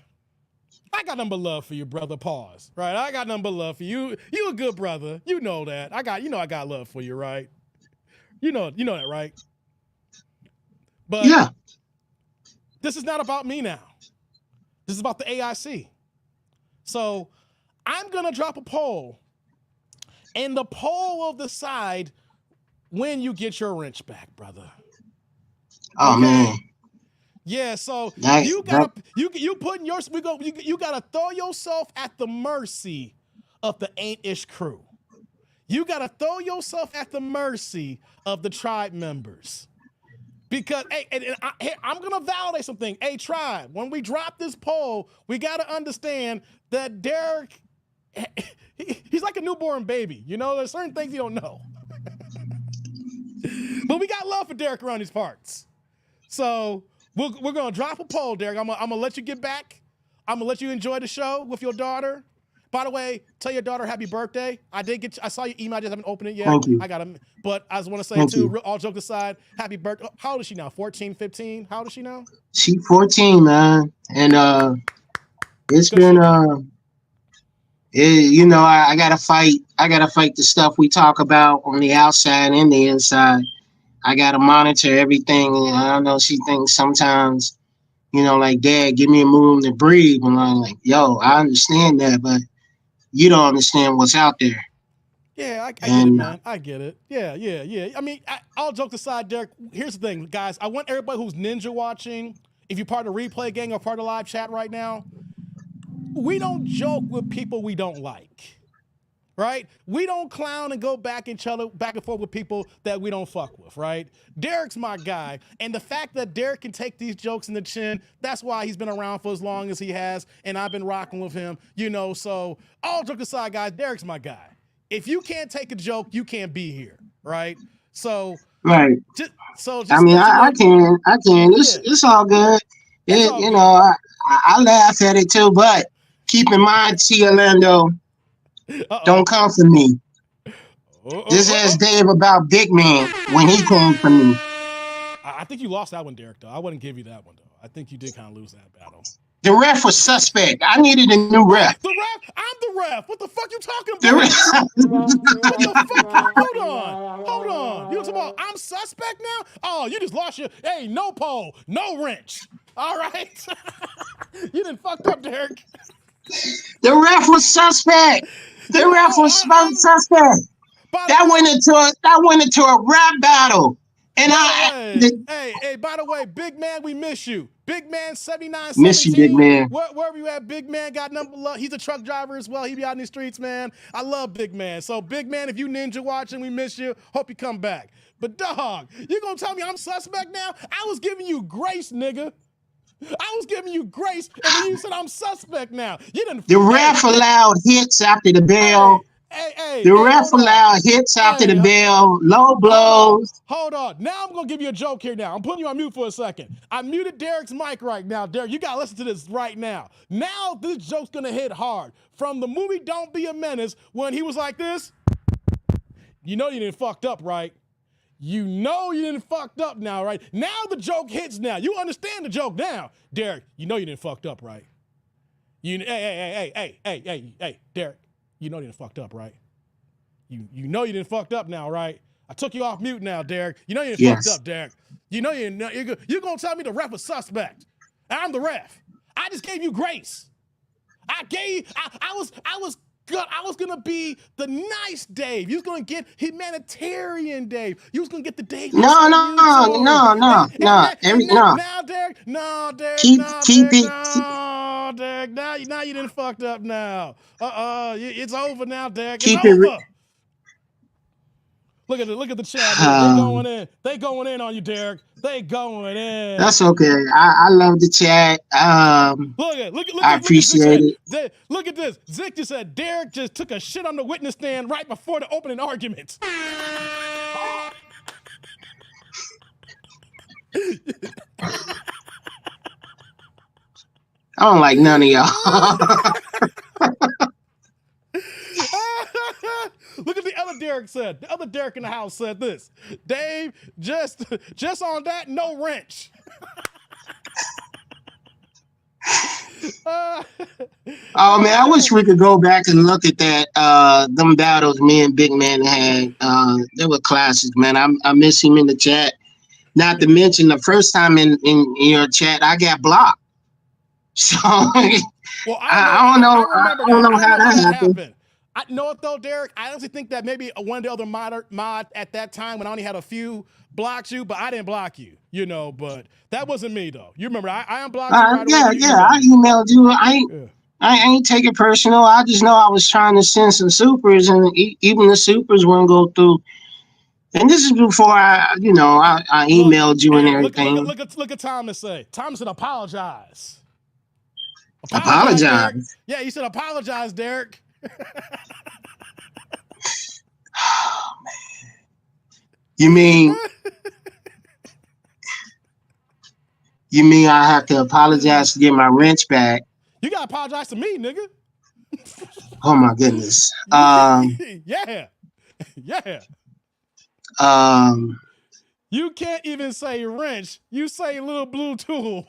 I got nothing but love for you, brother. Pause. Right? I got nothing but love for you. You a good brother. You know that. I got love for you, right? You know that, right? But Yeah. this is not about me now. This is about the AIC. So I'm gonna drop a poll, and the poll will decide when you get your wrench back, brother. Oh Okay? man. Yeah, so That, you putting your you gotta throw yourself at the mercy of the Ain't-ish crew. You gotta throw yourself at the mercy of the tribe members. Because I'm gonna validate something. Hey, tribe, when we drop this poll, we gotta understand that Derek, he's like a newborn baby. You know, there's certain things you don't know. But we got love for Derek around these parts. So we're gonna drop a poll, Derek. I'm gonna let you get back. I'm gonna let you enjoy the show with your daughter. By the way, tell your daughter happy birthday. I saw your email. I just haven't opened it yet. Thank you. I got him. But I just want to say Thank too, you. all jokes aside, happy birthday. How old is she now? 14, 15? How old is she now? She 14, man, and it's Good been shit. you know, I gotta fight. I gotta fight the stuff we talk about on the outside and the inside. I gotta monitor everything. And I know she thinks sometimes, you know, like, Dad, give me a room to breathe. And I'm like, yo, I understand that, but you don't understand what's out there. Yeah, I get it, man. I get it. Yeah. I mean, all jokes aside, Derek, here's the thing, guys. I want everybody who's ninja watching, if you're part of the replay gang or part of the live chat right now, we don't joke with people we don't like. Right? We don't clown and go back and forth with people that we don't fuck with, right? Derek's my guy. And the fact that Derek can take these jokes in the chin, that's why he's been around for as long as he has, and I've been rocking with him, you know. So all jokes aside, guys, Derek's my guy. If you can't take a joke, you can't be here, right? So right. just I mean, I can. It's all good. It's all You good. know, I laugh at it too, but keep in mind, T. Orlando, don't come for me. Just ask Dave about Big Man when he came for me. I think you lost that one, Derek, though. I wouldn't give you that one, though. I think you did kind of lose that battle. The ref was suspect. I needed a new ref. The ref? I'm the ref. What the fuck you talking about? What the fuck? Hold on. You talking about I'm suspect now? Oh, you just lost your. Hey, no pole, no wrench. All right. You done fucked up, Derek. The ref was suspect. The ref was suspect. That went into a rap battle. And hey, by the way, big man, we miss you. Big man 7917. Miss you, big man. Wherever you at, big man got number love. He's a truck driver as well. He be out in the streets, man. I love big man. So big man, if you ninja watching, we miss you. Hope you come back. But dog, you gonna tell me I'm suspect now? I was giving you grace, nigga. I was giving you grace, and then you said I'm suspect now. You didn't. The ref allowed hits after the bell. The ref allowed hits after the bell, low blows. Hold on. Now I'm going to give you a joke here now. I'm putting you on mute for a second. I muted Derek's mic right now. Derek, you got to listen to this right now. Now this joke's going to hit hard. From the movie Don't Be a Menace, when he was like this, you know you didn't fucked up, right? You know you didn't fucked up now, right? Now the joke hits now. You understand the joke now. Derek, you know you didn't fucked up, right? Hey, Derek. You know you done fucked up, right? You know you done fucked up now, right? I took you off mute now, Derek. You know you done fucked up, Derek. You know you're gonna tell me the ref was suspect. I'm the ref. I just gave you grace. I was gonna be the nice Dave. You was gonna get humanitarian Dave. You was gonna get the Dave. No. Now, Derek. No, Derek. Derek. Now you didn't fucked up now. It's over now, Derek. It's over. Look at the chat. They going in on you, Derek. They going in. That's okay. I love the chat. Look I appreciate it. Look at this. Zick just said Derek just took a shit on the witness stand right before the opening argument. I don't like none of y'all. Look at the other Derek said. The other Derek in the house said this. Dave, just on that, no wrench. Oh man, I wish we could go back and look at that. Them battles me and Big Man had. They were classics, man. I miss him in the chat. Not to mention the first time in your chat, I got blocked. So well, I don't know. I don't know how that happened. I know what though, Derek. I honestly think that maybe one of the other mod at that time when I only had a few blocked you, but I didn't block you, but that wasn't me though. You remember I unblocked you right away. Yeah, I emailed you. I ain't take it personal. I just know I was trying to send some supers and even the supers wouldn't go through. And this is before I emailed you and everything. Look at Thomas say. Thomas said apologize. Apologize. Derek. Yeah, you said apologize, Derek. Oh, man. You mean I have to apologize to get my wrench back? You gotta apologize to me, nigga. Oh my goodness. Yeah. You can't even say wrench. You say little blue tool.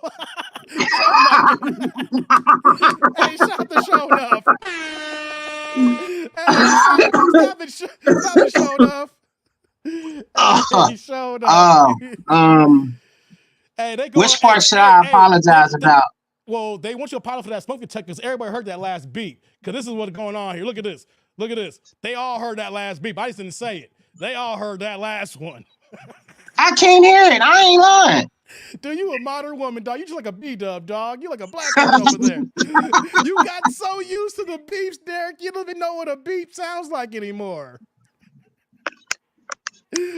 Hey, shout to show enough. Hey, stop it, show enough. Hey, show enough. Hey, they go. Which part should I apologize about? Well, they want you to apologize for that smoke detector because everybody heard that last beep. Because this is what's going on here. Look at this. They all heard that last beep. I just didn't say it. They all heard that last one. I can't hear it. I ain't lying. Dude, you a modern woman, dog. You just like a B-dub, dog. You like a black woman over there. You got so used to the beeps, Derek, you don't even know what a beep sounds like anymore.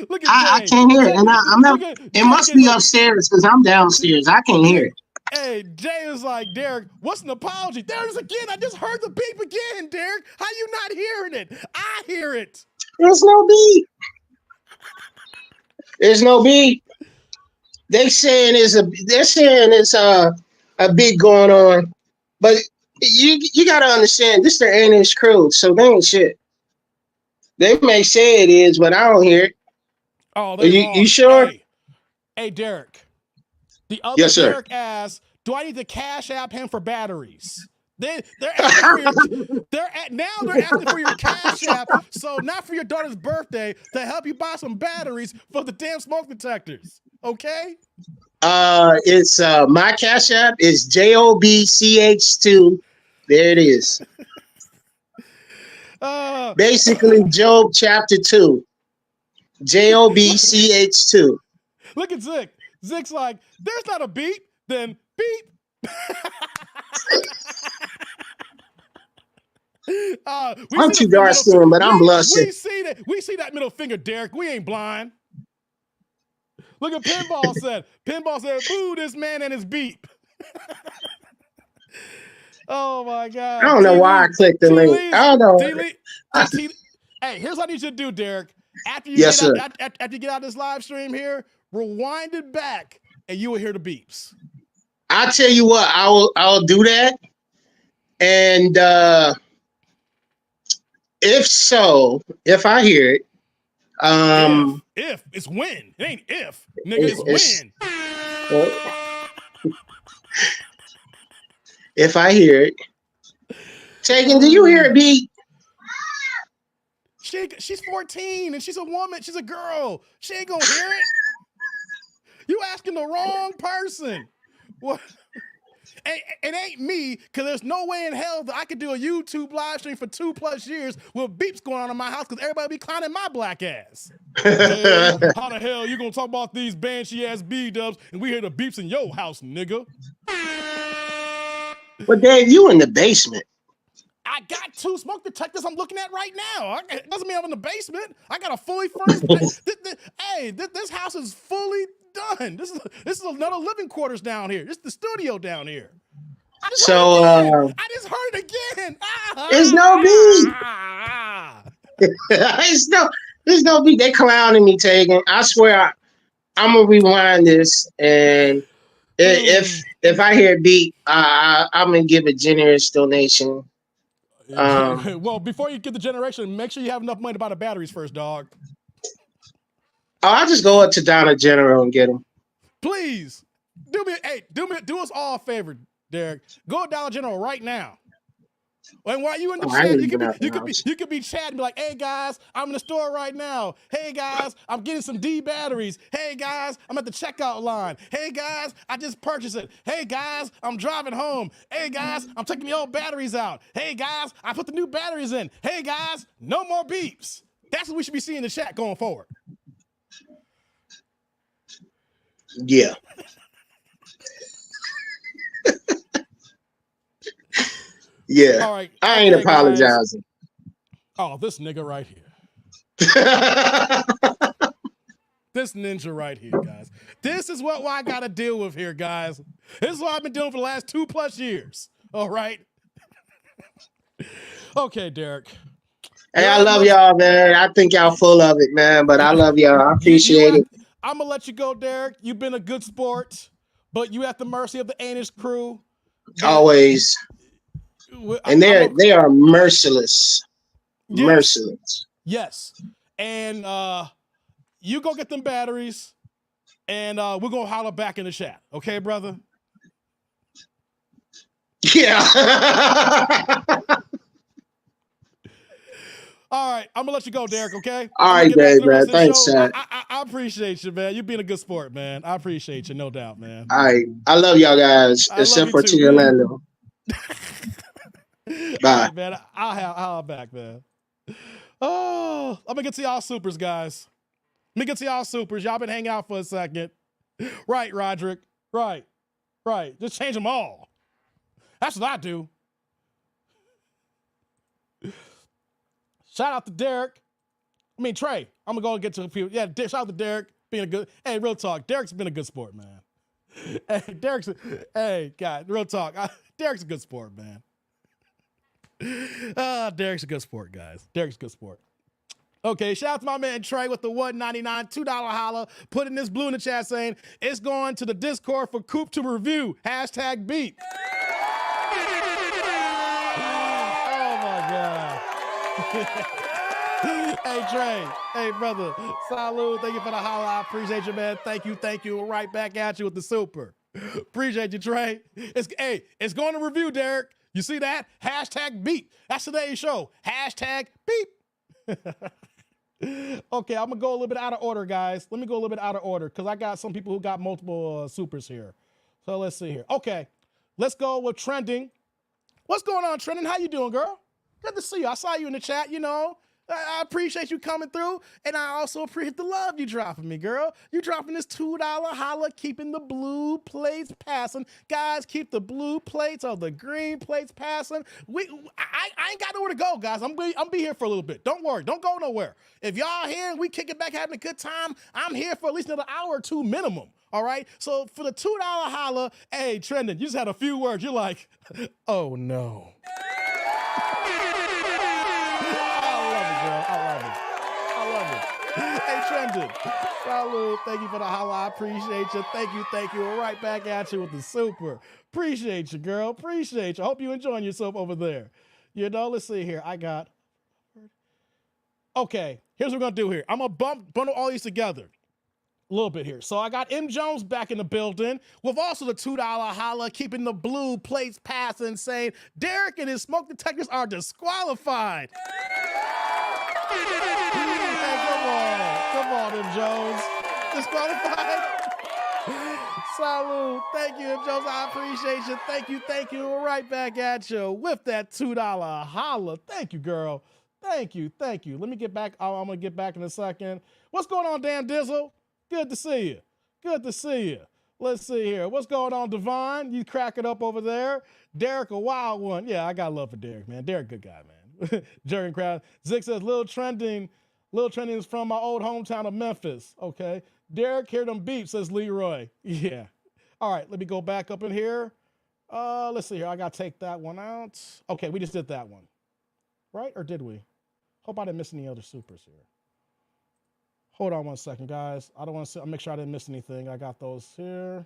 Look at I can't hear it. And it must be upstairs because I'm downstairs. I can't hear it. Hey, Jay is like, Derek, what's an apology? There it is again. I just heard the beep again, Derek. How you not hearing it? I hear it. There's no beep. There's no beep. They're saying it's a beat going on, but you gotta understand this their A&H crew, so they ain't shit. They may say it is, but I don't hear it. Oh, you sure? Hey, Derek. The other yes, sir. Derek asks, do I need to cash app him for batteries? They're asking for your cash app, so not for your daughter's birthday, to help you buy some batteries for the damn smoke detectors. Okay? It's my cash app is JOBCH2. There it is. Basically, Job chapter 2. JOBCH2. Look at Zick. Zick's like, there's not a beep, then beep. I'm too dark skinned, but I'm blushing. We see that middle finger, Derek. We ain't blind. Look at Pinball said. Pinball said, boo this man and his beep. Oh my God. I don't know why I clicked the link. I don't know. Hey, here's what I need you to do, Derek. After you after you get out of this live stream here, rewind it back and you will hear the beeps. I'll tell you what, I'll do that. And if I hear it, if it's when. It ain't if, nigga, it's when. If I hear it. Tegan, do you hear it beat? She's 14 and she's a woman. She's a girl. She ain't gonna hear it. You asking the wrong person. What? It ain't me, because there's no way in hell that I could do a YouTube live stream for 2+ years with beeps going on in my house because everybody be clowning my black ass. Hey, how the hell you gonna talk about these banshee ass B-dubs and we hear the beeps in your house, nigga? But Dave, you in the basement. I got 2 smoke detectors I'm looking at right now. It doesn't mean I'm in the basement. I got a fully furnished. This house is fully done. This is another living quarters down here. This is the studio down here. I just heard it again. There's no beat. There's no beat. They clowning me, Tegan. I swear I'm gonna rewind this, and if I hear beat, I'm gonna give a generous donation. Well, before you get the generation, make sure you have enough money to buy the batteries first, dog. I'll just go up to Dollar General and get them. Please do us all a favor, Derek. Go to Dollar General right now. And while you in the chat, you could be chatting, be like, "Hey guys, I'm in the store right now. Hey guys, I'm getting some D batteries. Hey guys, I'm at the checkout line. Hey guys, I just purchased it. Hey guys, I'm driving home. Hey guys, I'm taking the old batteries out. Hey guys, I put the new batteries in. Hey guys, no more beeps." That's what we should be seeing in the chat going forward. Yeah. Yeah. All right. I ain't apologizing. Guys. Oh, this nigga right here. This ninja right here, guys. This is what I got to deal with here, guys. This is what I've been doing for the last 2+ years. All right. Okay, Derek. Hey, I love y'all, man. I think y'all full of it, man. But I love y'all. I appreciate it. I'm going to let you go, Derek. You've been a good sport, but you at the mercy of the Anish crew. Always. And they are merciless. Yes. Merciless. Yes. And you go get them batteries, and we're going to holler back in the chat. Okay, brother? Yeah. All right. I'm going to let you go, Derek, okay? All right, babe, man. Thanks, Chad. I appreciate you, man. You've been a good sport, man. I appreciate you, no doubt, man. All right. I love y'all guys, except for T. Orlando. Bye. All right, man. I'll back, man. Oh, let me get to y'all supers, guys. Let me get to y'all supers. Y'all been hanging out for a second. Right, Roderick. Right. Just change them all. That's what I do. Shout out to Derek. I mean, Trey. I'm going to go and get to the people. Yeah, shout out to Derek. Being a good. Hey, real talk. Derek's been a good sport, man. Hey, God, real talk. Derek's a good sport, man. Derek's a good sport, guys. Derek's a good sport. Okay, shout out to my man Trey with the $1.99 $2 holla, putting this blue in the chat saying it's going to the Discord for Coop to review. #beep. Oh my God. Hey Trey, hey brother, salute. Thank you for the holla. I appreciate you, man. Thank you. Right back at you with the super. Appreciate you, Trey. It's going to review, Derek. You see that? #beep. That's today's show. #beep. Okay, I'm going to go a little bit out of order, guys. Let me go a little bit out of order because I got some people who got multiple supers here. So let's see here. Okay, let's go with Trending. What's going on, Trending? How you doing, girl? Good to see you. I saw you in the chat, you know. I appreciate you coming through, and I also appreciate the love you dropping me, girl. You dropping this $2 holla, keeping the blue plates passing. Guys, keep the blue plates or the green plates passing. I ain't got nowhere to go, guys. I'm be here for a little bit. Don't worry. Don't go nowhere. If y'all here and we kicking back, having a good time, I'm here for at least another hour or two minimum. All right? So for the $2 holla, hey, Trending, you just had a few words. You're like, oh, no. Hey, Trending. Salute. Thank you for the holla. I appreciate you. Thank you. Right back at you with the super. Appreciate you, girl. Appreciate you. I hope you're enjoying yourself over there. You know, let's see here. Okay, here's what we're going to do here. I'm going to bundle all these together a little bit here. So I got M. Jones back in the building with also the $2 holla, keeping the blue plates passing, saying Derek and his smoke detectors are disqualified. Come on, M. Jones. Disqualified? Salute. Thank you, M. Jones. I appreciate you. Thank you. Right back at you with that $2 holla. Thank you, girl. Thank you. Let me get back. I'm going to get back in a second. What's going on, Dan Dizzle? Good to see you. Let's see here. What's going on, Devon? You crack it up over there. Derek, a wild one. Yeah, I got love for Derek, man. Derek, good guy, man. Jerry Crowd. Zick says, Lil Trending is from my old hometown of Memphis. Okay. Derek, hear them beeps, says Leroy. Yeah. All right, let me go back up in here. Let's see here. I got to take that one out. Okay, we just did that one. Right? Or did we? Hope I didn't miss any other supers here. Hold on one second, guys. I don't want to. I'll make sure I didn't miss anything. I got those here.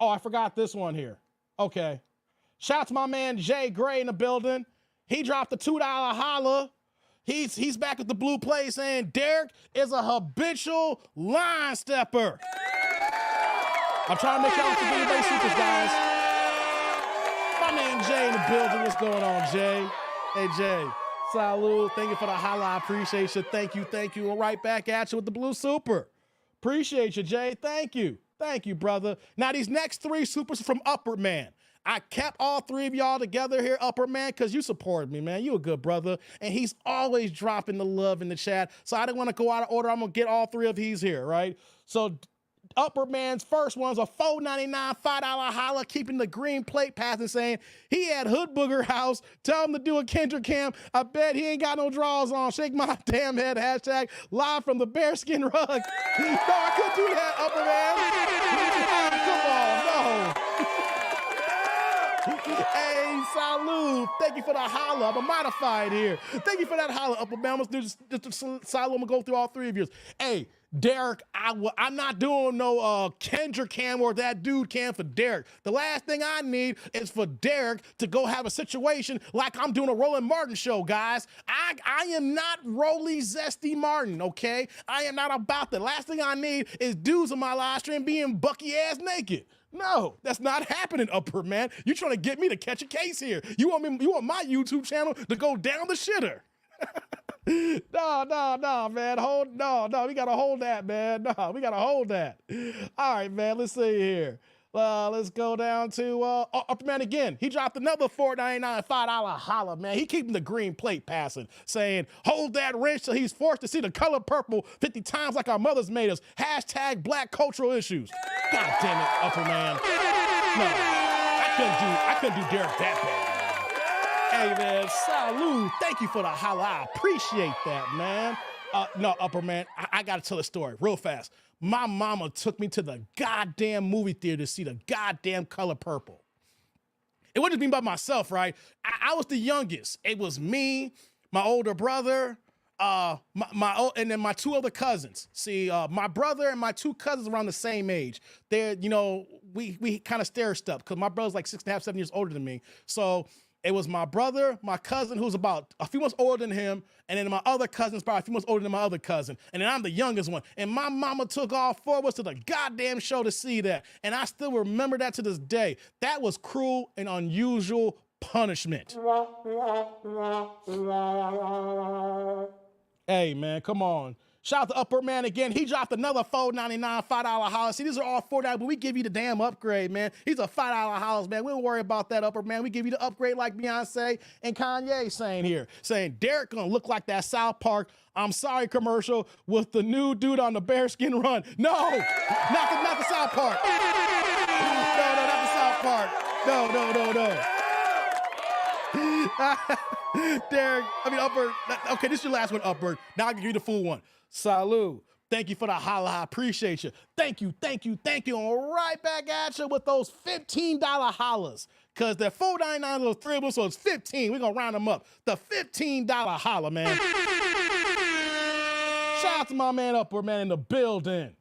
Oh, I forgot this one here. Okay. Shout out to my man Jay Gray in the building. He dropped the $2 holla. He's back at the blue play saying Derek is a habitual line stepper. I'm trying to make y'all forget your supers, guys. My man Jay in the building. What's going on, Jay? Hey, Jay. Salud. Thank you for the holla. I appreciate you. Thank you. We're right back at you with the blue super. Appreciate you, Jay. Thank you. Thank you, brother. Now, these next 3 supers from Upward Man. I kept all 3 of y'all together here, Upward Man, because you supported me, man. You a good brother. And he's always dropping the love in the chat. So I didn't want to go out of order. I'm going to get all 3 of these here, right? So Upward Man's first one's a $4.99, $5 holla, keeping the green plate passing, saying he had Hood Booger house. Tell him to do a Kendrick cam. I bet he ain't got no draws on. Shake my damn head. Hashtag live from the bearskin rug. No, I couldn't do that, Upward Man. Come on, no. Hey, salud. Thank you for the holla. I'm going to modify it here. Thank you for that holla, Upward Man. I'm going to do just salud. I'm going to go through all 3 of yours. Hey, Derek, I'm not doing no Kendrick cam or that dude cam for Derek. The last thing I need is for Derek to go have a situation like I'm doing a Roland Martin show, guys. I am not Rolly Zesty Martin, okay? I am not about that. Last thing I need is dudes on my live stream being bucky ass naked. No, that's not happening, Upward Man. You trying to get me to catch a case here. You want my YouTube channel to go down the shitter. No, man. No. We gotta hold that, man. No, we gotta hold that. All right, man. Let's see here. Let's go down to Upward Man again. He dropped another $4.99, $5 holla, man. He keeping the green plate passing, saying, hold that wrench till he's forced to see the color purple 50 times like our mothers made us. Hashtag black cultural issues. God damn it, Upward Man. No, I couldn't do Derek that bad. Hey, man, salud. Thank you for the holla. I appreciate that, man. No, Upward Man, I got to tell a story real fast. My mama took me to the goddamn movie theater to see the goddamn Color Purple. It wasn't just me by myself, right? I was the youngest. It was me, my older brother, and then my 2 other cousins. See, my brother and my 2 cousins around the same age. They're, we kind of stair-stepped because my brother's like 6.5, 7 years older than me. So it was my brother, my cousin, who's about a few months older than him, and then my other cousin's probably a few months older than my other cousin. And then I'm the youngest one. And my mama took all 4 of us to the goddamn show to see that. And I still remember that to this day. That was cruel and unusual punishment. Hey, man, come on. Shout out to Upward Man again. He dropped another $4.99, $5 holla. See, these are all $4, but we give you the damn upgrade, man. These are $5 hollas, man. We don't worry about that, Upward Man. We give you the upgrade like Beyonce and Kanye saying here, saying Derek gonna look like that South Park I'm sorry commercial with the new dude on the bearskin run. No, not the South Park. No, not the South Park. No. Derek, Upward. Okay, this is your last one, Upward. Now I can give you the full one. Salud. Thank you for the holla. I appreciate you. Thank you. And right back at you with those $15 hollas. Because they're $4.99, those 3 of them, so it's 15. We're going to round them up. The $15 holla, man. Shout out to my man Upward Man in the building.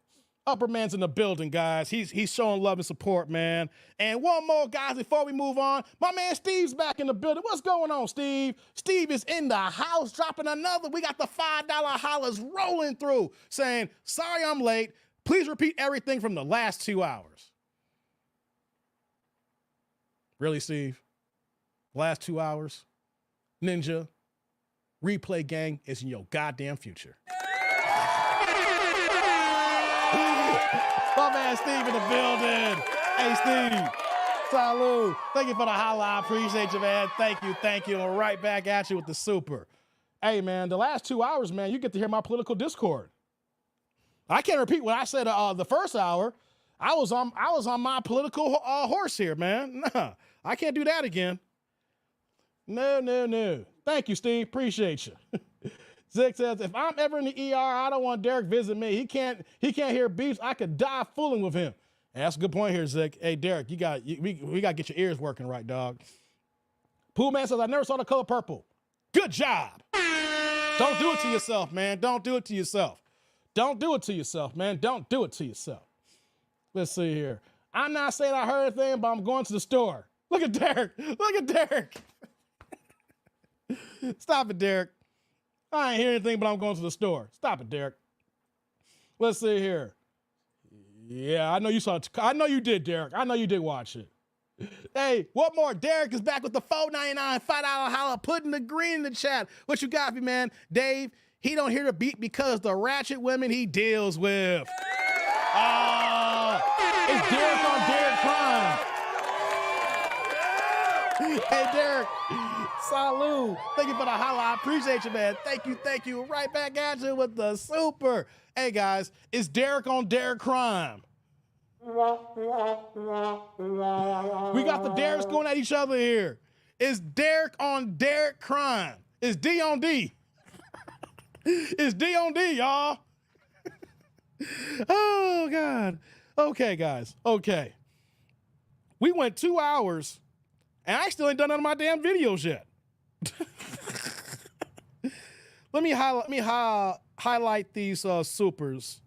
Upward Man's in the building, guys. He's showing love and support, man. And one more, guys, before we move on. My man Steve's back in the building. What's going on, Steve? Steve is in the house dropping another. We got the $5 hollers rolling through, saying, sorry I'm late. Please repeat everything from the last 2 hours. Really, Steve? Last 2 hours? Ninja, Replay Gang is in your goddamn future. My man Steve in the building. Hey, Steve. Salud. Thank you for the holla. I appreciate you, man. Thank you. And right back at you with the super. Hey, man, the last 2 hours, man, you get to hear my political discord. I can't repeat what I said the first hour. I was on my political horse here, man. Nah, I can't do that again. No. Thank you, Steve. Appreciate you. Zick says, if I'm ever in the ER, I don't want Derek visit me. He can't hear beeps. I could die fooling with him. And that's a good point here, Zick. Hey, Derek, we got to get your ears working right, dog. Pool Man says, I never saw The Color Purple. Good job. Don't do it to yourself, man. Don't do it to yourself. Don't do it to yourself, man. Don't do it to yourself. Let's see here. I'm not saying I heard anything, but I'm going to the store. Look at Derek. Look at Derek. Stop it, Derek. I ain't hear anything, but I'm going to the store. Stop it, Derek. Let's see here. Yeah, I know you saw it. I know you did, Derek. I know you did watch it. Hey, what more? Derek is back with the $4.99 $5 holla, putting the green in the chat. What you got for me, man? Dave, he don't hear the beat because the ratchet women he deals with. It's Derek on Derek Crime. Hey, Derek. Salud. Thank you for the holla. I appreciate you, man. Thank you, thank you. Right back at you with the super. Hey, guys, it's Derek on Derek Crime. We got the Dereks going at each other here. It's Derek on Derek Crime. It's D on D. It's D on D, y'all. Oh, God. Okay, guys. Okay. We went 2 hours, and I still ain't done none of my damn videos yet. Let me highlight these supers.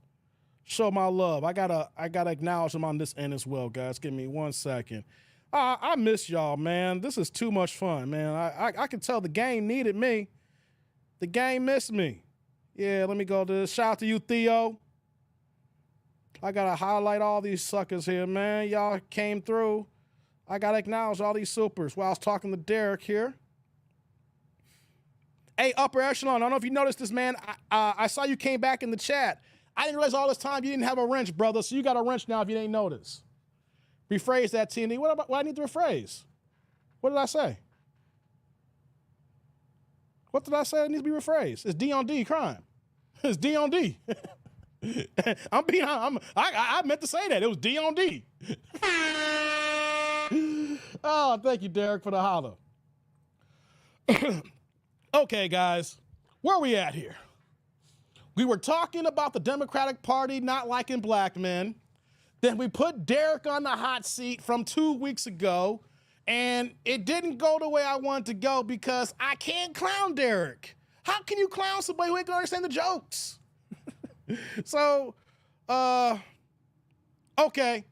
Show my love. I gotta acknowledge them on this end as well, guys. Give me 1 second. I miss y'all, man. This is too much fun, man. I can tell the game needed me. The game missed me. Yeah, let me go to this. Shout out to you, Theo. I gotta highlight all these suckers here, man. Y'all came through. I gotta acknowledge all these supers while I was talking to Derek here. Hey, Upper Echelon, I don't know if you noticed this, man. I saw you came back in the chat. I didn't realize all this time you didn't have a wrench, brother, so you got a wrench now if you didn't notice. Rephrase that, TND. What I need to rephrase? What did I say? What did I say that needs to be rephrased? It's D on D crime. It's D on D. I meant to say that. It was D on D. Oh, thank you, Derek, for the holler. Okay, guys, where are we at here? We were talking about the Democratic Party not liking black men. Then we put Derek on the hot seat from 2 weeks ago, and it didn't go the way I wanted to go because I can't clown Derek. How can you clown somebody who ain't gonna understand the jokes? So, okay.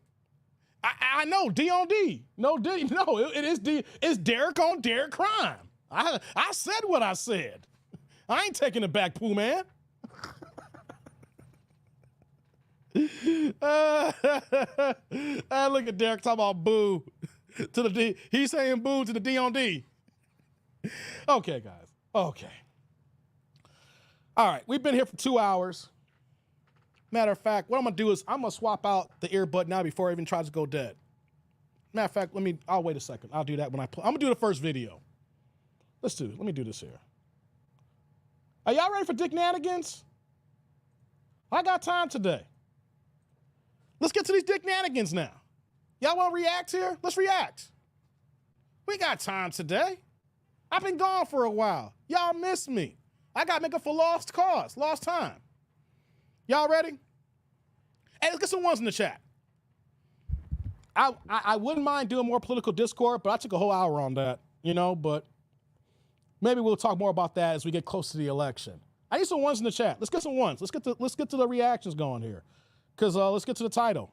I know, D on D. No, it is D. It's Derek on Derek Crime. I said what I said. I ain't taking it back, Pooh Man. Look at Derek talking about boo to the D. He's saying boo to the D on D. Okay, guys. Okay. All right, we've been here for 2 hours. Matter of fact, what I'm gonna do is I'm gonna swap out the earbud now before it even tries to go dead. Matter of fact, I'll wait a second. I'll do that when I'm gonna do the first video. Let me do this here. Are y'all ready for Dick Nanigans? I got time today. Let's get to these Dick Nanigans now. Y'all want to react here? Let's react. We got time today. I've been gone for a while. Y'all miss me. I got to make up for lost cause, lost time. Y'all ready? Hey, let's get some ones in the chat. I wouldn't mind doing more political discord, but I took a whole hour on that, but maybe we'll talk more about that as we get close to the election. I need some ones in the chat. Let's get some ones. Let's get to the reactions going here. Because let's get to the title.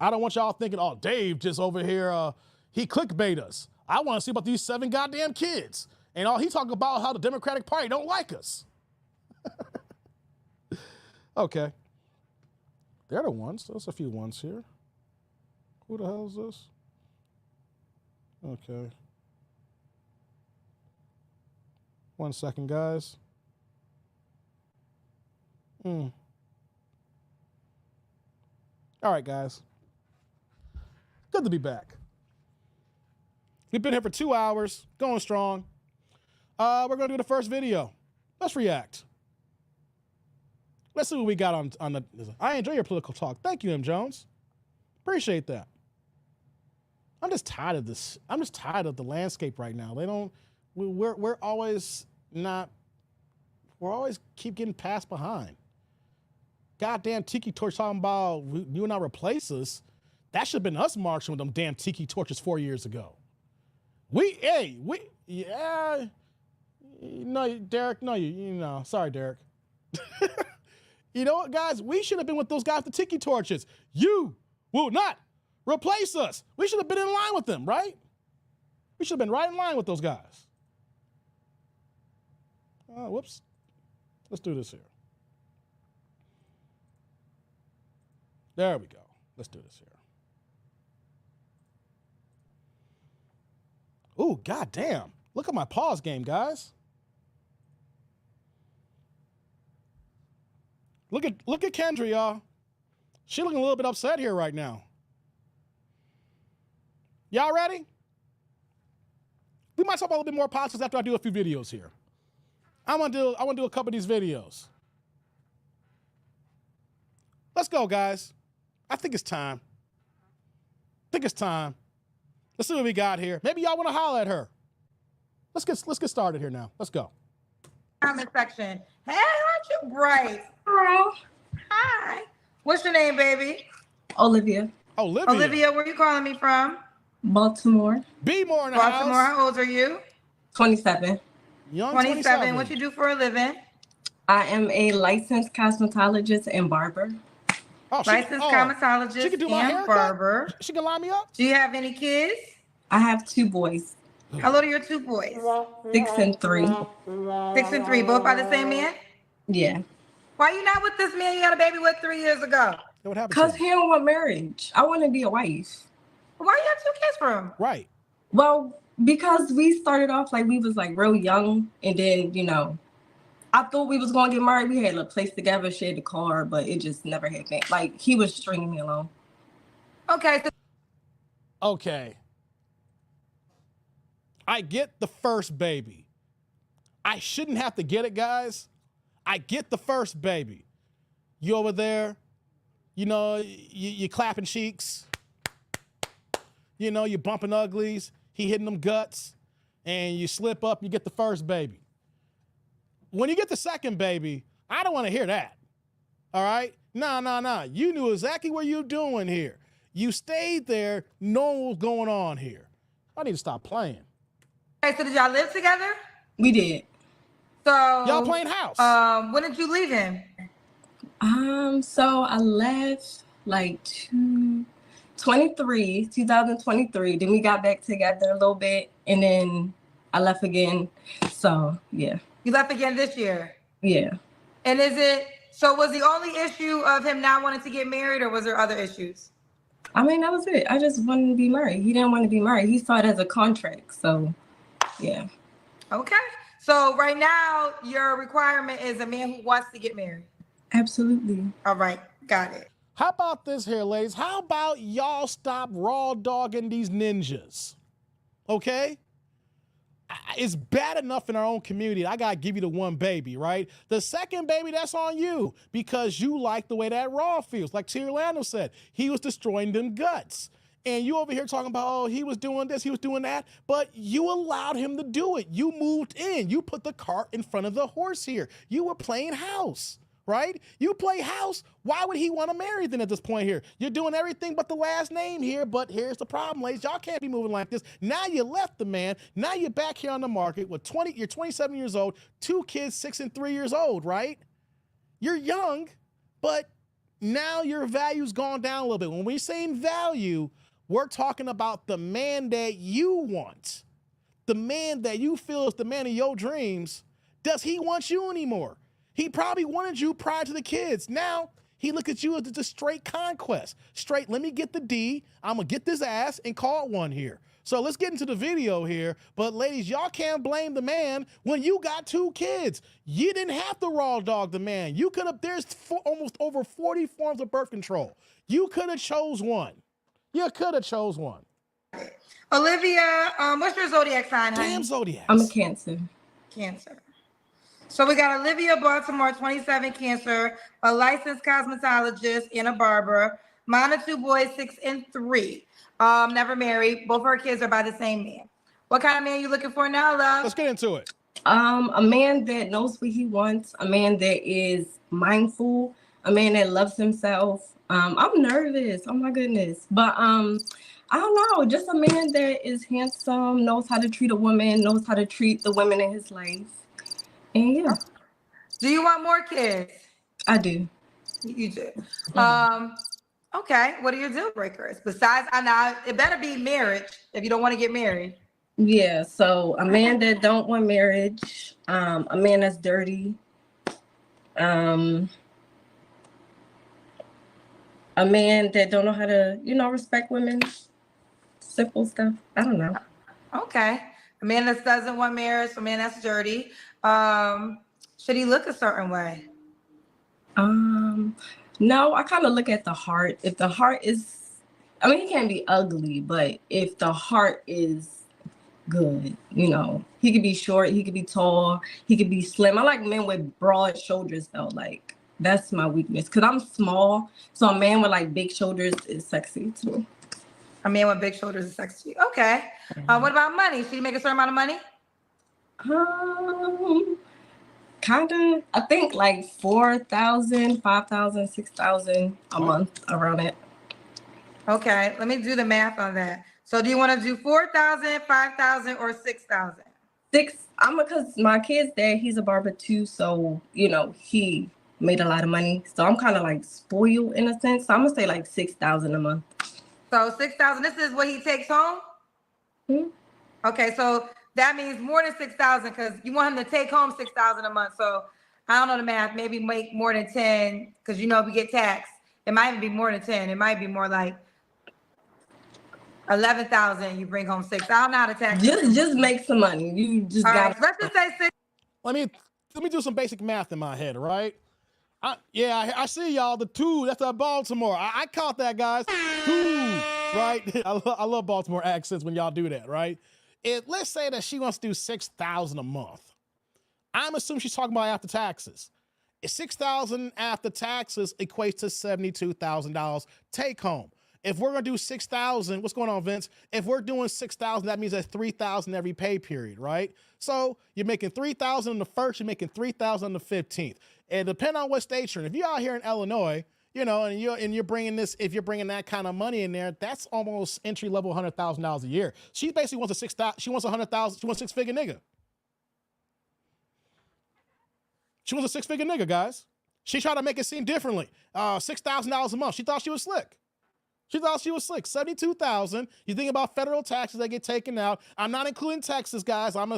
I don't want y'all thinking, oh, Dave just over here, he clickbait us. I want to see about these 7 goddamn kids. And all he talking about how the Democratic Party don't like us. Okay. They're the ones. There's a few ones here. Who the hell is this? Okay. 1 second, guys. All right, guys. Good to be back. We've been here for 2 hours, going strong. We're going to do the first video. Let's react. Let's see what we got on the... I enjoy your political talk. Thank you, M. Jones. Appreciate that. I'm just tired of this. I'm just tired of the landscape right now. We're always not... We're always keep getting passed behind. Goddamn tiki torch talking about you and I replace us. That should have been us marching with them damn tiki torches 4 years ago. No, Derek, no, sorry, Derek. You know what, guys? We should have been with those guys with the tiki torches. You will not replace us. We should have been in line with them, right? We should have been right in line with those guys. Whoops. Let's do this here. There we go. Let's do this here. Ooh, goddamn. Look at my pause game, guys. Look at Kendra, y'all. She looking a little bit upset here right now. Y'all ready? We might talk about a little bit more politics after I do a few videos here. I want to do a couple of these videos. Let's go, guys. I think it's time. Let's see what we got here. Maybe y'all want to holler at her. Let's get started here now. Let's go. Comment section. Hey, aren't you bright? Girl. Hi. What's your name, baby? Olivia. Olivia, where are you calling me from? Baltimore. Be more in the Baltimore. house. How old are you? 27. Young 27. What you do for a living? I am a licensed cosmetologist and barber. Licensed cosmetologist she can do my and haircut? Barber. She can line me up? Do you have any kids? I have 2 boys, How old are your 2 boys? 6 and 3. 6 and 3. Both by the same man? Yeah. Why you not with this man you had a baby with 3 years ago? What happened? Because he don't want marriage. I want to be a wife. Why you have 2 kids from? Right. Well, because we started off like we was like real young, and then, you know, I thought we was going to get married. We had a place together, shared the car, but it just never happened. Like, he was stringing me along. Okay. Okay. I get the first baby. I shouldn't have to get it, guys. I get the first baby. You over there, you know, you clapping cheeks. You know, you bumping uglies. He hitting them guts. And you slip up, you get the first baby. When you get the second baby, I don't want to hear that. All right? Nah. You knew exactly what you were doing here. You stayed there knowing what was going on here. I need to stop playing. Okay, so did y'all live together? We did. So Y'all playing house. When did you leave him? So I left like 2023. Then we got back together a little bit, and then I left again. So yeah. You left again this year? Yeah. And was the only issue of him not wanting to get married, or was there other issues? I mean, that was it. I just wanted to be married. He didn't want to be married. He saw it as a contract. So yeah. Okay. So right now, your requirement is a man who wants to get married. Absolutely. All right. Got it. How about this here, ladies? How about y'all stop raw dogging these ninjas? Okay? It's bad enough in our own community. I got to give you the one baby, right? The second baby, that's on you because you like the way that raw feels. Like T. Orlando said, he was destroying them guts. And you over here talking about, oh, he was doing this, he was doing that. But you allowed him to do it. You moved in. You put the cart in front of the horse here. You were playing house, right? You play house. Why would he want to marry then at this point here? You're doing everything but the last name here. But here's the problem, ladies. Y'all can't be moving like this. Now you left the man. Now you're back here on the market with you're 27 years old, 2 kids, 6 and 3 years old, right? You're young, but now your value's gone down a little bit. When we're saying value, we're talking about the man that you want, the man that you feel is the man of your dreams. Does he want you anymore? He probably wanted you prior to the kids. Now he look at you as just straight conquest. Straight, let me get the D. I'm going to get this ass and call it one here. So let's get into the video here. But ladies, y'all can't blame the man when you got 2 kids. You didn't have to raw dog the man. You could have, there's almost over 40 forms of birth control. You could have chose one. You could have chose one. Olivia, what's your zodiac sign, honey? Damn zodiac. I'm a Cancer. Cancer. So we got Olivia Baltimore, 27, Cancer, a licensed cosmetologist and a barber. Mine are 2 boys, 6 and 3. Never married. Both her kids are by the same man. What kind of man you looking for now, love? Let's get into it. A man that knows what he wants, a man that is mindful, a man that loves himself. I'm nervous. Oh my goodness. But I don't know, just a man that is handsome, knows how to treat a woman, knows how to treat the women in his life. And yeah. Do you want more kids? I do. You do. Okay. What are your deal breakers? Besides, now it better be marriage if you don't want to get married. Yeah, so a man that don't want marriage, a man that's dirty, um, a man that don't know how to, respect women, simple stuff. I don't know. Okay. A man that doesn't want marriage, a man that's dirty. Should he look a certain way? No, I kind of look at the heart. If the heart is, I mean, he can't be ugly, but if the heart is good, he could be short, he could be tall, he could be slim. I like men with broad shoulders though. Like that's my weakness because I'm small. So a man with like big shoulders is sexy to me. A man with big shoulders is sexy. Okay. What about money? Should he make a certain amount of money? Kind of. I think like 4,000, 5,000, 6,000 a month around it. Okay, let me do the math on that. So do you want to do 4,000, 5,000, or 6,000? Because my kid's dad, he's a barber too, so he made a lot of money. So I'm kind of like spoiled in a sense. So I'm gonna say like 6,000 a month. So 6,000. This is what he takes home. Okay, so that means more than 6,000 because you want him to take home 6,000 a month. So I don't know the math. Maybe make more than 10 because we get taxed. It might even be more than 10. It might be more like 11,000. You bring home 6. I don't know how to tax. Just make some money. You just got. Right, let's just say 6. Let me do some basic math in my head, right? I see y'all. The 2, that's Baltimore. I caught that, guys. 2, right? I love Baltimore accents when y'all do that, right? Let's say that she wants to do 6,000 a month. I'm assuming she's talking about after taxes. 6,000 after taxes equates to $72,000 take home. If we're gonna do 6,000, what's going on, Vince? If we're doing 6,000, that means that's 3,000 every pay period, right? So you're making 3,000 on the first, you're making 3,000 on the 15th. And depending on what state you're in, if you're out here in Illinois, and you're bringing this, if you're bringing that kind of money in there, that's almost entry level $100,000 a year. She basically wants she wants 100,000. She wants a 6-figure nigga. She was a 6-figure nigga, guys. She tried to make it seem differently. $6,000 a month. She thought she was slick. 72,000. You think about federal taxes that get taken out. I'm not including Texas, guys. I'm in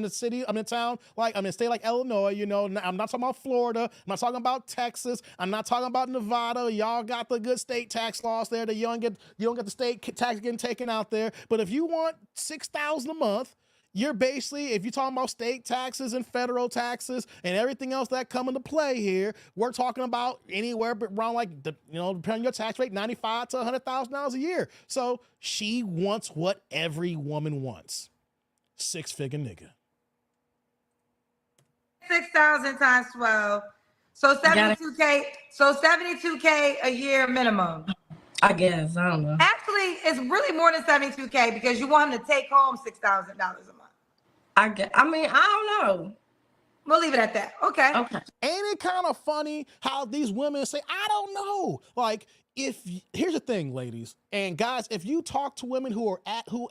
a city. I'm in town. I'm in a state like Illinois. I'm not talking about Florida. I'm not talking about Texas. I'm not talking about Nevada. Y'all got the good state tax laws there that you don't get the state tax getting taken out there. But if you want 6,000 a month, you're basically, if you're talking about state taxes and federal taxes and everything else that come into play here, we're talking about anywhere around depending on your tax rate, $95,000 to $100,000 a year. So she wants what every woman wants. 6-figure nigga. 6,000 times 12. So 72K. So 72K a year minimum. I guess. I don't know. Actually, it's really more than 72K because you want him to take home $6,000 a month. I don't know. We'll leave it at that. Okay. Ain't it kind of funny how these women say, I don't know. Here's the thing, ladies and guys, if you talk to women who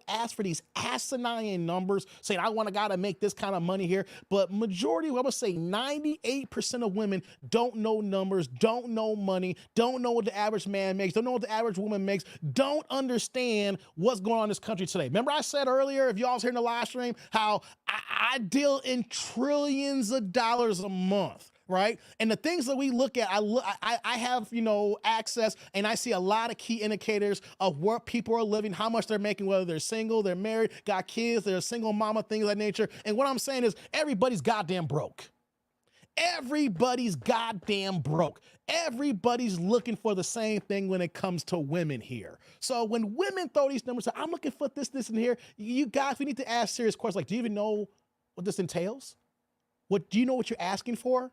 ask for these asinine numbers, saying I want a guy to make this kind of money here, but majority, I'm gonna say 98% of women don't know numbers, don't know money, don't know what the average man makes, don't know what the average woman makes, don't understand what's going on in this country today. Remember I said earlier, if y'all was here in the live stream, how I deal in trillions of dollars a month. Right. And the things that we look at, I have, access, and I see a lot of key indicators of where people are living, how much they're making, whether they're single, they're married, got kids, they're a single mama, things of that nature. And what I'm saying is everybody's goddamn broke. Everybody's goddamn broke. Everybody's looking for the same thing when it comes to women here. So when women throw these numbers, I'm looking for this, and here, you guys, we need to ask serious questions. Do you even know what this entails? Do you know what you're asking for?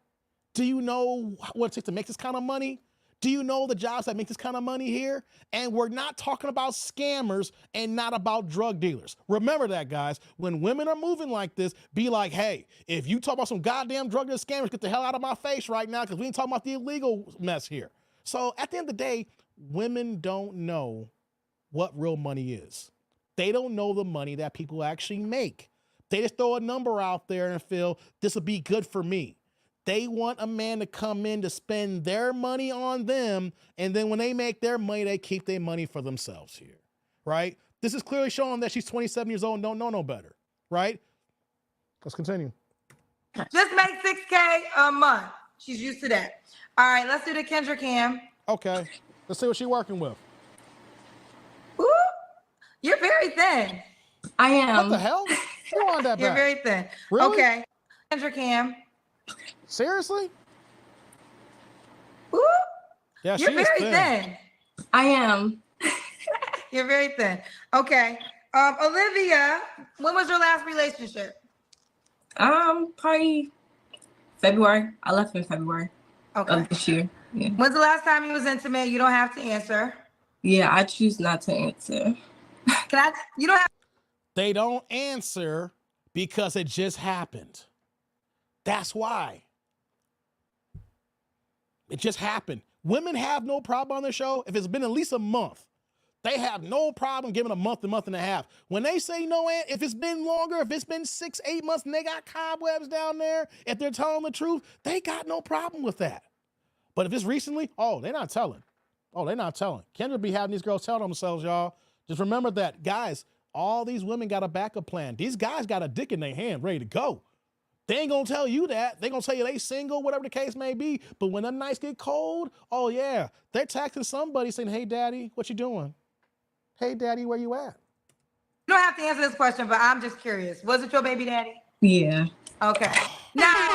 Do you know what it takes to make this kind of money? Do you know the jobs that make this kind of money here? And we're not talking about scammers and not about drug dealers. Remember that, guys. When women are moving like this, be like, hey, if you talk about some goddamn drug dealer scammers, get the hell out of my face right now because we ain't talking about the illegal mess here. So at the end of the day, women don't know what real money is. They don't know the money that people actually make. They just throw a number out there and feel this will be good for me. They want a man to come in to spend their money on them, and then when they make their money, they keep their money for themselves here, right? This is clearly showing that she's 27 years old and don't know no better, right? Let's continue. Just make 6K a month. She's used to that. All right, let's do the Kendra Cam. Okay, let's see what she's working with. Ooh, you're very thin. I am. What the hell? You on that You're back? very thin. Really? Okay. Kendra Cam. Seriously? Ooh, Yeah, you're she is very thin. thin. I am. You're very thin. Okay. Olivia, when was your last relationship? Probably February. I left in February Okay. of this year. Yeah. When's the last time you was intimate? You don't have to answer. Yeah, I choose not to answer. You don't have They don't answer because it just happened. That's why. It just happened. Women have no problem on the show. If it's been at least a month, they have no problem giving a month and a half. When they say no, if it's been longer, if it's been 6, 8 months and they got cobwebs down there, if they're telling the truth, they got no problem with that. But if it's recently, oh, they're not telling. Oh, they're not telling. Kendra be having these girls tell themselves, y'all. Just remember that, guys, all these women got a backup plan. These guys got a dick in their hand ready to go. They ain't gonna tell you that. They gonna tell you they single, whatever the case may be. But when the nights get cold, oh yeah, they're texting somebody saying, hey, daddy, what you doing? Hey, daddy, where you at? You don't have to answer this question, but I'm just curious. Was it your baby daddy? Yeah. Okay. Now,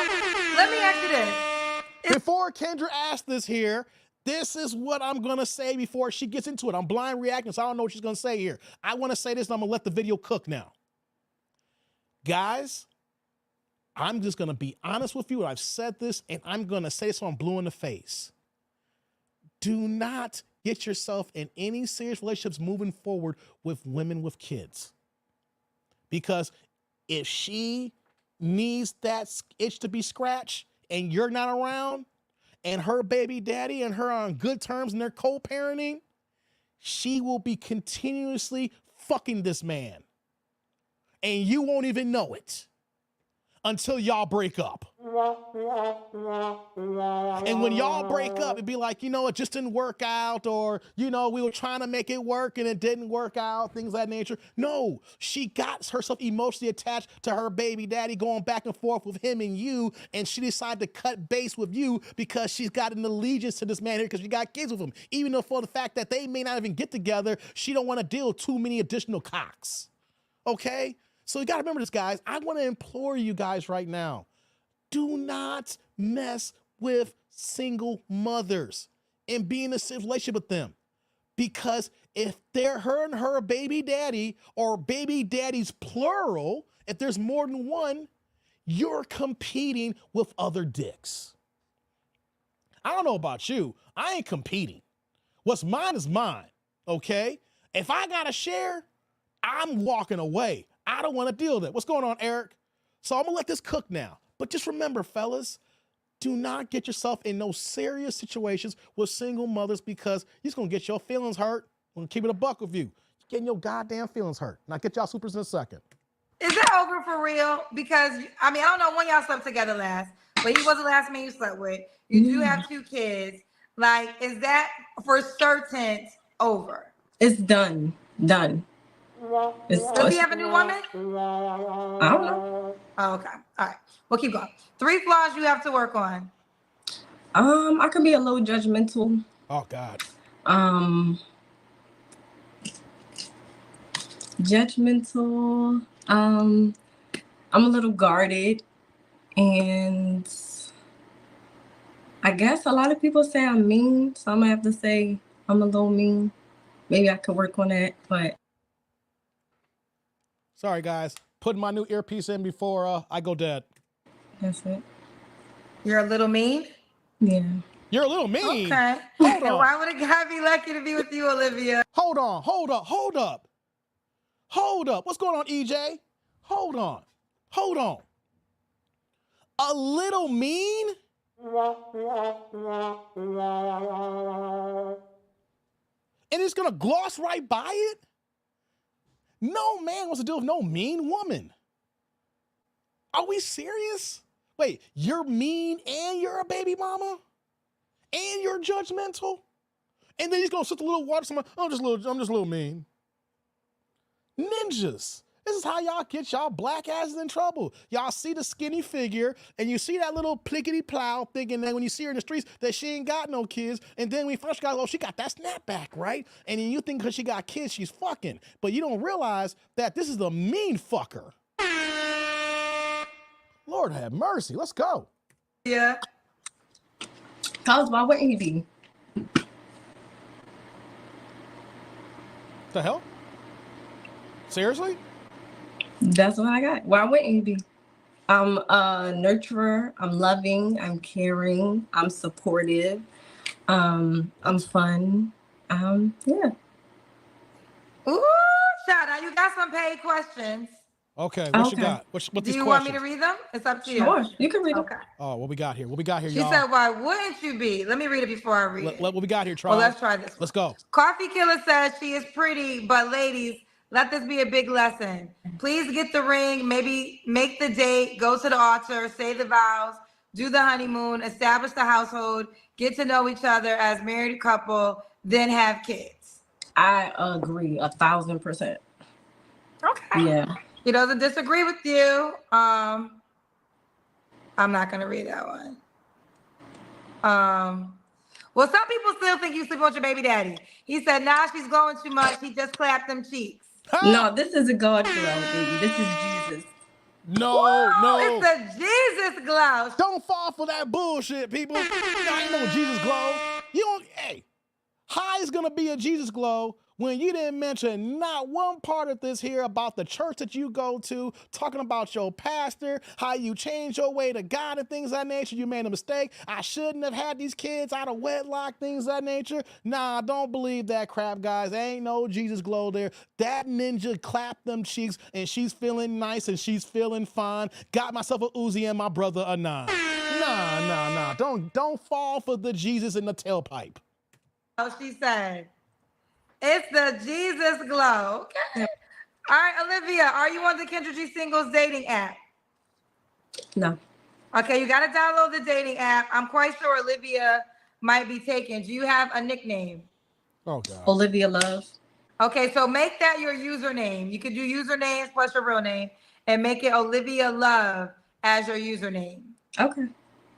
let me ask you this. Before Kendra asked this here, this is what I'm gonna say before she gets into it. I'm blind reacting, so I don't know what she's gonna say here. I wanna say this and I'm gonna let the video cook now. Guys, I'm just gonna be honest with you. I've said this and I'm gonna say this so I'm blue in the face. Do not get yourself in any serious relationships moving forward with women with kids. Because if she needs that itch to be scratched and you're not around and her baby daddy and her are on good terms and they're co-parenting, she will be continuously fucking this man. And you won't even know it until y'all break up. And when y'all break up, it'd be like, you know, it just didn't work out, or, you know, we were trying to make it work and it didn't work out, things of that nature. No, she got herself emotionally attached to her baby daddy, going back and forth with him and you, and she decided to cut base with you because she's got an allegiance to this man here because she got kids with him. Even though for the fact that they may not even get together, she don't want to deal with too many additional cocks. Okay? So you got to remember this, guys. I want to implore you guys right now. Do not mess with single mothers and be in a relationship with them. Because if they're her and her baby daddy, or baby daddies plural, if there's more than one, you're competing with other dicks. I don't know about you. I ain't competing. What's mine is mine, okay? If I got to share, I'm walking away. I don't want to deal with it. What's going on, Eric? So I'm going to let this cook now. But just remember, fellas, do not get yourself in no serious situations with single mothers because you're just going to get your feelings hurt. I'm going to keep it a buck with you. You're getting your goddamn feelings hurt. And I'll get y'all supers in a second. Is that over for real? Because, I mean, I don't know when y'all slept together last, but he was the last man you slept with. You do have 2 kids. Like, is that for certain over? It's done. Done. Does he have a new woman? I don't know. Oh, okay. All right. We'll keep going. 3 flaws you have to work on. I can be a little judgmental. Oh, God. Judgmental. I'm a little guarded, and I guess a lot of people say I'm mean, so I'm gonna have to say I'm a little mean. Maybe I could work on that, but Sorry, guys. Putting my new earpiece in before I go dead. that's it. You're a little mean? Yeah. You're a little mean. Okay. Hold And on. why would a guy be lucky to be with you, Olivia? Hold on. Hold up. Hold up. Hold up. What's going on, EJ? Hold on. Hold on. A little mean? And it's going to gloss right by it? No man wants to deal with no mean woman. Are we serious? Wait, you're mean and you're a baby mama? And you're judgmental? And then he's gonna sit the little water somewhere. I'm just a little mean. Ninjas. This is how y'all get y'all black asses in trouble. Y'all see the skinny figure and you see that little plickety plow thinking that when you see her in the streets that she ain't got no kids. And then when you first got, oh, she got that snapback, right? And then you think because she got kids, she's fucking. But you don't realize that this is the mean fucker. Lord have mercy. Let's go. Yeah. Cause why wouldn't he be? The hell? Seriously? That's what I got. Why wouldn't he be? I'm a nurturer. I'm loving. I'm caring. I'm supportive. I'm fun. Yeah. Ooh, shout out. You got some paid questions. Okay, what you Okay. got? What Do these you questions? want me to read them? It's up to you. Sure. You can read it. Okay. Oh, what we got here? What we got here, She y'all? said, why wouldn't you be? Let me read it before I read it. What we got here, Charles? Well, let's try this one. Let's go. Coffee Killer says she is pretty, but ladies, let this be a big lesson. Please get the ring, maybe make the date, go to the altar, say the vows, do the honeymoon, establish the household, get to know each other as married couple, then have kids. I agree 1,000%. Okay. Yeah. He doesn't disagree with you. I'm not gonna read that one. Well, some people still think you sleep with your baby daddy. He said, nah, she's glowing too much. He just clapped them cheeks. No, this is a God glow, baby. This is Jesus. No, no. It's a Jesus glow. Don't fall for that bullshit, people. Y'all ain't no Jesus glow. You don't, hey, how is gonna be a Jesus glow when you didn't mention not one part of this here about the church that you go to, talking about your pastor, how you changed your way to God and things of that nature. You made a mistake. I shouldn't have had these kids out of wedlock, things of that nature. Nah, don't believe that crap, guys. There ain't no Jesus glow there. That ninja clapped them cheeks and she's feeling nice and she's feeling fine. Got myself a Uzi and my brother a 9. Nah. Don't fall for the Jesus in the tailpipe. Oh, she said, it's the Jesus glow. Okay. All right, Olivia, are you on the Kendra G Singles dating app? No. Okay, you got to download the dating app. I'm quite sure Olivia might be taken. Do you have a nickname? Oh, God. Olivia Love. Okay, so make that your username. You can do usernames plus your real name and make it Olivia Love as your username. Okay.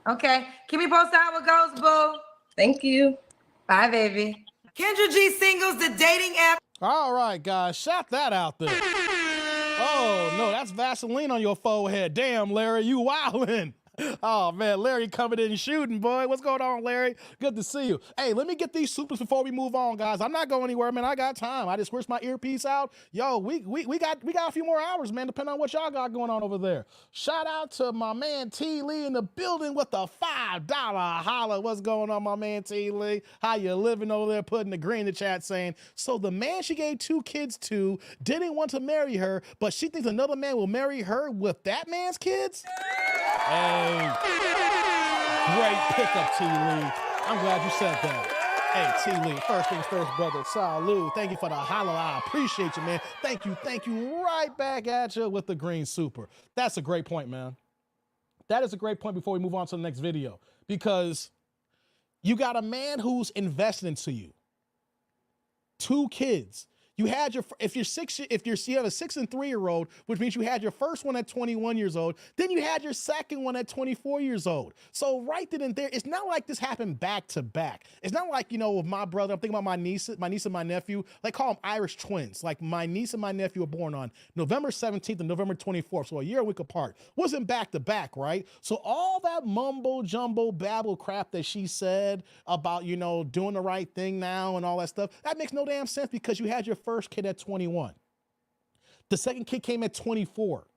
Okay, keep me posted how it goes, boo. Thank you. Bye, baby. Kendra G Singles, the dating app. All right, guys, shout that out there. Oh, no, that's Vaseline on your forehead. Damn, Larry, you wildin'. Oh, man, Larry coming in shooting, boy. What's going on, Larry? Good to see you. Hey, let me get these supers before we move on, guys. I'm not going anywhere, man. I got time. I just switched my earpiece out. Yo, we got a few more hours, man, depending on what y'all got going on over there. Shout out to my man T. Lee in the building with the $5 holla. What's going on, my man T. Lee? How you living over there? Putting the green in the chat saying, so the man she gave 2 kids to didn't want to marry her, but she thinks another man will marry her with that man's kids? Hey, great pickup, T. Lee. I'm glad you said that. Hey, T. Lee, first things first, brother. Salute. Thank you for the holla. I appreciate you, man. Thank you. Right back at you with the green super. That's a great point, man. That is a great point before we move on to the next video, because you got a man who's invested into you. 2 kids. You had you have a 6 and 3-year-old, which means you had your first one at 21 years old. Then you had your second one at 24 years old. So right then and there, it's not like this happened back to back. It's not like, with my brother, I'm thinking about my niece and my nephew. They call them Irish twins. Like my niece and my nephew were born on November 17th and November 24th. So a year and a week apart. Wasn't back to back, right? So all that mumbo jumbo babble crap that she said about, doing the right thing now and all that stuff, that makes no damn sense, because you had your first kid at 21. The second kid came at 24.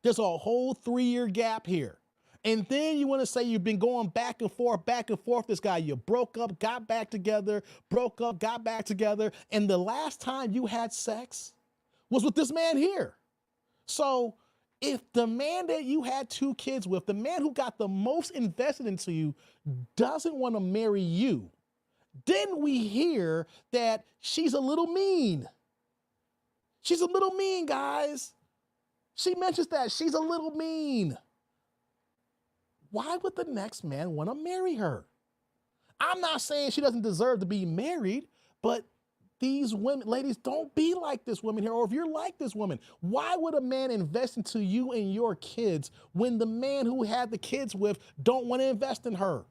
There's a whole 3-year gap here. And then you want to say you've been going back and forth, this guy. You broke up, got back together, broke up, got back together. And the last time you had sex was with this man here. So if the man that you had 2 kids with, the man who got the most invested into you, doesn't want to marry you, then we hear that she's a little mean. She's a little mean, guys. She mentions that she's a little mean. Why would the next man want to marry her? I'm not saying she doesn't deserve to be married, but these women, ladies, don't be like this woman here. Or if you're like this woman, why would a man invest into you and your kids when the man who had the kids with don't want to invest in her?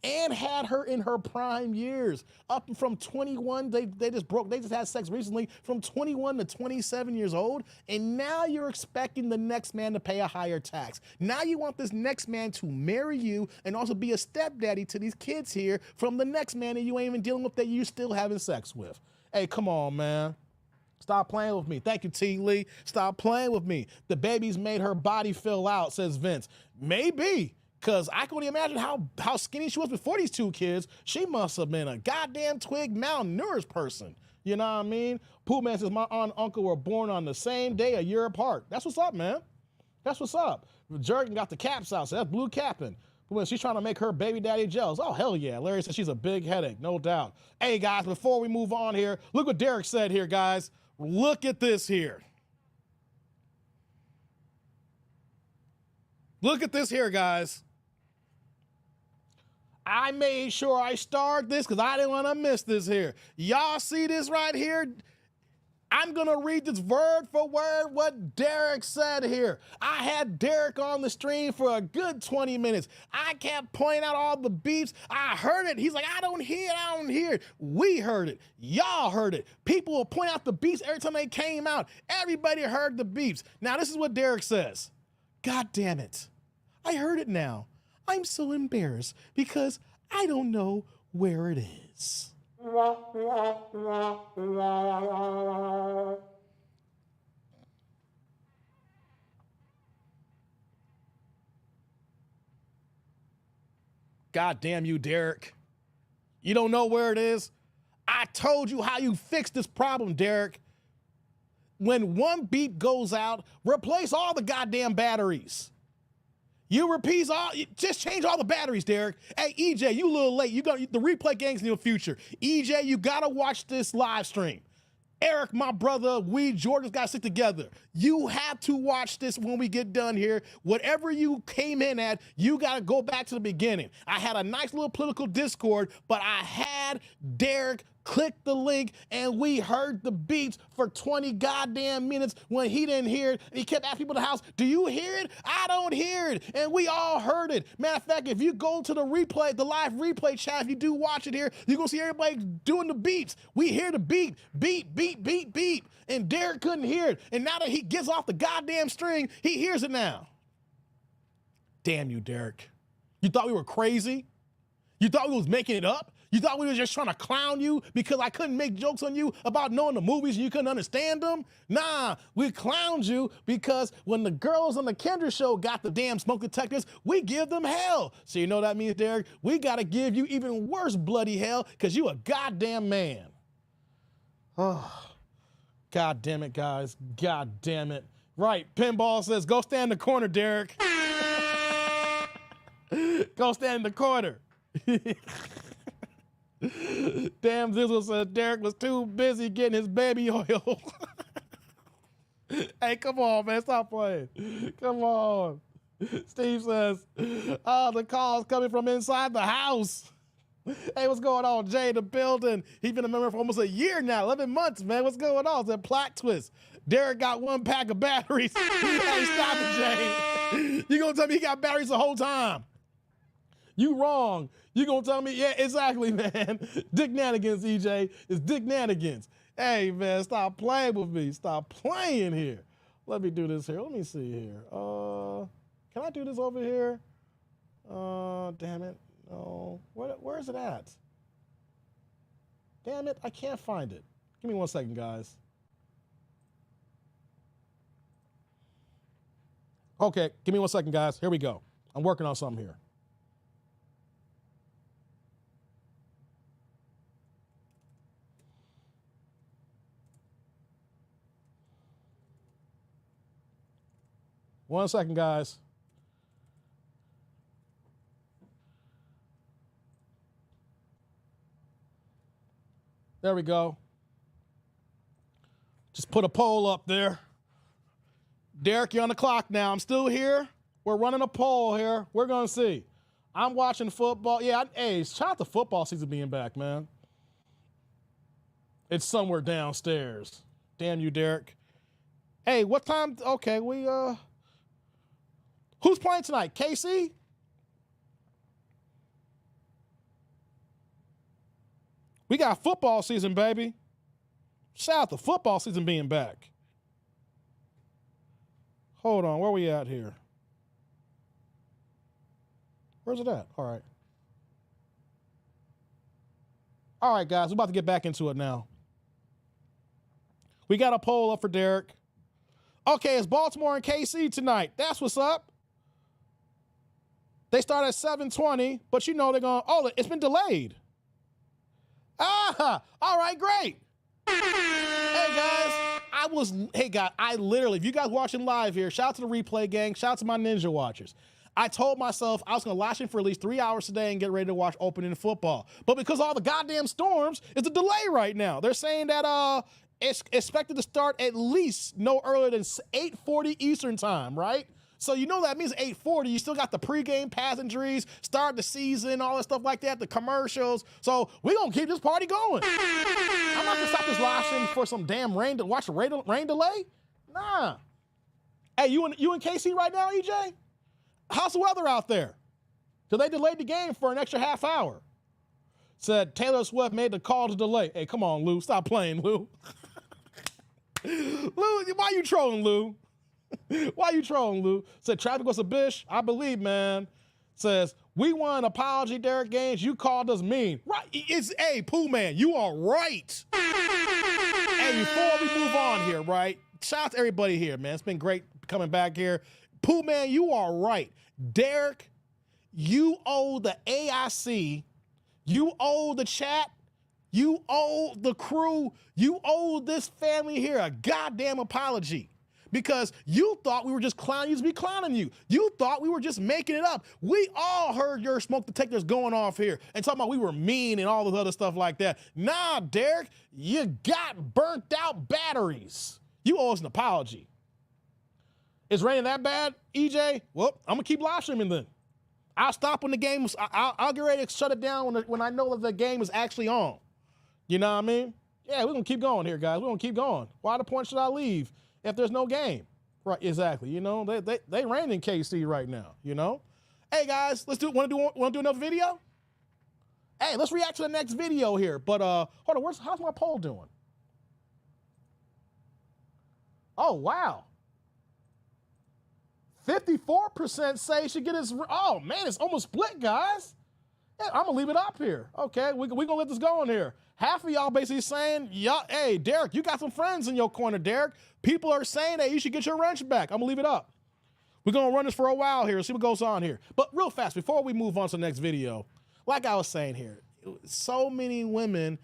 And had her in her prime years. Up from 21, they just had sex recently from 21 to 27 years old. And now you're expecting the next man to pay a higher tax. Now you want this next man to marry you and also be a stepdaddy to these kids here from the next man that you ain't even dealing with, that you still having sex with. Hey, come on, man. Stop playing with me. Thank you, T. Lee. Stop playing with me. The baby's made her body fill out, says Vince. Maybe. Because I can only imagine how skinny she was before these two kids. She must have been a goddamn twig malnourished person. You know what I mean? Pooh Man says, my aunt and uncle were born on the same day, a year apart. That's what's up, man. That's what's up. Jerkin got the caps out, so that's blue capping. When she's trying to make her baby daddy jealous. Oh, hell yeah. Larry says she's a big headache, no doubt. Hey, guys, before we move on here, look what Derek said here, guys. Look at this here. Look at this here, guys. I made sure I starred this because I didn't want to miss this here. Y'all see this right here? I'm going to read this word for word what Derek said here. I had Derek on the stream for a good 20 minutes. I kept pointing out all the beeps. I heard it. He's like, I don't hear it. We heard it. Y'all heard it. People will point out the beeps every time they came out. Everybody heard the beeps. Now, this is what Derek says. God damn it. I heard it now. I'm so embarrassed because I don't know where it is. God damn you, Derek. You don't know where it is? I told you how you fix this problem, Derek. When one beep goes out, replace all the goddamn batteries. Just change all the batteries, Derek. Hey, EJ, you a little late. You got the replay gangs in your future. EJ, you gotta watch this live stream. Eric, my brother, Georgia's gotta stick together. You have to watch this when we get done here. Whatever you came in at, you gotta go back to the beginning. I had a nice little political discord, but I had Derek click the link and we heard the beats for 20 goddamn minutes when he didn't hear it. And he kept asking people in the house, do you hear it? I don't hear it. And we all heard it. Matter of fact, if you go to the replay, the live replay chat, if you do watch it here, you're gonna see everybody doing the beats. We hear the beat, beat, beat, beat, beat. And Derek couldn't hear it. And now that he gets off the goddamn string, he hears it now. Damn you, Derek. You thought we were crazy? You thought we was making it up? You thought we were just trying to clown you because I couldn't make jokes on you about knowing the movies and you couldn't understand them? Nah, we clowned you because when the girls on the Kendra show got the damn smoke detectors, we give them hell. So you know what that means, Derek? We got to give you even worse bloody hell because you a goddamn man. Oh, God damn it, guys. God damn it. Right, Pinball says, go stand in the corner, Derek. Go stand in the corner. Damn, Zizzle said Derek was too busy getting his baby oil. Hey, come on, man. Stop playing. Come on. Steve says, oh, the call's coming from inside the house. Hey, what's going on? Jay in the building. He's been a member for almost a year now, 11 months, man. What's going on? It's a plot twist. Derek got one pack of batteries. Hey, stop it, Jay. You gonna tell me he got batteries the whole time? You wrong. You gonna tell me, yeah, exactly, man. Dick Nanigans, EJ. It's Dick Nanigans. Hey, man, stop playing with me. Stop playing here. Let me do this here. Let me see here. Can I do this over here? Damn it. No. Where is it at? Damn it, I can't find it. Give me 1 second, guys. Okay, give me 1 second, guys. Here we go. I'm working on something here. One second, guys. There we go. Just put a poll up there. Derek, you're on the clock now. I'm still here. We're running a poll here. We're going to see. I'm watching football. Yeah, hey, shout out to football season being back, man. It's somewhere downstairs. Damn you, Derek. Hey, what time? Okay, who's playing tonight? KC? We got football season, baby. Shout out to football season being back. Hold on, where we at here? Where's it at? All right. All right, guys, we're about to get back into it now. We got a poll up for Derek. Okay, it's Baltimore and KC tonight. That's what's up. They start at 7:20, but you know they're going, oh, it's been delayed. Ah, all right, great. Hey, guys, I literally, if you guys watching live here, shout out to the replay gang, shout out to my Ninja Watchers. I told myself I was going to lash in for at least 3 hours today and get ready to watch opening football. But because of all the goddamn storms, it's a delay right now. They're saying that it's expected to start at least no earlier than 8:40 Eastern time, right? So you know that means 8:40. You still got the pregame pageantries, start the season, all that stuff like that, the commercials. So we're going to keep this party going. I'm not going to stop this lashing for some damn rain to watch the rain delay. Nah. Hey, you in KC right now, EJ? How's the weather out there? So they delayed the game for an extra half hour. Said Taylor Swift made the call to delay. Hey, come on, Lou. Stop playing, Lou. Lou, why you trolling, Lou? Why you trolling, Lou? Said traffic was a bitch. I believe, man. Says, we want an apology, Derek Gaines. You called us mean. Right. Hey, Pooh Man, you are right. Hey, before we move on here, right? Shout out to everybody here, man. It's been great coming back here. Pooh Man, you are right. Derek, you owe the AIC, you owe the chat, you owe the crew, you owe this family here a goddamn apology. Because you thought we were just clowning you to be clowning you. You thought we were just making it up. We all heard your smoke detectors going off here and talking about we were mean and all this other stuff like that. Nah, Derek, you got burnt out batteries. You owe us an apology. It's raining that bad, EJ? Well, I'm going to keep live streaming then. I'll stop when the game is, I'll get ready to shut it down when I know that the game is actually on. You know what I mean? Yeah, we're going to keep going here, guys. We're going to keep going. Why the point should I leave if there's no game? Right, exactly. You know, they reign in KC right now, you know? Hey, guys, want to do another video? Hey, let's react to the next video here. But, hold on, how's my poll doing? Oh, wow. 54% say he should get his, oh man, it's almost split, guys. Yeah, I'm gonna leave it up here. Okay, we're gonna let this go in here. Half of y'all basically saying, yeah, hey, Derek, you got some friends in your corner, Derek. People are saying that you should get your wrench back. I'm gonna leave it up. We're gonna run this for a while here, see what goes on here. But real fast, before we move on to the next video, like I was saying here, so many women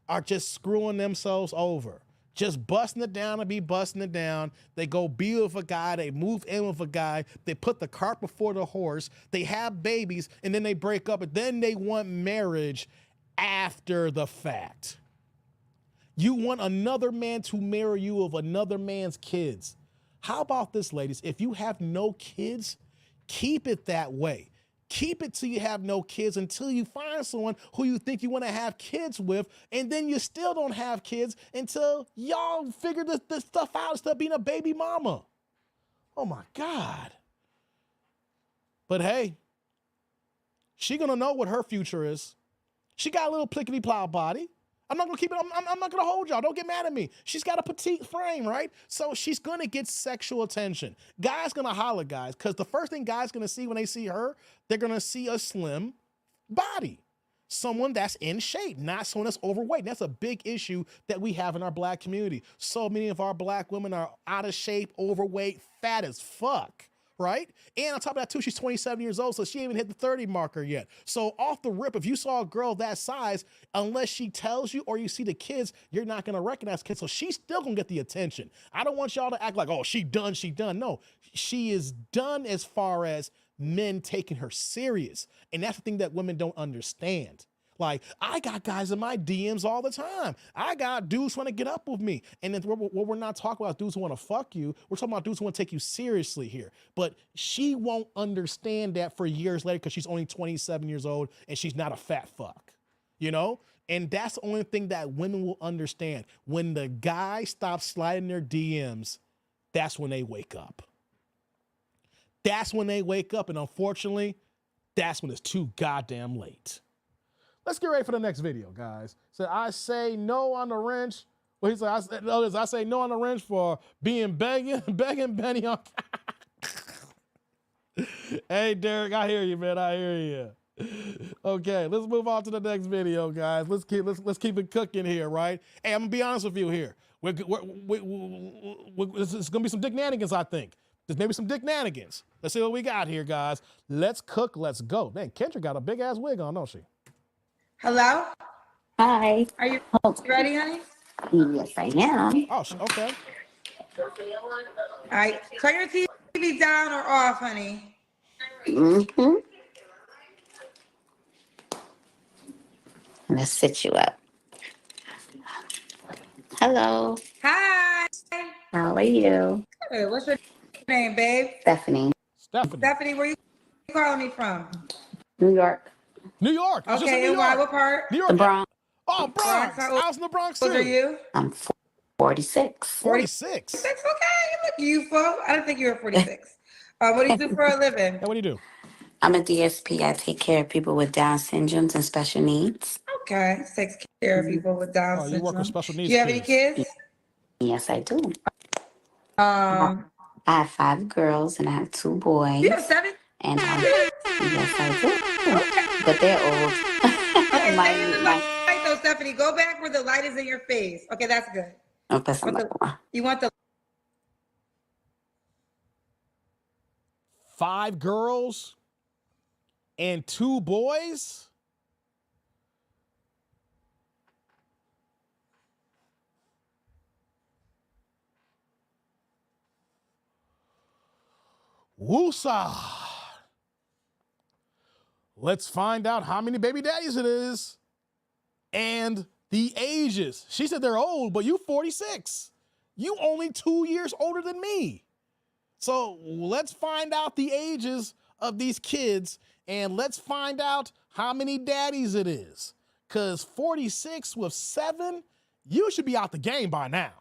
are just screwing themselves over. Just busting it down and be busting it down. They go be with a guy, they move in with a guy, they put the cart before the horse, they have babies, and then they break up, and then they want marriage after the fact. You want another man to marry you of another man's kids. How about this, ladies? If you have no kids, keep it that way. Keep it till you have no kids until you find someone who you think you want to have kids with, and then you still don't have kids until y'all figure this stuff out instead of being a baby mama. Oh my God. But hey, she gonna know what her future is. She got a little plickety-plow body. I'm not gonna keep it, I'm not gonna hold y'all. Don't get mad at me. She's got a petite frame, right? So she's gonna get sexual attention. Guys gonna holler, guys, because the first thing guys gonna see when they see her, they're gonna see a slim body. Someone that's in shape, not someone that's overweight. And that's a big issue that we have in our black community. So many of our black women are out of shape, overweight, fat as fuck. Right? And on top of that too, she's 27 years old, so she ain't even hit the 30 marker yet. So off the rip, if you saw a girl that size, unless she tells you or you see the kids, you're not gonna recognize kids. So she's still gonna get the attention. I don't want y'all to act like, oh, she done. No, she is done as far as men taking her serious. And that's the thing that women don't understand. Like, I got guys in my DMs all the time. I got dudes who want to get up with me. And then what we're not talking about dudes who want to fuck you. We're talking about dudes who want to take you seriously here. But she won't understand that for years later because she's only 27 years old and she's not a fat fuck. You know? And that's the only thing that women will understand. When the guy stops sliding their DMs, that's when they wake up. That's when they wake up. And unfortunately, that's when it's too goddamn late. Let's get ready for the next video, guys. So I say no on the wrench. Well, he said, I say no on the wrench for being begging Benny on. Hey, Derek, I hear you, man. I hear you. Okay, let's move on to the next video, guys. Let's keep it cooking here, right? Hey, I'm gonna be honest with you here. It's gonna be some dick-nanigans, I think. There's maybe some dick-nanigans. Let's see what we got here, guys. Let's cook. Let's go. Man, Kendra got a big ass wig on, don't she? Hello? Hi. Are you ready, honey? Yes, I am. Oh, okay. All right. Turn your TV down or off, honey. Mm-hmm. Let's sit you up. Hello. Hi. How are you? Good. What's your name, babe? Stephanie. Stephanie, where you calling me from? New York. New York. It's just in Okay, New and why? York. What part? New York. The Bronx. Oh, Bronx. Bronx. I was in the Bronx How old are too. you? I'm 46. 46. 46. Okay, you look youthful. I didn't think you were 46. What do you do for a living? Hey, what do you do? I'm a DSP. I take care of people with Down syndromes and special needs. Okay, takes care of people with Down Oh, syndrome. you work with special needs Do you have any kids? Yes, I do. Um, I have 5 girls and I have 2 boys. you have 7? And yes, I do. Okay. But they're old. Okay, stay in the light though, Stephanie. Go back where the light is in your face. Okay, that's good. Oh, that's You want the 5 girls and 2 boys? Woosa. Let's find out how many baby daddies it is and the ages. She said they're old, but you 46. You only 2 years older than me. So let's find out the ages of these kids and let's find out how many daddies it is. Because 46 with 7, you should be out the game by now.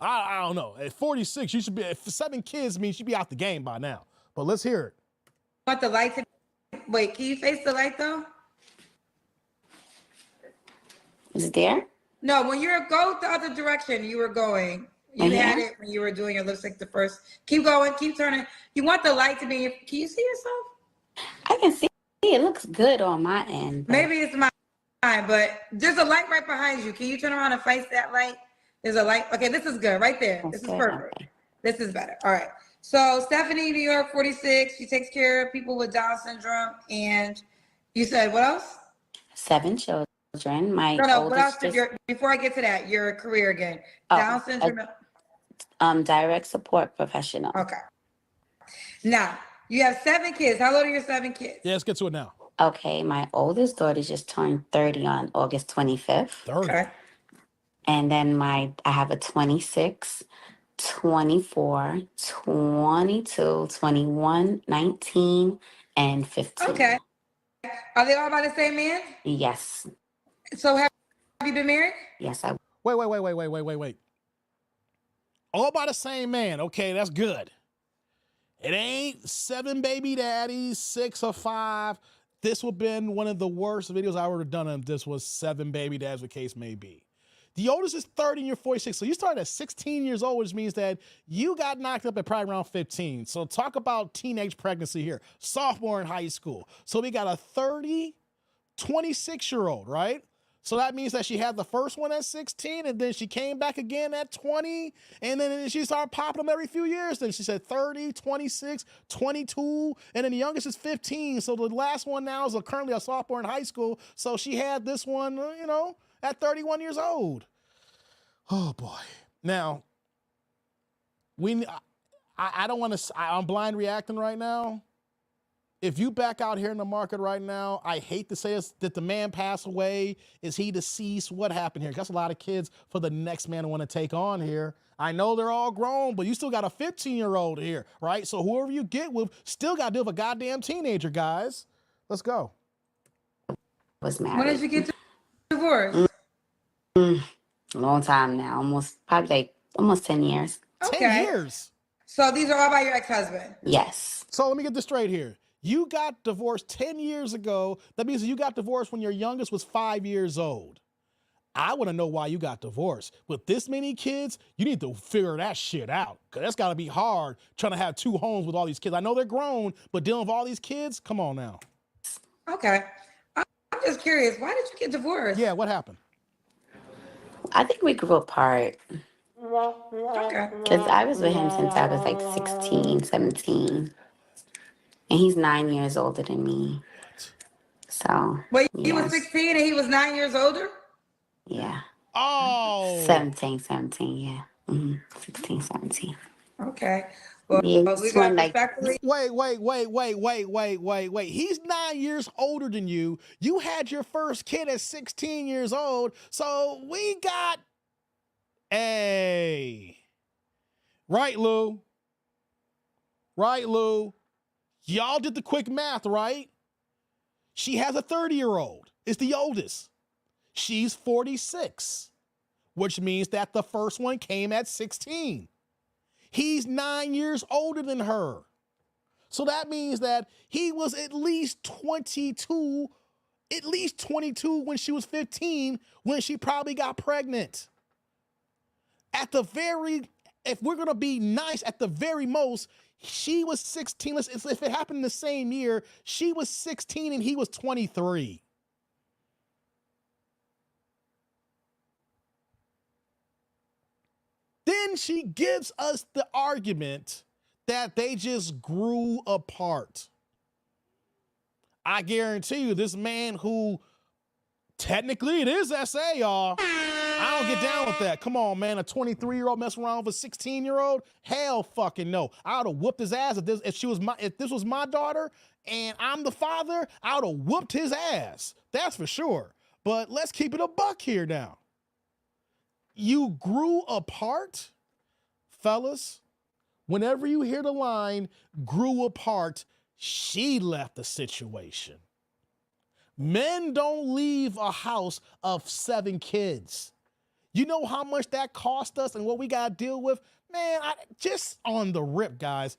I don't know. At 46, you should be, if 7 kids means you should be out the game by now. But let's hear it. want the light to wait, can you face the light though? Is it there? No, when you're go the other direction you were going. You had it when you were doing your lipstick the first. Keep going, keep turning. You want the light to be, can you see yourself? I can see it looks good on my end. Maybe it's mine, but there's a light right behind you. Can you turn around and face that light? There's a light. Okay, this is good right there. This is perfect. Okay. This is better. All right. So Stephanie, New York, 46. She takes care of people with Down syndrome. And you said what else? 7 children. My No, what else oldest did your, before I get to that, your career again. Oh, Down syndrome. direct support professional. Okay. Now, you have 7 kids. How old are your 7 kids? Yeah, let's get to it now. Okay, my oldest daughter just turned 30 on August 25th. 30. Okay. And then I have a 26, 24, 22, 21, 19, and 15. Okay. Are they all by the same man? Yes. So have you been married? Yes, I Wait. All by the same man. Okay, that's good. It ain't 7 baby daddies, 6 or 5. This would have been one of the worst videos I would have done if this was 7 baby dads, the case may be. The oldest is 30 and you're 46. So you started at 16 years old, which means that you got knocked up at probably around 15. So talk about teenage pregnancy here. Sophomore in high school. So we got a 30, 26-year-old, right? So that means that she had the first one at 16 and then she came back again at 20 and then she started popping them every few years. Then she said 30, 26, 22, and then the youngest is 15. So the last one now is currently a sophomore in high school. So she had this one, at 31 years old. Oh boy. Now, I don't want to, I'm blind reacting right now. If you back out here in the market right now, I hate to say this, did the man pass away? Is he deceased? What happened here? That's a lot of kids for the next man to want to take on here. I know they're all grown, but you still got a 15-year-old here, right? So whoever you get with still got to deal with a goddamn teenager, guys. Let's go. was married. When did you get to divorced? A long time now, probably like almost 10 years. 10 years. So these are all by your ex-husband? Yes. So let me get this straight here. You got divorced 10 years ago. That means you got divorced when your youngest was 5 years old. I want to know why you got divorced. With this many kids, you need to figure that shit out. Because that's got to be hard trying to have 2 homes with all these kids. I know they're grown, but dealing with all these kids, come on now. Okay. I'm just curious. Why did you get divorced? Yeah, what happened? I think we grew apart. Okay. Because I was with him since I was like 16, 17. And he's 9 years older than me. So. Wait, he was 16 and he was 9 years older? Yeah. Oh. 17, yeah. 16, 17. Okay. Well, Yeah, we got like, respectfully. Wait. He's 9 years older than you. You had your first kid at 16 years old. So we got a. Right, Lou? Y'all did the quick math, right? She has a 30-year-old. It's the oldest. She's 46, which means that the first one came at 16. He's 9 years older than her. So that means that he was at least 22 when she was 15, when she probably got pregnant. If we're going to be nice, at the very most, she was 16. If it happened in the same year, she was 16 and he was 23. Then she gives us the argument that they just grew apart. I guarantee you, this man who technically it is SA, y'all. I don't get down with that. Come on, man. A 23-year-old messing around with a 16-year-old? Hell fucking no. I would have whooped his ass if this was my daughter and I'm the father. I would have whooped his ass. That's for sure. But let's keep it a buck here now. You grew apart, fellas. Whenever you hear the line, grew apart, she left the situation. Men don't leave a house of 7 kids. You know how much that cost us and what we got to deal with? Man, just on the rip, guys.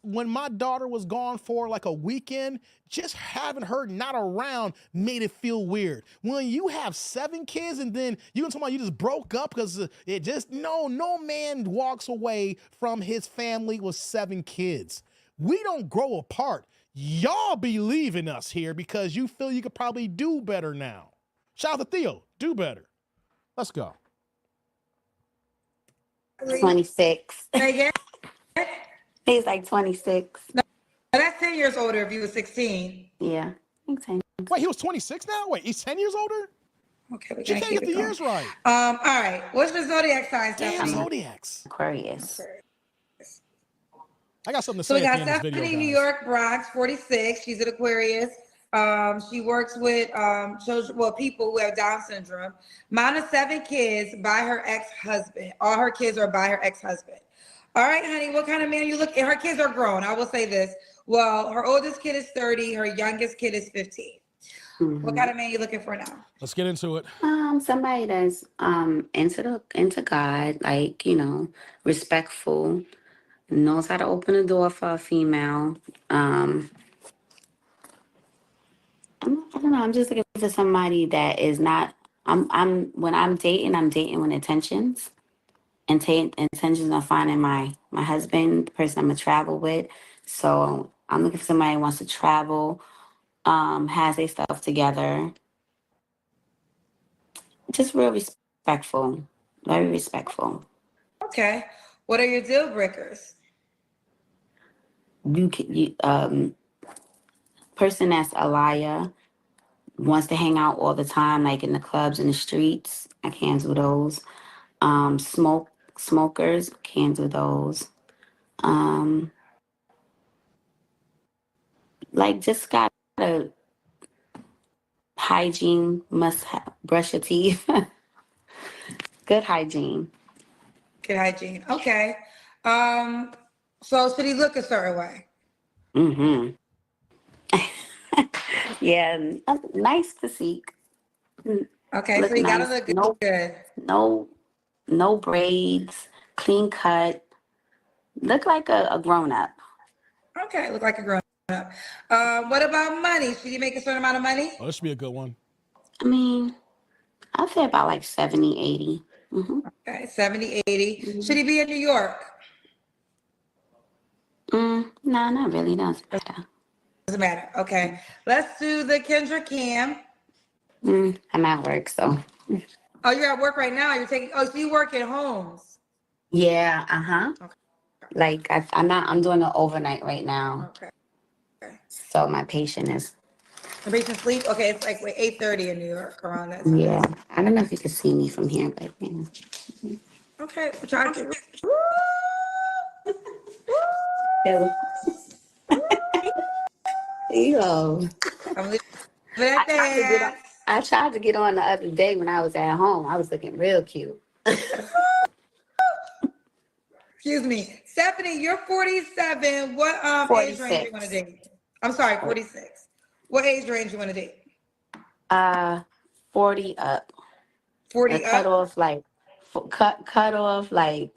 When my daughter was gone for like a weekend, just having her not around made it feel weird. When you have 7 kids and then you just broke up because no man walks away from his family with 7 kids. We don't grow apart. Y'all be leaving us here because you feel you could probably do better now. Shout out to Theo, do better. Let's go. 26. Again? He's like 26. No, that's 10 years older if you were 16. Yeah. Wait, he was 26 now? Wait, he's 10 years older? Okay, we She can't get the years right. All right. What's your zodiac sign, Damn, Stephanie? Zodiacs. Aquarius. I got something to So say we at got the end of this Stephanie, video, New guys. York, Bronx, 46. She's an Aquarius. She works with children, people who have Down syndrome. Mine is 7 kids by her ex-husband. All her kids are by her ex-husband. All right, honey, what kind of man you look at? Her kids are grown. I will say this. Well, her oldest kid is 30. Her youngest kid is 15. Mm-hmm. What kind of man you looking for now? Let's get into it. Somebody that's into God, like, respectful, knows how to open the door for a female. I don't know. I'm just looking for somebody that is not. When I'm dating with intentions, and intentions on finding my husband, the person I'm gonna travel with. So I'm looking for somebody who wants to travel, has their stuff together, just real respectful, very respectful. Okay. What are your deal breakers? Person that's a liar, wants to hang out all the time, like in the clubs and the streets. I can't do those. Smokers, can't do those. Just gotta hygiene, must brush your teeth. Good hygiene. Good hygiene. Okay. So should he look a certain way? Yeah, nice physique. Okay, so Look you gotta nice. look good. No braids, clean cut. Look like a grown up. Okay, look like a grown up. What about money? Should you make a certain amount of money? Oh, this should be a good one. I mean, I'd say about like 70, 80. Mm-hmm. Okay, 70, 80. Should he be in New York? No, not really. Doesn't matter. Doesn't matter. Okay, let's do the Kendra Cam. I'm at work, so. Oh, you're at work right now. You're taking. Oh, so you work at homes. Yeah. Okay. Like I'm doing it overnight right now. Okay. So my patient is. The patient sleep. Okay, it's like 8:30 in New York around that time. Yeah. I don't know if you can see me from here, but yeah. Okay, we're trying to. Yo. I'm leaving it at that. I tried to get on the other day when I was at home. I was looking real cute. Excuse me, Stephanie. You're 47. What age range you want to date? I'm sorry, 46. What age range you want to date? 40 up. 40 cut up. off like cut off like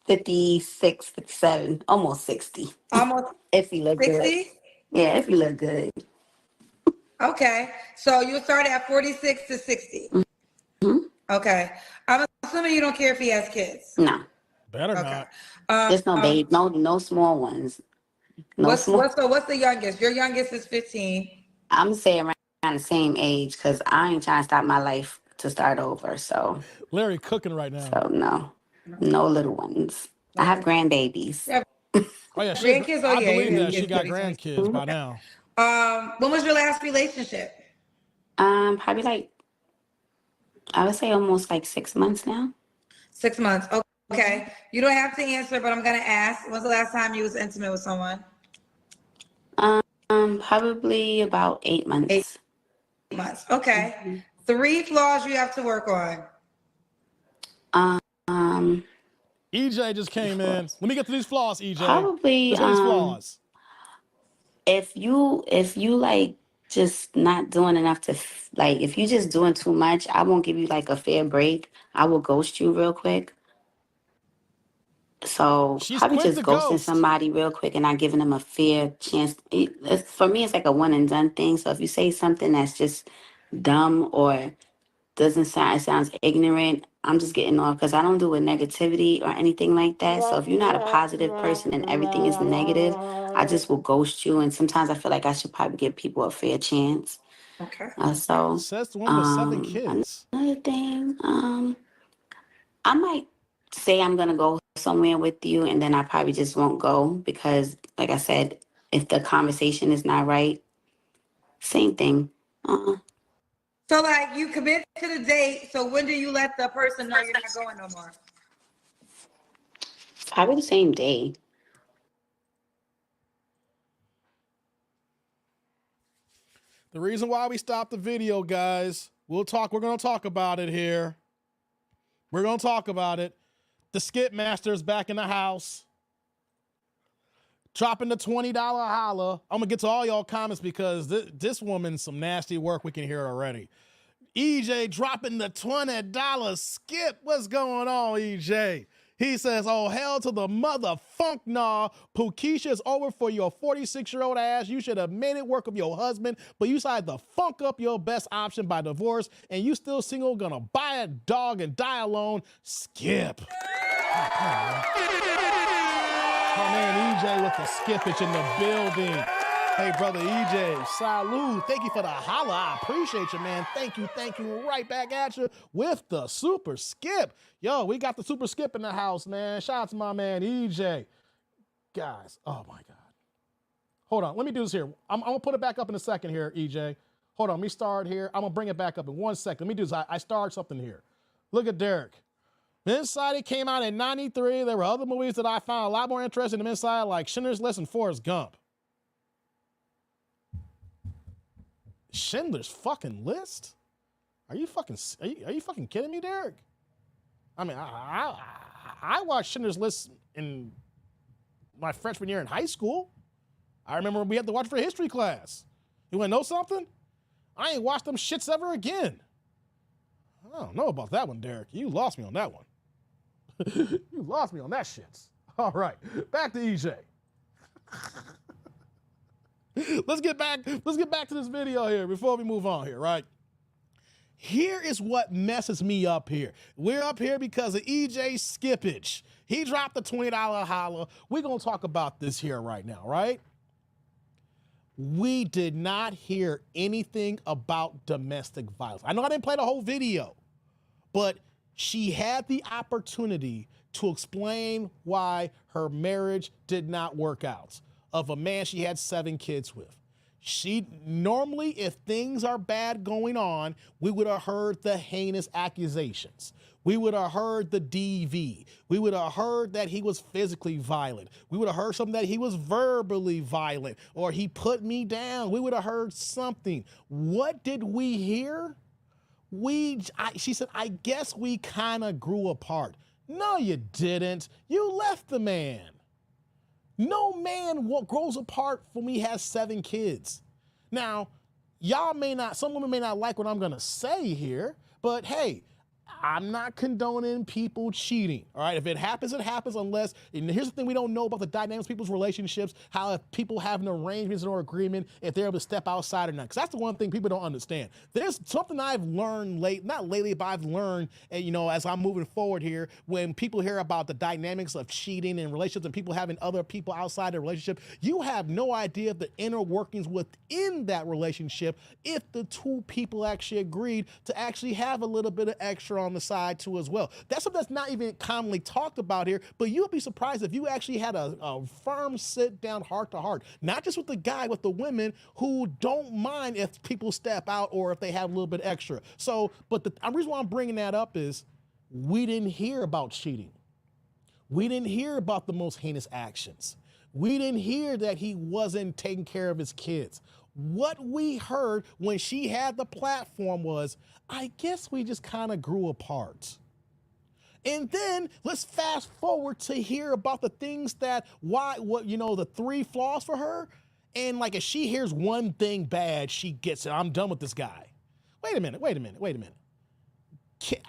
56, 57, almost 60. Almost If you look 60. good. Yeah, if you look good. Okay, so you start at 46 to 60. Mm-hmm. Okay, I'm assuming you don't care if he has kids. No. Better Okay. not. There's no babe, no small ones. What's the youngest? Your youngest is 15. I'm saying around the same age because I ain't trying to stop my life to start over. So Larry cooking right now. So no little ones. I have grandbabies. Yeah. Oh yeah, Grandkids? Oh, I yeah, believe you that have she kids, got 30, grandkids by now. When was your last relationship? Probably like I would say almost like 6 months now. 6 months. Okay. You don't have to answer, but I'm gonna ask. When's the last time you was intimate with someone? Probably about 8 months. 8 months. Okay. 3 flaws you have to work on. EJ just came in. Let me get to these flaws, EJ. Probably Let's get these flaws. if you like just not doing enough to like if you just doing too much, I won't give you like a fair break. I will ghost you real quick. So She's probably quick just to ghosting ghost. somebody real quick and not giving them a fair chance. For me, it's like a one and done thing. So if you say something that's just dumb or doesn't sound, it sounds ignorant, I'm just getting off because I don't do with negativity or anything like that. So if you're not a positive person and everything is negative, I just will ghost you. And sometimes I feel like I should probably give people a fair chance. Okay. So Says the one with 7 kids. another thing, I might say I'm gonna go somewhere with you, and then I probably just won't go because, like I said, if the conversation is not right, same thing. So like you commit to the date. So when do you let the person know you're not going no more? Probably the same day. The reason why we stopped the video, guys, we're going to talk about it here. We're going to talk about it. The Skip Master's back in the house. Dropping the $20 holla. I'm going to get to all y'all comments because this woman's some nasty work. We can hear it already. EJ dropping the $20 skip. What's going on, EJ? He says, oh, hell to the mother funk nah. Pukisha's over for your 46-year-old ass. You should have made it work with your husband, but you decided to funk up your best option by divorce, and you still single, gonna buy a dog and die alone. Skip. Oh, man, EJ with the skippage in the building. Hey, brother EJ, salute. Thank you for the holla. I appreciate you, man. Thank you. Right back at you with the super skip. Yo, we got the super skip in the house, man. Shout out to my man EJ. Guys, oh my God. Hold on, let me do this here. I'm gonna put it back up in a second here, EJ. Hold on, let me start here. I'm gonna bring it back up in 1 second. Let me do this. I started something here. Look at Derek. Inside, it came out in 93. There were other movies that I found a lot more interesting than Inside, like Schindler's List and Forrest Gump. Schindler's fucking List? Are you fucking kidding me, Derek? I mean, I watched Schindler's List in my freshman year in high school. I remember we had to watch for history class. You want to know something? I ain't watched them shits ever again. I don't know about that one, Derek. You lost me on that one. You lost me on that shit. All right, back to EJ. Let's get back to this video here before we move on here, right? Here is what messes me up here. We're up here because of EJ Skippage. He dropped the $20 holla. We're going to talk about this here right now, right? We did not hear anything about domestic violence. I know I didn't play the whole video, but she had the opportunity to explain why her marriage did not work out of a man she had 7 kids with. She normally, if things are bad going on, we would have heard the heinous accusations. We would have heard the DV. We would have heard that he was physically violent. We would have heard something that he was verbally violent or he put me down. We would have heard something. What did we hear? She said, I guess we kind of grew apart. No, you didn't. You left the man. No man grows apart when he has 7 kids. Now, some women may not like what I'm gonna say here, but hey, I'm not condoning people cheating, all right? If it happens, it happens unless, and here's the thing we don't know about the dynamics of people's relationships, how if people have an arrangement or agreement, if they're able to step outside or not, because that's the one thing people don't understand. There's something I've learned not lately, but I've learned, and as I'm moving forward here, when people hear about the dynamics of cheating in relationships and people having other people outside their relationship, you have no idea of the inner workings within that relationship if the 2 people actually agreed to actually have a little bit of extra on the side too as well. That's something that's not even commonly talked about here, but you'll be surprised if you actually had a firm sit down heart to heart, not just with the guy, with the women who don't mind if people step out or if they have a little bit extra. So, but the reason why I'm bringing that up is we didn't hear about cheating. We didn't hear about the most heinous actions. We didn't hear that he wasn't taking care of his kids. What we heard when she had the platform was, I guess we just kind of grew apart. And then let's fast forward to hear about the things that, the 3 flaws for her. And like if she hears one thing bad, she gets it. I'm done with this guy. Wait a minute.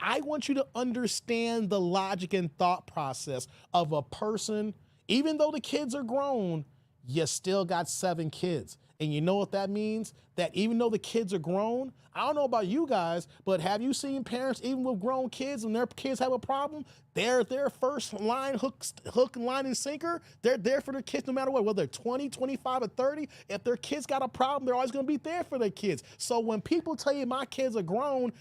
I want you to understand the logic and thought process of a person. Even though the kids are grown, you still got 7 kids. And you know what that means? That even though the kids are grown, I don't know about you guys, but have you seen parents, even with grown kids, when their kids have a problem, they're their first line, hook, line, and sinker. They're there for their kids no matter what, whether they're 20, 25, or 30. If their kids got a problem, they're always going to be there for their kids. So when people tell you my kids are grown,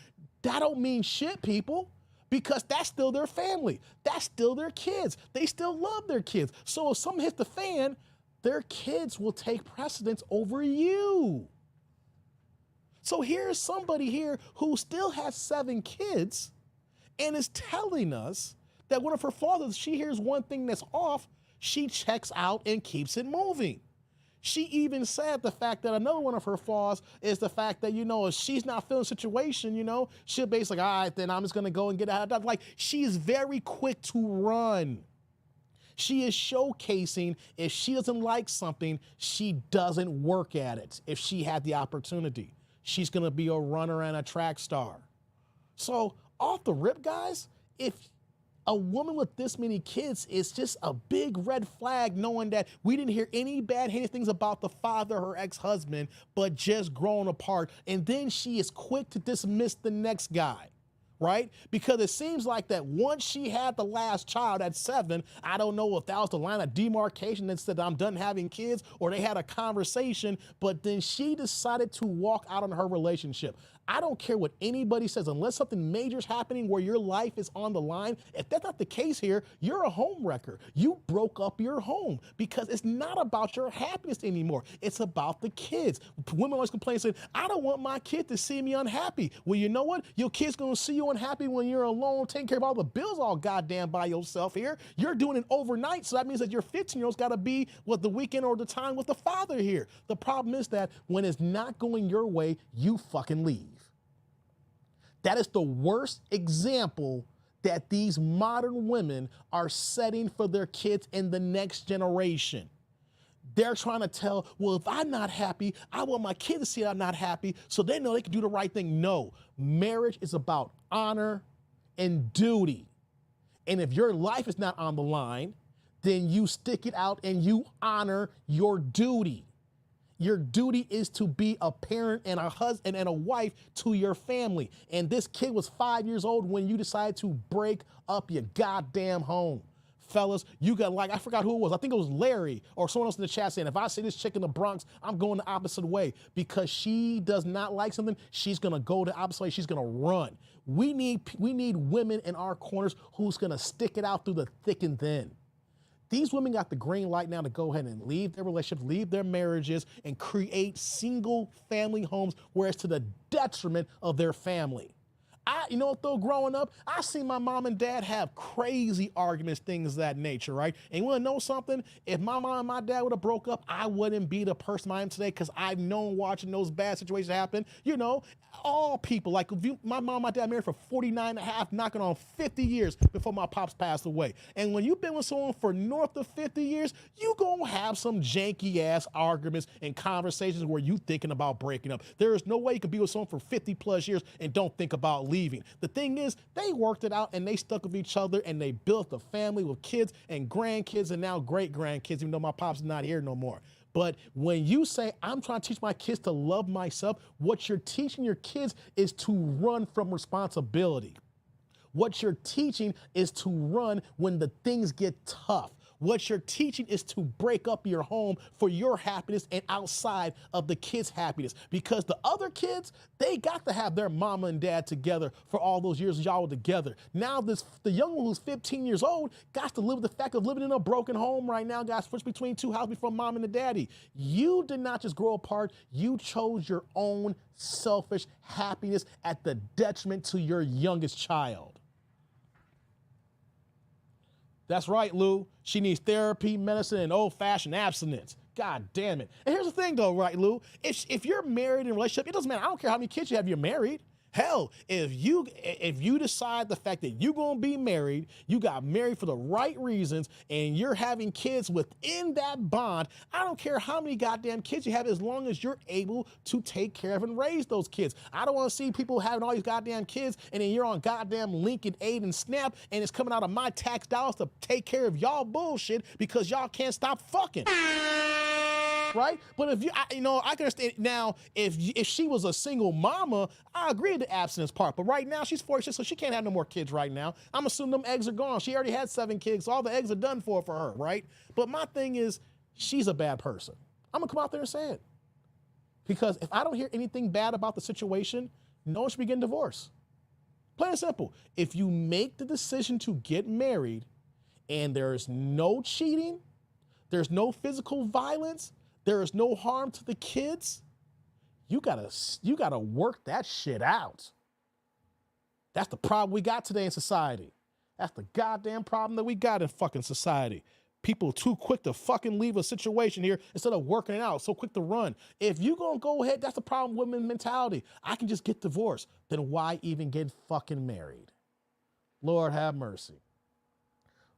that don't mean shit, people. Because that's still their family. That's still their kids. They still love their kids. So if something hits the fan, their kids will take precedence over you. So here's somebody here who still has 7 kids and is telling us that one of her fathers, she hears one thing that's off, she checks out and keeps it moving. She even said the fact that another one of her flaws is the fact that, if she's not feeling the situation, she'll basically, all right, then I'm just gonna go and get out of that. Like, she's very quick to run. She is showcasing if she doesn't like something, she doesn't work at it. If she had the opportunity, she's gonna be a runner and a track star. So off the rip, guys, if a woman with this many kids is just a big red flag, knowing that we didn't hear any bad, heinous things about the father, her ex-husband, but just growing apart. And then she is quick to dismiss the next guy. Right? Because it seems like that once she had the last child at 7, I don't know if that was the line of demarcation that said I'm done having kids, or they had a conversation, but then she decided to walk out on her relationship. I don't care what anybody says, unless something major is happening where your life is on the line. If that's not the case here, you're a home wrecker. You broke up your home because it's not about your happiness anymore. It's about the kids. Women always complain saying, I don't want my kid to see me unhappy. Well, you know what? Your kid's gonna see you unhappy when you're alone, taking care of all the bills all goddamn by yourself here. You're doing it overnight, so that means that your 15-year-old's gotta be with the weekend or the time with the father here. The problem is that when it's not going your way, you fucking leave. That is the worst example that these modern women are setting for their kids in the next generation. They're trying to tell, well, if I'm not happy, I want my kids to see I'm not happy so they know they can do the right thing. No, marriage is about honor and duty. And if your life is not on the line, then you stick it out and you honor your duty. Your duty is to be a parent and a husband and a wife to your family. And this kid was 5 years old when you decided to break up your goddamn home. Fellas, you got I forgot who it was. I think it was Larry or someone else in the chat saying, if I see this chick in the Bronx, I'm going the opposite way because she does not like something. She's going to go the opposite way. She's going to run. We need women in our corners who's going to stick it out through the thick and thin. These women got the green light now to go ahead and leave their relationships, leave their marriages, and create single family homes where it's to the detriment of their family. You know what though, growing up, I seen my mom and dad have crazy arguments, things of that nature, right? And you wanna know something? If my mom and my dad would have broke up, I wouldn't be the person I am today because I've known watching those bad situations happen. You know, all people, like my mom and my dad married for 49 and a half, knocking on 50 years before my pops passed away. And when you've been with someone for north of 50 years, you gonna have some janky ass arguments and conversations where you thinking about breaking up. There is no way you can be with someone for 50 plus years and don't think about leaving. The thing is, they worked it out and they stuck with each other and they built a family with kids and grandkids and now great grandkids, even though my pops is not here no more. But when you say, I'm trying to teach my kids to love myself, what you're teaching your kids is to run from responsibility. What you're teaching is to run when the things get tough. What you're teaching is to break up your home for your happiness and outside of the kids' happiness. Because the other kids, they got to have their mama and dad together for all those years y'all were together. Now the young one who's 15 years old got to live with the fact of living in a broken home right now, got switched between two houses from mom and the daddy. You did not just grow apart, you chose your own selfish happiness at the detriment to your youngest child. That's right, Lou. She needs therapy, medicine, and old-fashioned abstinence. God damn it. And here's the thing, though, right, Lou? If you're married in a relationship, it doesn't matter. I don't care how many kids you have, you're married. Hell, if you decide the fact that you're going to be married, you got married for the right reasons, and you're having kids within that bond, I don't care how many goddamn kids you have as long as you're able to take care of and raise those kids. I don't want to see people having all these goddamn kids, and then you're on goddamn Lincoln Aid and SNAP, and it's coming out of my tax dollars to take care of y'all bullshit because y'all can't stop fucking. Right? But if I can understand now, if she was a single mama, I agree with the abstinence part. But right now she's 46, so she can't have no more kids right now. I'm assuming them eggs are gone. She already had 7 kids, so all the eggs are done for her, right? But my thing is, she's a bad person. I'm gonna come out there and say it. Because if I don't hear anything bad about the situation, no one should be getting divorced. Plain and simple. If you make the decision to get married and there's no cheating, there's no physical violence, there is no harm to the kids, you gotta work that shit out. That's the problem we got today in society. That's the goddamn problem that we got in fucking society. People too quick to fucking leave a situation here instead of working it out, so quick to run. If you gonna go ahead, that's the problem with women mentality. I can just get divorced. Then why even get fucking married? Lord have mercy.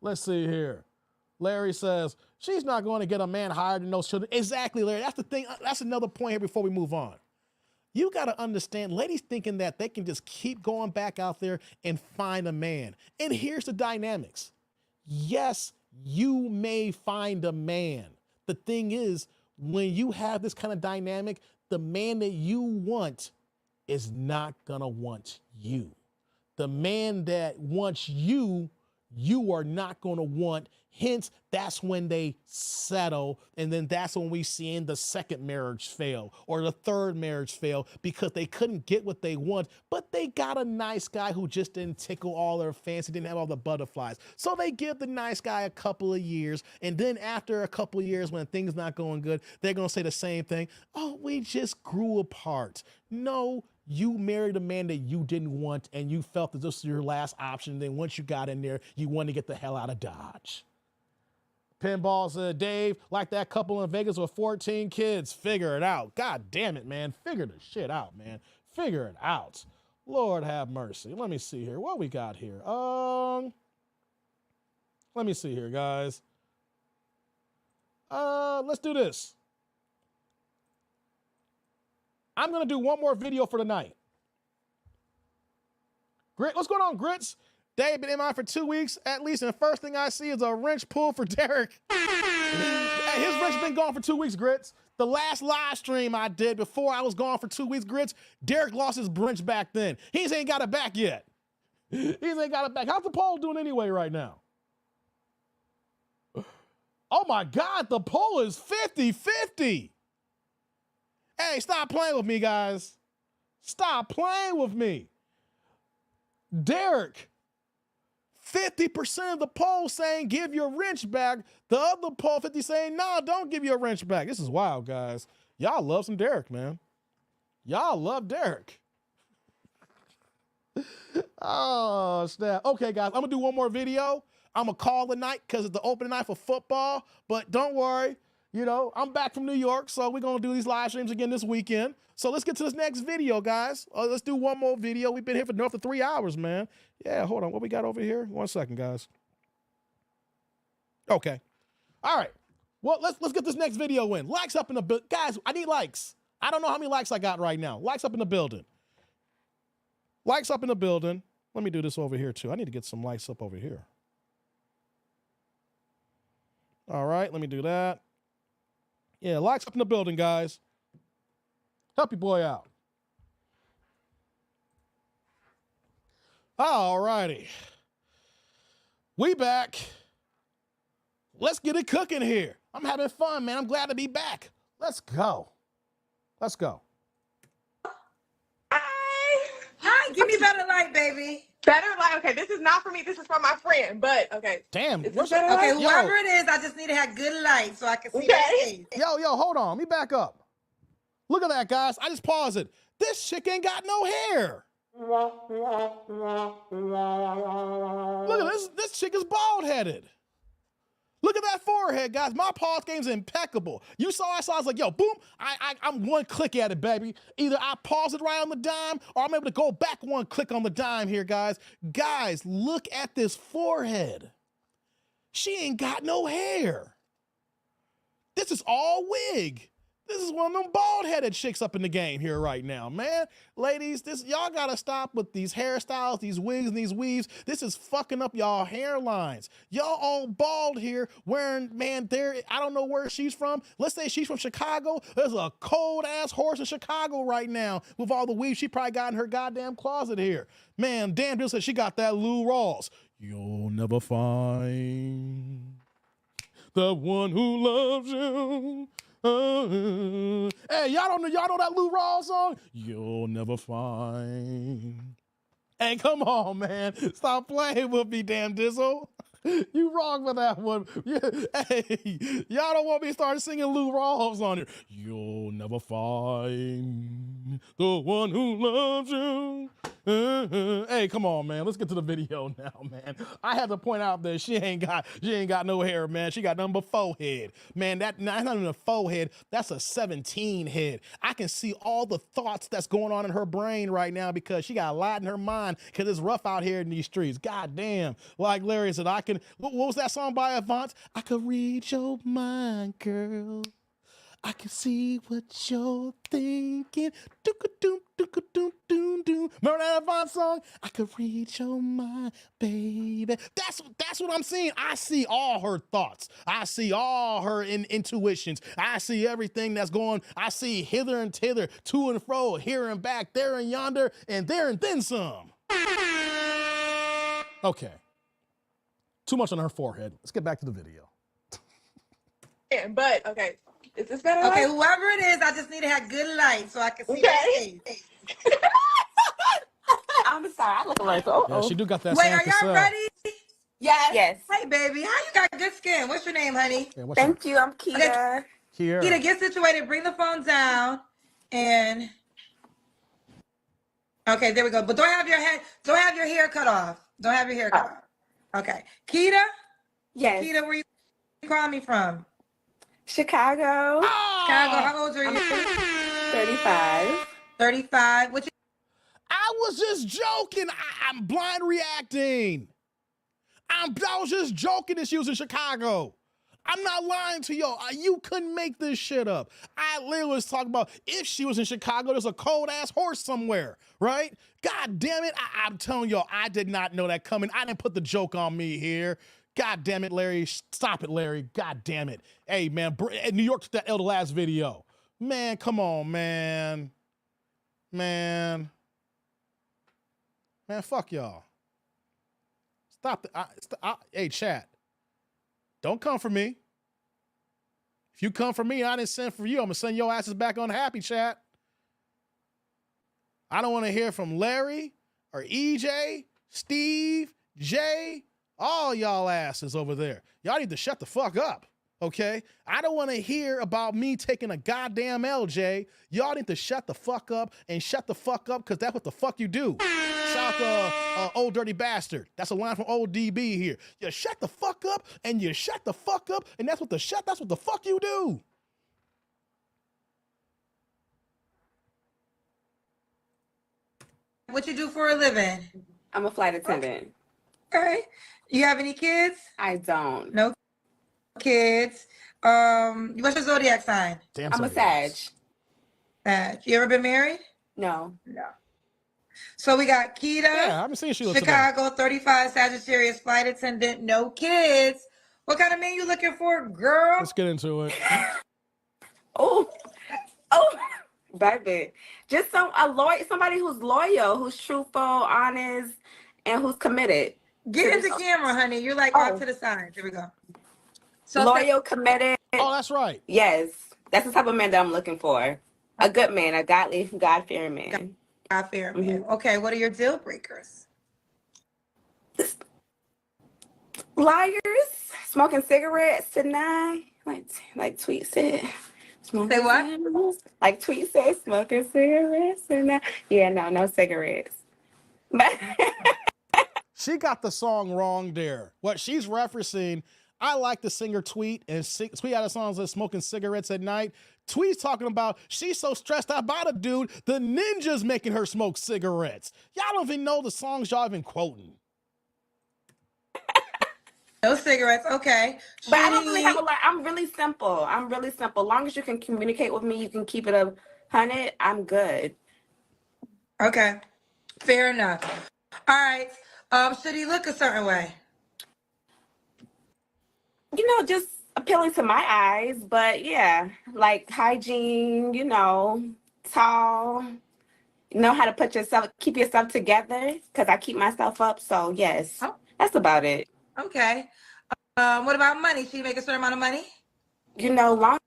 Let's see here. Larry says, she's not going to get a man hired than those children. Exactly, Larry. That's the thing. That's another point here before we move on. You got to understand, ladies thinking that they can just keep going back out there and find a man. And here's the dynamics. Yes, you may find a man. The thing is, when you have this kind of dynamic, the man that you want is not going to want you. The man that wants you, you are not going to want. Hence, that's when they settle. And then that's when we see in the second marriage fail or the third marriage fail because they couldn't get what they want, but they got a nice guy who just didn't tickle all their fancy, didn't have all the butterflies. So they give the nice guy a couple of years. And then after a couple of years, when things not going good, they're going to say the same thing. Oh, we just grew apart. No, you married a man that you didn't want and you felt that this was your last option. And then once you got in there, you wanted to get the hell out of Dodge. Pinball said, Dave, like that couple in Vegas with 14 kids, figure it out. God damn it, man. Figure the shit out, man. Figure it out. Lord have mercy. Let me see here. What we got here? Let me see here, guys. Let's do this. I'm gonna do one more video for tonight. Grit, what's going on, Grits? Dave been in mine for 2 weeks at least, and the first thing I see is a wrench pull for Derek. Hey, his wrench has been gone for 2 weeks, Grits. The last live stream I did before I was gone for 2 weeks, Grits, Derek lost his wrench back then. He ain't got it back yet. He ain't got it back. How's the poll doing anyway right now? Oh my God, the poll is 50-50. Hey, stop playing with me, guys. Stop playing with me. Derek, 50% of the poll saying give your wrench back. The other poll, 50 saying, no, don't give your wrench back. This is wild, guys. Y'all love some Derek, man. Y'all love Derek. Oh, snap. Okay, guys, I'm going to do one more video. I'm going to call the night because it's the opening night for football. But don't worry. You know, I'm back from New York, so we're going to do these live streams again this weekend. So let's get to this next video, guys. Let's do one more video. We've been here for north of 3 hours, man. Yeah, hold on. What we got over here? 1 second, guys. Okay. All right. Well, let's get this next video in. Likes up in the building. Guys, I need likes. I don't know how many likes I got right now. Likes up in the building. Likes up in the building. Let me do this over here, too. I need to get some likes up over here. All right, let me do that. Yeah, likes up in the building, guys. Help your boy out. All righty. We back. Let's get it cooking here. I'm having fun, man. I'm glad to be back. Let's go. Let's go. Hi, give me better light, baby. Better light. Okay, this is not for me. This is for my friend. But okay. Damn. Is Where's this better Okay, light? whoever it is, I just need to have good light so I can see Okay. their face. Yo, hold on. Let me back up. Look at that, guys. I just paused it. This chick ain't got no hair. Look at this. This chick is bald-headed. Look at that forehead, guys. My pause game's impeccable. You saw I was like, yo, boom. I'm one click at it, baby. Either I pause it right on the dime or I'm able to go back one click on the dime here, guys. Guys, look at this forehead. She ain't got no hair. This is all wig. This is one of them bald-headed chicks up in the game here right now, man. Ladies, y'all gotta stop with these hairstyles, these wigs, and these weaves. This is fucking up y'all hairlines. Y'all all bald here, wearing, man, I don't know where she's from. Let's say she's from Chicago. There's a cold-ass horse in Chicago right now with all the weaves she probably got in her goddamn closet here. Man, damn, Bill said she got that Lou Rawls. You'll never find the one who loves you. Hey, y'all know that Lou Rawls song? You'll never find. Hey, come on, man. Stop playing with me, damn Dizzle. You wrong for that one. Hey, y'all don't want me to start singing Lou Rawls on here. You'll never find the one who loves you. Hey, come on, man. Let's get to the video now, man. I had to point out that she ain't got no hair, man. She got nothing but forehead. Man, that's not even a forehead. That's a 17 head. I can see all the thoughts that's going on in her brain right now because she got a lot in her mind because it's rough out here in these streets. God damn. Like Larry said, what was that song by Avant? I could read your mind, girl. I can see what you're thinking. Doom, doom, doom, doom, doom. Remember that Avant song? I could read your mind, baby. That's what I'm seeing. I see all her thoughts. I see all her intuitions. I see everything that's going. I see hither and thither, to and fro, here and back, there and yonder, and there and then some. Okay. Too much on her forehead. Let's get back to the video. Yeah, but okay. Is this better Okay, light? whoever it is, I just need to have good light so I can see their Okay. face. I'm sorry. I look like, oh. Yeah, she do got that Wait, Sam are y'all Cassell. ready? Yes. Yes. Hey, baby, how you got good skin? What's your name, honey? Yeah, what's Thank you. I'm Kia. Here. Kita, get situated. Bring the phone down, and okay, there we go. But don't have your hair cut off. Don't have your hair cut off. Okay, Kita. Yes. Kita, where you calling me from? Chicago. Chicago. How old are you? 35. 35. What you? I was just joking. I'm blind reacting. I was just joking that she was in Chicago. I'm not lying to y'all. You couldn't make this shit up. I literally was talking about if she was in Chicago, there's a cold ass horse somewhere, right? God damn it. I'm telling y'all, I did not know that coming. I didn't put the joke on me here. God damn it, Larry. Stop it, Larry. God damn it. Hey, man, New York took that L the last video. Man, come on, man. Man, fuck y'all. Stop. Hey, chat. Don't come for me. If you come for me, I didn't send for you. I'm going to send your asses back on happy, chat. I don't want to hear from Larry or EJ, Steve, Jay, all y'all asses over there. Y'all need to shut the fuck up, okay? I don't want to hear about me taking a goddamn LJ. Y'all need to shut the fuck up and shut the fuck up because that's what the fuck you do. Shout out to Old Dirty Bastard. That's a line from Old DB here. You shut the fuck up and you shut the fuck up and that's what the fuck you do. What you do for a living? I'm a flight attendant. Okay. You have any kids? I don't. No kids. What's your zodiac sign? Damn, I'm a Sag. Sag. You ever been married? No. No. So we got Keita, Yeah, I've been seeing Sheila today. Chicago, 35, Sagittarius, flight attendant, no kids. What kind of man you looking for, girl? Let's get into it. Oh, baby. Just somebody who's loyal, who's truthful, honest, and who's committed. Get into camera, honey. You're like off to the side. Here we go. So Loyal, committed. Oh, that's right. Yes. That's the type of man that I'm looking for. A good man, a godly, God-fearing man. God-fearing man. Okay, what are your deal breakers? Liars, smoking cigarettes tonight, like Tweet said. Say what? Like Tweet said, smoking cigarettes tonight. Yeah, no cigarettes. But She got the song wrong there. What she's referencing, I like the singer Tweet, and Tweet had a song that smoking cigarettes at night. Tweet's talking about she's so stressed out about a dude, the ninja's making her smoke cigarettes. Y'all don't even know the songs y'all been quoting. No cigarettes. Okay. But I don't really have a lot. I'm really simple. As long as you can communicate with me, you can keep it 100. I'm good. Okay. Fair enough. All right. Should he look a certain way? Just appealing to my eyes, but yeah, like hygiene, tall, know how to keep yourself together, because I keep myself up. So yes, That's about it. Okay. What about money? Should he make a certain amount of money? Long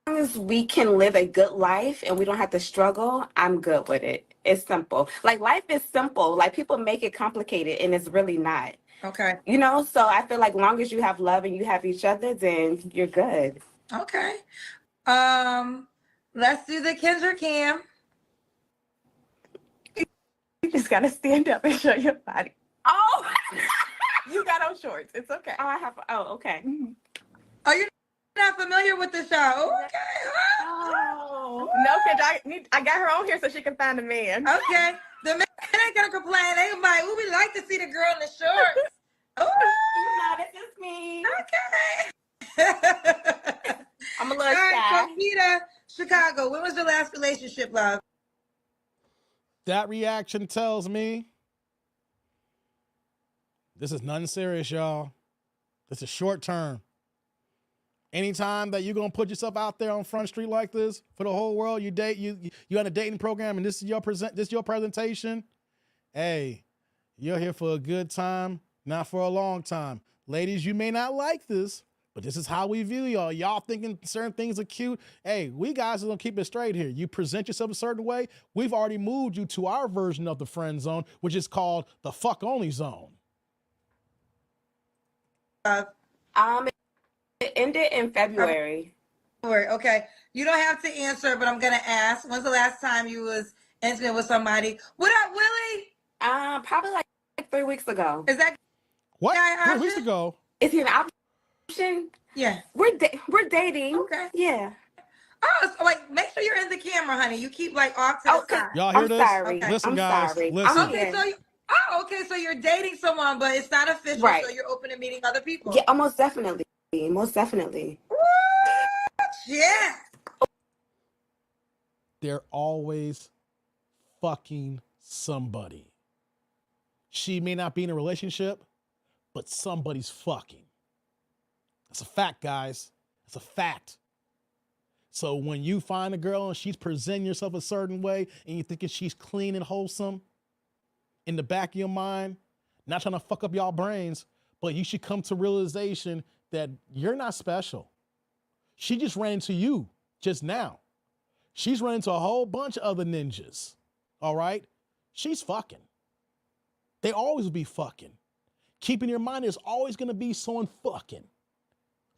as we can live a good life and we don't have to struggle, I'm good with it. It's simple. Like, life is simple. Like, people make it complicated and it's really not. Okay. So I feel like long as you have love and you have each other, then you're good. Okay. Let's do the Kendra cam. You just gotta stand up and show your body. Oh, You got on shorts. It's okay. Okay. Oh, you're not familiar with the show? Okay. Oh. No, I got her on here so she can find a man. Okay. The men ain't gonna complain. They gonna be like, we like to see the girl in the shorts. Oh, This is me. okay. I'm a All little right, shy. so Keita, Chicago. When was your last relationship, love? That reaction tells me this is nothing serious, y'all. This is short term. Anytime that you're gonna put yourself out there on Front Street like this for the whole world, you on a dating program and this is your presentation. Hey, you're here for a good time, not for a long time. Ladies, you may not like this, but this is how we view y'all. Y'all thinking certain things are cute. Hey, we guys are gonna keep it straight here. You present yourself a certain way. We've already moved you to our version of the friend zone, which is called the fuck only zone. It ended in February. Okay. You don't have to answer, but I'm gonna ask. When's the last time you was intimate with somebody? What up, Willie? Probably like 3 weeks ago. Is that What? guy 3 option? weeks ago. Is he an option? Yeah. We're dating. Okay. Yeah. Oh, so like, make sure you're in the camera, honey. You keep like off to the Okay. side. Y'all hear I'm this? sorry. Okay. Listen, I'm guys. sorry. Listen. I'm Okay, in. so okay, so you're dating someone, but it's not official, Right. so you're open to meeting other people. Yeah, almost definitely. most definitely. Yeah. They're always fucking somebody. She may not be in a relationship, but somebody's fucking. That's a fact, guys. That's a fact. So when you find a girl and she's presenting herself a certain way and you're thinking she's clean and wholesome, in the back of your mind, not trying to fuck up y'all brains, but you should come to realization that you're not special. She just ran into you just now. She's run into a whole bunch of other ninjas, all right? She's fucking. They always will be fucking. Keep in your mind, there's always gonna be someone fucking,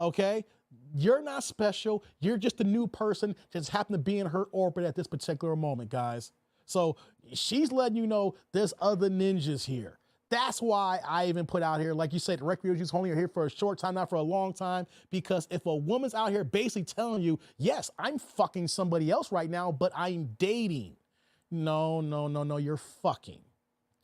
okay? You're not special. You're just a new person that just happened to be in her orbit at this particular moment, guys. So she's letting you know there's other ninjas here. That's why I even put out here, like you said, recreation's only here for a short time, not for a long time, because if a woman's out here basically telling you, yes, I'm fucking somebody else right now, but I'm dating. No, you're fucking.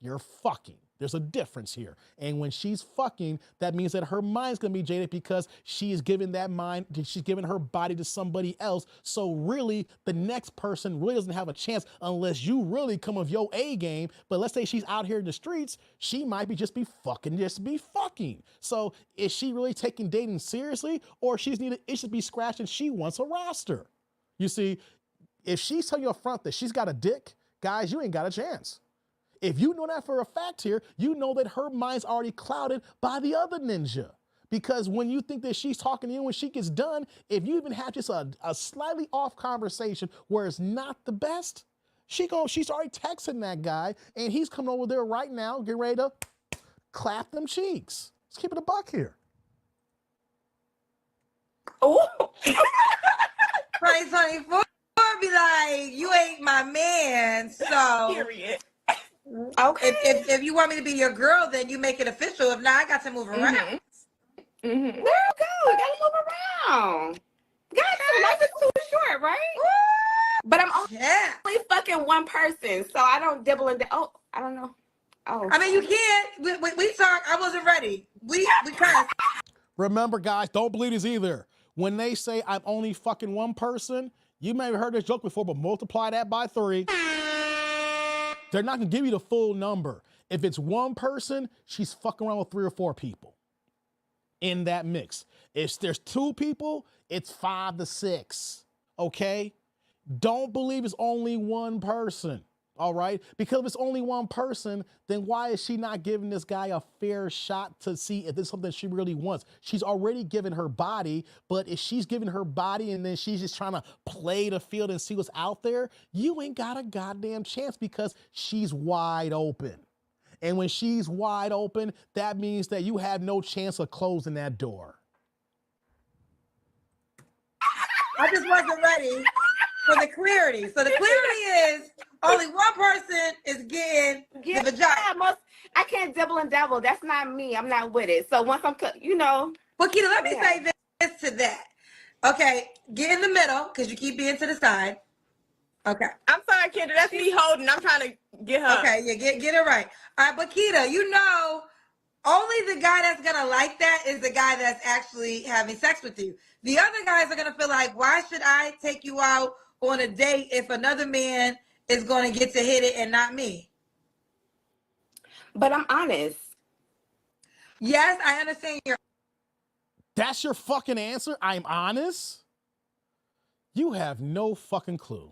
You're fucking. There's a difference here. And when she's fucking, that means that her mind's gonna be jaded because she is giving that mind, she's giving her body to somebody else. So really, the next person really doesn't have a chance unless you really come with your A game. But let's say she's out here in the streets, she might be just be fucking. So is she really taking dating seriously, or she's needed it should be scratched and she wants a roster? You see, if she's telling you up front that she's got a dick, guys, you ain't got a chance. If you know that for a fact here, you know that her mind's already clouded by the other ninja. Because when you think that she's talking to you when she gets done, if you even have just a slightly off conversation where it's not the best, she's already texting that guy and he's coming over there right now, get ready to clap them cheeks. Let's keep it a buck here. Oh, 2024 be like, you ain't my man. So Period. okay. if you want me to be your girl, then you make it official. If not, I got to move around. There you go. You gotta move around. God, life is too short, right? But I'm Yeah. only fucking one person, so I don't dibble and oh, I don't know. Oh, I mean, you can't. We talked. I wasn't ready. We kind of. Remember, guys, don't believe this either. When they say I'm only fucking one person, you may have heard this joke before, but multiply that by 3. They're not gonna give you the full number. If it's one person, she's fucking around with 3 or 4 people in that mix. If there's 2 people, it's 5 to 6, okay? Don't believe it's only one person, all right? Because if it's only one person, then why is she not giving this guy a fair shot to see if this is something she really wants? She's already given her body, but if she's giving her body and then she's just trying to play the field and see what's out there, you ain't got a goddamn chance because she's wide open. And when she's wide open, that means that you have no chance of closing that door. I just wasn't ready for the clarity. So the clarity is only one person is getting the vagina. I can't dibble and dabble. That's not me. I'm not with it. So once I'm, you know. Well, Keita, let me say this to that. Okay, get in the middle because you keep being to the side. Okay. I'm sorry, Kendra. That's me holding. I'm trying to get her. Okay, yeah, get it right. All right, but Keita, you know, only the guy that's gonna like that is the guy that's actually having sex with you. The other guys are gonna feel like, why should I take you out on a date if another man is gonna get to hit it and not me? But I'm honest. Yes, I understand your. That's your fucking answer? I'm honest? You have no fucking clue.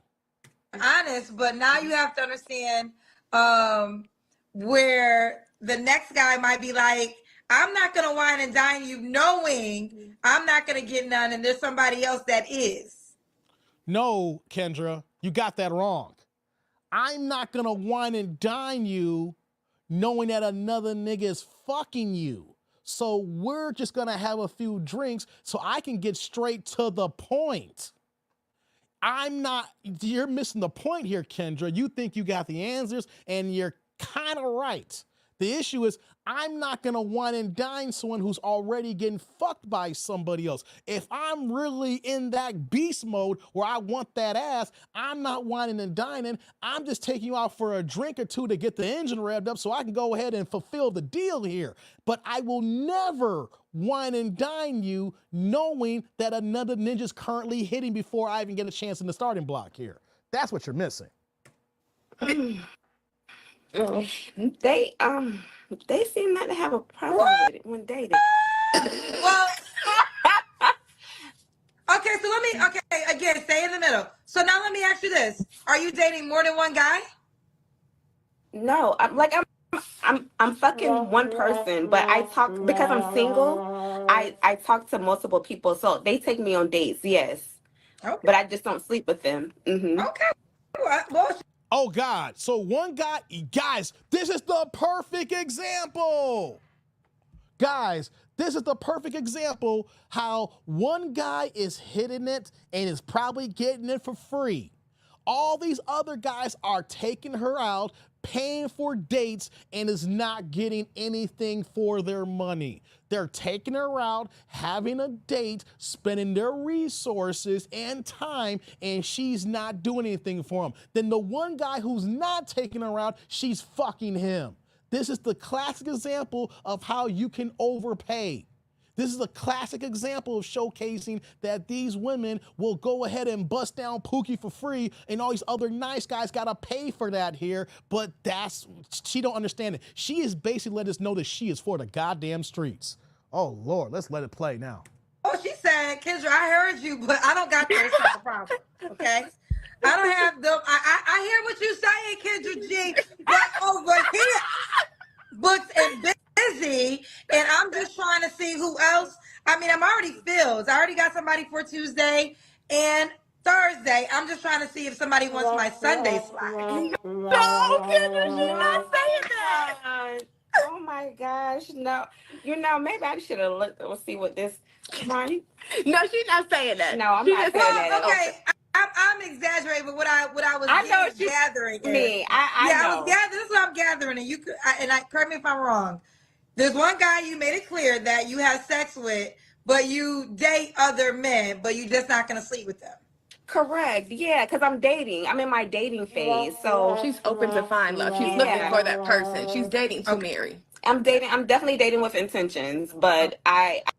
Honest, but now you have to understand where the next guy might be like, I'm not gonna wine and dine you knowing I'm not gonna get none and there's somebody else that is. No, Kendra, you got that wrong. I'm not gonna wine and dine you knowing that another nigga is fucking you. So we're just gonna have a few drinks so I can get straight to the point. You're missing the point here, Kendra. You think you got the answers and you're kind of right. The issue is I'm not going to wine and dine someone who's already getting fucked by somebody else. If I'm really in that beast mode where I want that ass, I'm not whining and dining. I'm just taking you out for a drink or two to get the engine revved up so I can go ahead and fulfill the deal here. But I will never wine and dine you knowing that another ninja's currently hitting before I even get a chance in the starting block here. That's what you're missing. They seem not to have a problem with it when dating. Well, okay, so again, stay in the middle. So now let me ask you this. Are you dating more than one guy? No, I'm fucking one person, but I talk because I'm single. I talk to multiple people, so they take me on dates, yes. Okay. But I just don't sleep with them. Okay. Well, Oh God, so one guy, guys, this is the perfect example. Guys, this is the perfect example how one guy is hitting it and is probably getting it for free. All these other guys are taking her out, paying for dates, and is not getting anything for their money. They're taking her out, having a date, spending their resources and time, and she's not doing anything for them. Then the one guy who's not taking her out, she's fucking him. This is the classic example of how you can overpay. This is a classic example of showcasing that these women will go ahead and bust down Pookie for free, and all these other nice guys gotta pay for that here, but she don't understand it. She is basically letting us know that she is for the goddamn streets. Oh Lord, let's let it play now. oh, she said, Kendra, I heard you, but I don't got those type of problems, okay? I don't have them. I hear what you saying, Kendra G, but over here, books and busy, and I'm just trying to see who else. I mean, I'm already filled. I already got somebody for Tuesday and Thursday. I'm just trying to see if somebody wants my Sunday slot. No, Kendra, she's not saying that. Oh my gosh, no. Maybe I should have looked or see what this. Ronnie? No, she's not saying that. No, I'm not saying that. Well, okay. I'm exaggerating, but what I was gathering. I was gathering. This is what I'm gathering, and you could, correct me if I'm wrong. There's one guy you made it clear that you have sex with, but you date other men, but you're just not gonna sleep with them. Correct. Yeah, because I'm dating. I'm in my dating phase, so She's open to find love. She's looking for that person. She's dating to marry. I'm definitely dating with intentions, but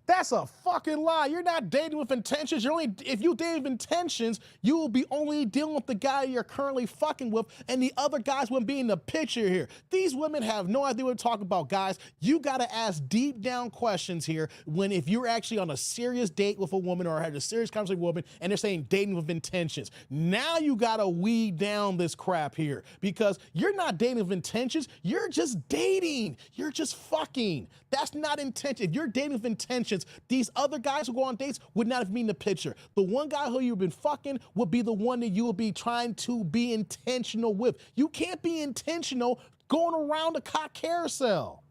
That's a fucking lie. You're not dating with intentions. If you date with intentions, you will be only dealing with the guy you're currently fucking with, and the other guys wouldn't be in the picture here. These women have no idea what to talk about, guys. You gotta ask deep down questions here if you're actually on a serious date with a woman or had a serious conversation with a woman and they're saying dating with intentions. Now you gotta weed down this crap here because you're not dating with intentions. You're just dating. You're just fucking. That's not intention. If you're dating with intentions, these other guys who go on dates would not have been in the picture. The one guy who you've been fucking would be the one that you will be trying to be intentional with. You can't be intentional going around a cock carousel.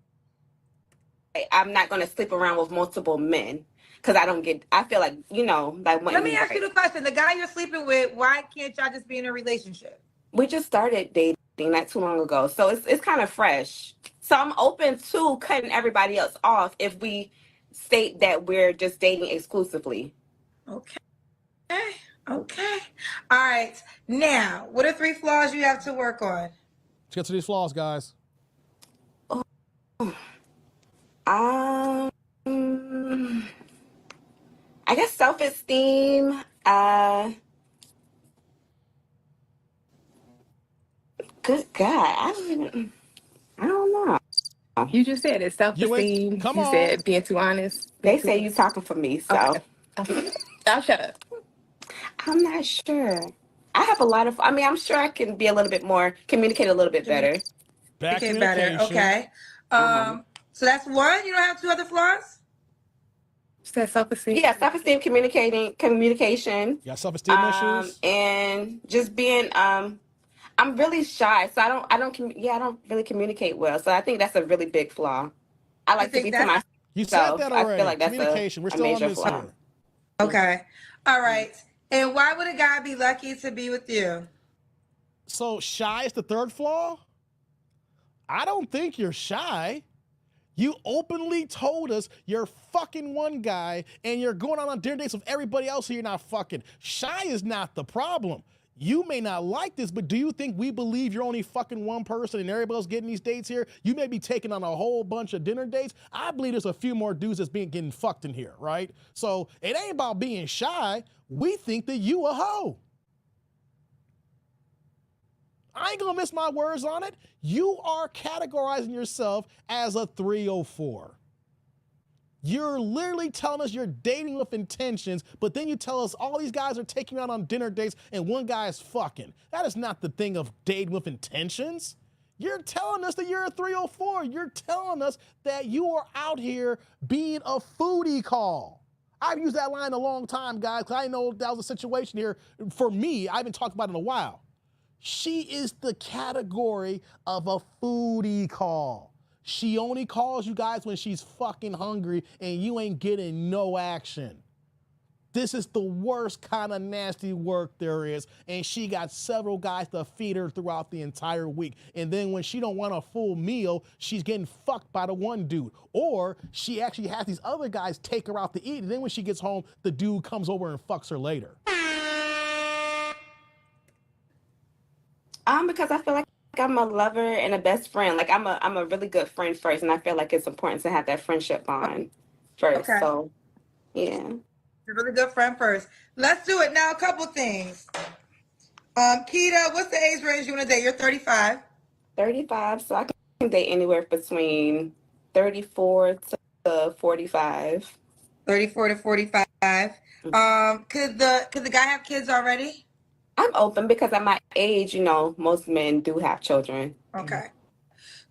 I'm not going to sleep around with multiple men because I feel like, Let me ask you the question. The guy you're sleeping with, why can't y'all just be in a relationship? We just started dating not too long ago, so it's kind of fresh. So I'm open to cutting everybody else off if we state that we're just dating exclusively. Okay. All right. Now, what are 3 flaws you have to work on? Let's get to these flaws, guys. I guess self-esteem. Good God, I don't know. You just said it. Self-esteem. Come you on. said being too honest. They say you talking for me, so Okay. I'll shut up. I'm not sure. I have a lot of. I'm sure I can be a little bit more, communicate a little bit better. Back Okay, better. Okay. So that's one. You don't have 2 other flaws? Said self-esteem. Yeah, self-esteem, communication. You got self-esteem issues? And just being. I'm really shy, so I don't really communicate well. So I think that's a really big flaw. I like to be to myself. You said that already. I feel like that's communication. We're a still on major this flaw. here. Okay. All right. And why would a guy be lucky to be with you? So shy is the 3rd flaw? I don't think you're shy. You openly told us you're fucking one guy and you're going out on dinner dates with everybody else who you're not fucking. Shy is not the problem. You may not like this, but do you think we believe you're only fucking one person and everybody else getting these dates here? You may be taking on a whole bunch of dinner dates. I believe there's a few more dudes that's getting fucked in here, right? So it ain't about being shy. We think that you a hoe. I ain't gonna miss my words on it. You are categorizing yourself as a 304. You're literally telling us you're dating with intentions, but then you tell us all these guys are taking you out on dinner dates and one guy is fucking. That is not the thing of dating with intentions. You're telling us that you're a 304. You're telling us that you are out here being a foodie call. I've used that line a long time, guys, because I know that was a situation here for me. I haven't talked about it in a while. She is the category of a foodie call. She only calls you guys when she's fucking hungry and you ain't getting no action. This is the worst kind of nasty work there is, and she got several guys to feed her throughout the entire week. And then when she don't want a full meal, she's getting fucked by the one dude. Or she actually has these other guys take her out to eat, and then when she gets home, the dude comes over and fucks her later. Because I feel like I'm a lover and a best friend. Like I'm a really good friend first, and I feel like it's important to have that friendship bond first. Okay. So, yeah. You're a really good friend first. Let's do it now. A couple things. Keita, what's the age range you want to date? You're 35. 35, so I can date anywhere between 34 to 45. 34 to 45. Could the guy have kids already? I'm open because at my age, most men do have children. Okay.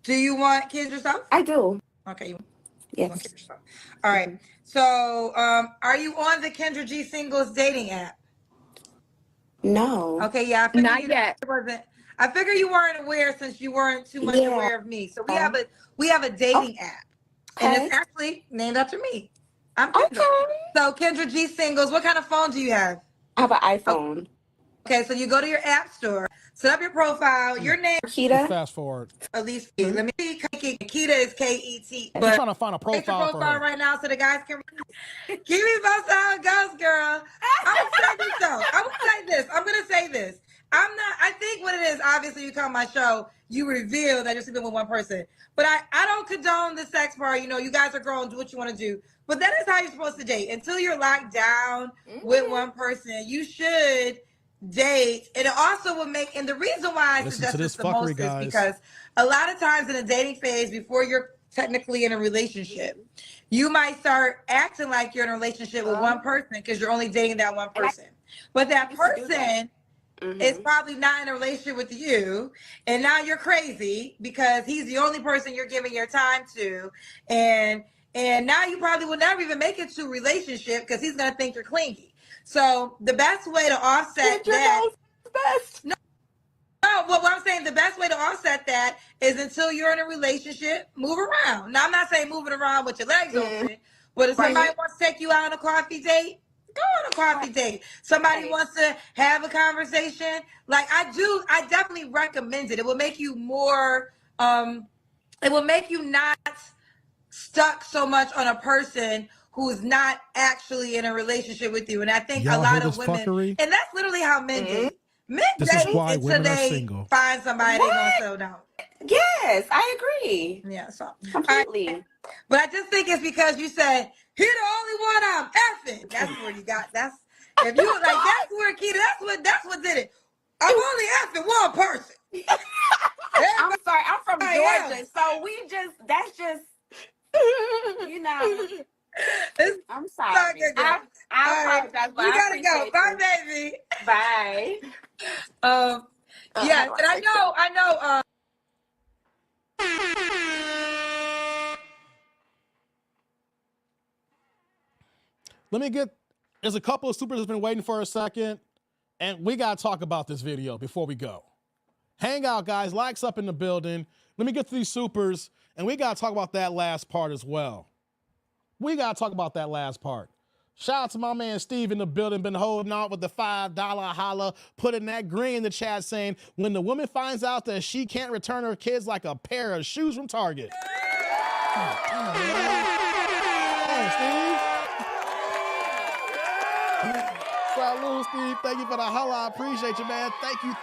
Do you want kids yourself? I do. Okay. You want Yes. kids yourself. All right. So, are you on the Kendra G Singles dating app? No. Okay. Yeah. I figured Not yet. I figure you weren't aware since you weren't too much aware of me. So we have a dating app, and Okay. it's actually named after me. I'm Kendra. Okay. So Kendra G Singles. What kind of phone do you have? I have an iPhone. Okay, so you go to your app store, set up your profile, your name, Keita. Fast forward. at least let me see. Keita is K-E-T. I'm But trying to find a make your profile for profile her. right now so the guys can keep me posted how it goes, girl. I'm gonna say this though. I'm gonna say this. I think what it is, obviously you come on my show, you reveal that you're sleeping with one person. But I don't condone the sex part. You guys are grown, do what you want to do. But that is how you're supposed to date. Until you're locked down with one person, you should date. And it also would make, and the reason why I Listen suggest to this this the most fuckery, is guys. because a lot of times in a dating phase, before you're technically in a relationship, you might start acting like you're in a relationship with one person because you're only dating that one person. But that used to do person that. is probably not in a relationship with you, and now you're crazy because he's the only person you're giving your time to, and now you probably will never even make it to a relationship because he's gonna think you're clingy. So the best way to offset that, what I'm saying, the best way to offset that is until you're in a relationship, move around. Now I'm not saying moving around with your legs open, but if somebody wants to take you out on a coffee date, go on a coffee date. Somebody wants to have a conversation, like I definitely recommend it. It will make you more, it will make you not stuck so much on a person who's not actually in a relationship with you. And I think Y'all a lot hear of this women, fuckery? and that's literally how men date. Men This is date why until women are they single. find somebody they gonna settle down. Yes, I agree. Yeah, so Completely. but I just think it's because you said, "He the only one I'm effing." That's where you got. That's if you like. That's where Keita. That's what did it. I'm only effing one person. I'm sorry, I'm from Everybody Georgia, else. so that's just, It's I'm not sorry. good, girl. I All right, apologize, but you I gotta go. appreciate Bye, you. baby. Bye. Yes, and I know. There's a couple of supers that's been waiting for a second, and we gotta talk about this video before we go. Hang out, guys, likes up in the building. Let me get to these supers, and we gotta talk about that last part as well. We gotta talk about that last part. Shout out to my man Steve in the building, been holding out with the $5 holla, putting that green in the chat saying, when the woman finds out that she can't return her kids like a pair of shoes from Target. Thanks, Steve. Salute, Steve. Thank you for the holla. I appreciate you, man. Thank you.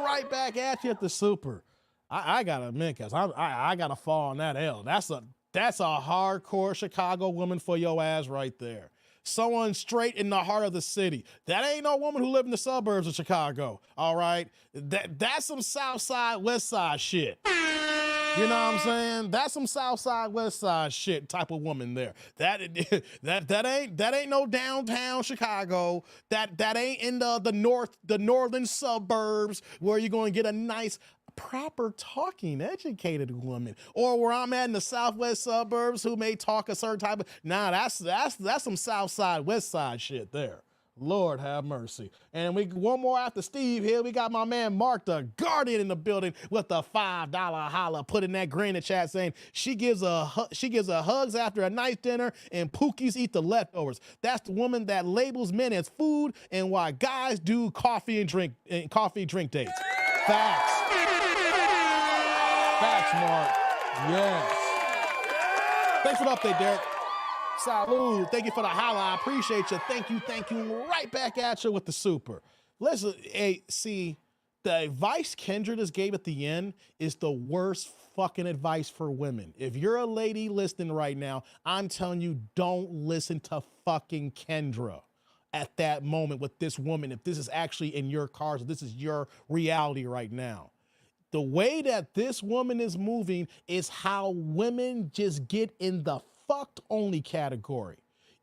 Right back at you at the super. I gotta admit, cause I gotta fall on that L. That's a hardcore Chicago woman for your ass right there. Someone straight in the heart of the city. That ain't no woman who live in the suburbs of Chicago. All right, that's some South Side, West Side shit. You know what I'm saying? That's some South Side, West Side shit type of woman there. That ain't no downtown Chicago. That ain't in the northern suburbs where you're gonna get a nice, proper talking, educated woman, or where I'm at in the southwest suburbs who may talk a certain type of. Nah, that's some South Side, West Side shit there. Lord have mercy. And one more after Steve here, we got my man Mark the Guardian in the building with the $5 holla, putting that green in the chat saying she gives her hugs after a nice dinner and Pookies eat the leftovers. That's the woman that labels men as food and why guys do coffee drink dates. Facts. Facts, Mark. Yes. Thanks for the update, Derek. Salud. Thank you for the holla. I appreciate you. Thank you. Right back at you with the super. Listen, see, the advice Kendra just gave at the end is the worst fucking advice for women. If you're a lady listening right now, I'm telling you, don't listen to fucking Kendra at that moment with this woman. If this is actually in your cards, if this is your reality right now. The way that this woman is moving is how women just get in the fucked only category.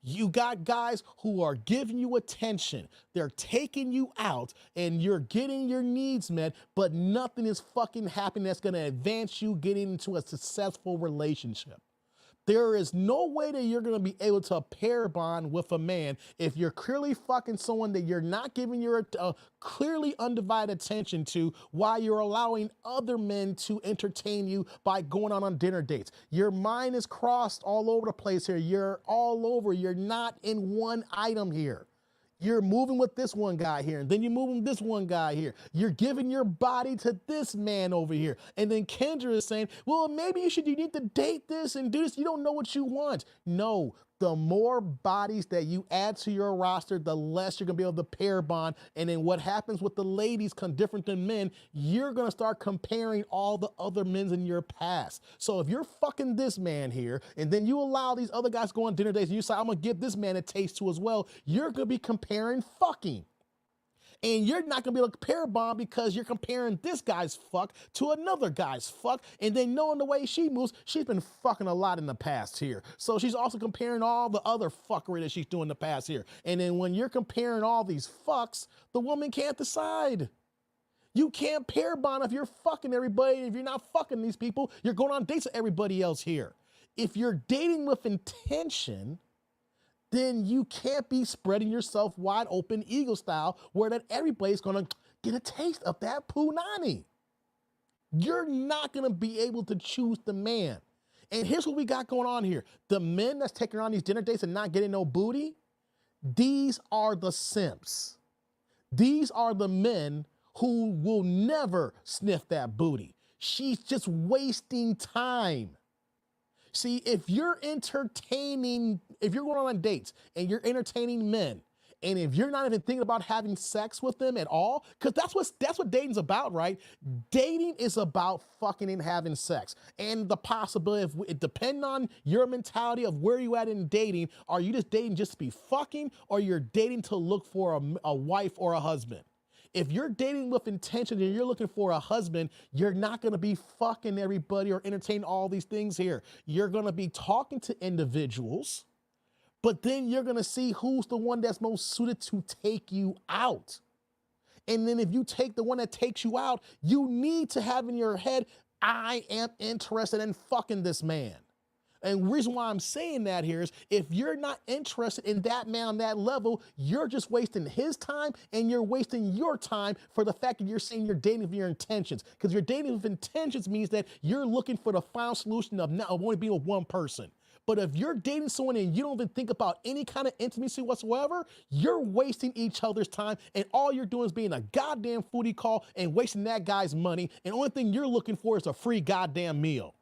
You got guys who are giving you attention. They're taking you out and you're getting your needs met, but nothing is fucking happening that's going to advance you getting into a successful relationship. There is no way that you're going to be able to pair bond with a man if you're clearly fucking someone that you're not giving your clearly undivided attention to while you're allowing other men to entertain you by going on dinner dates. Your mind is crossed all over the place here. You're all over. You're not in one item here. You're moving with this one guy here, and then you're moving with this one guy here. You're giving your body to this man over here. And then Kendra is saying, well, maybe you need to date this and do this. You don't know what you want. No, the more bodies that you add to your roster, the less you're gonna be able to pair bond. And then what happens with the ladies different than men, you're gonna start comparing all the other men in your past. So if you're fucking this man here, and then you allow these other guys to go on dinner dates, and you say, I'm gonna give this man a taste too as well, you're gonna be comparing fucking. And you're not gonna be able to pair bond because you're comparing this guy's fuck to another guy's fuck. And then knowing the way she moves, she's been fucking a lot in the past here. So she's also comparing all the other fuckery that she's doing in the past here. And then when you're comparing all these fucks, the woman can't decide. You can't pair bond if you're fucking everybody. If you're not fucking these people, you're going on dates with everybody else here. If you're dating with intention, then you can't be spreading yourself wide open ego style where that everybody's gonna get a taste of that punani. You're not gonna be able to choose the man. And here's what we got going on here. The men that's taking on these dinner dates and not getting no booty, these are the simps. These are the men who will never sniff that booty. She's just wasting time. See, if you're going on dates and you're entertaining men, and if you're not even thinking about having sex with them at all, because that's what dating's about, right? Dating is about fucking and having sex. And the possibility of it depending on your mentality of where you at in dating, are you just dating just to be fucking, or you're dating to look for a wife or a husband? If you're dating with intention and you're looking for a husband, you're not going to be fucking everybody or entertaining all these things here. You're going to be talking to individuals, but then you're going to see who's the one that's most suited to take you out. And then if you take the one that takes you out, you need to have in your head, I am interested in fucking this man. And the reason why I'm saying that here is if you're not interested in that man on that level, you're just wasting his time and you're wasting your time for the fact that you're saying you're dating with your intentions. Because you're dating with intentions means that you're looking for the final solution of not only being with one person. But if you're dating someone and you don't even think about any kind of intimacy whatsoever, you're wasting each other's time, and all you're doing is being a goddamn foodie call and wasting that guy's money, and the only thing you're looking for is a free goddamn meal.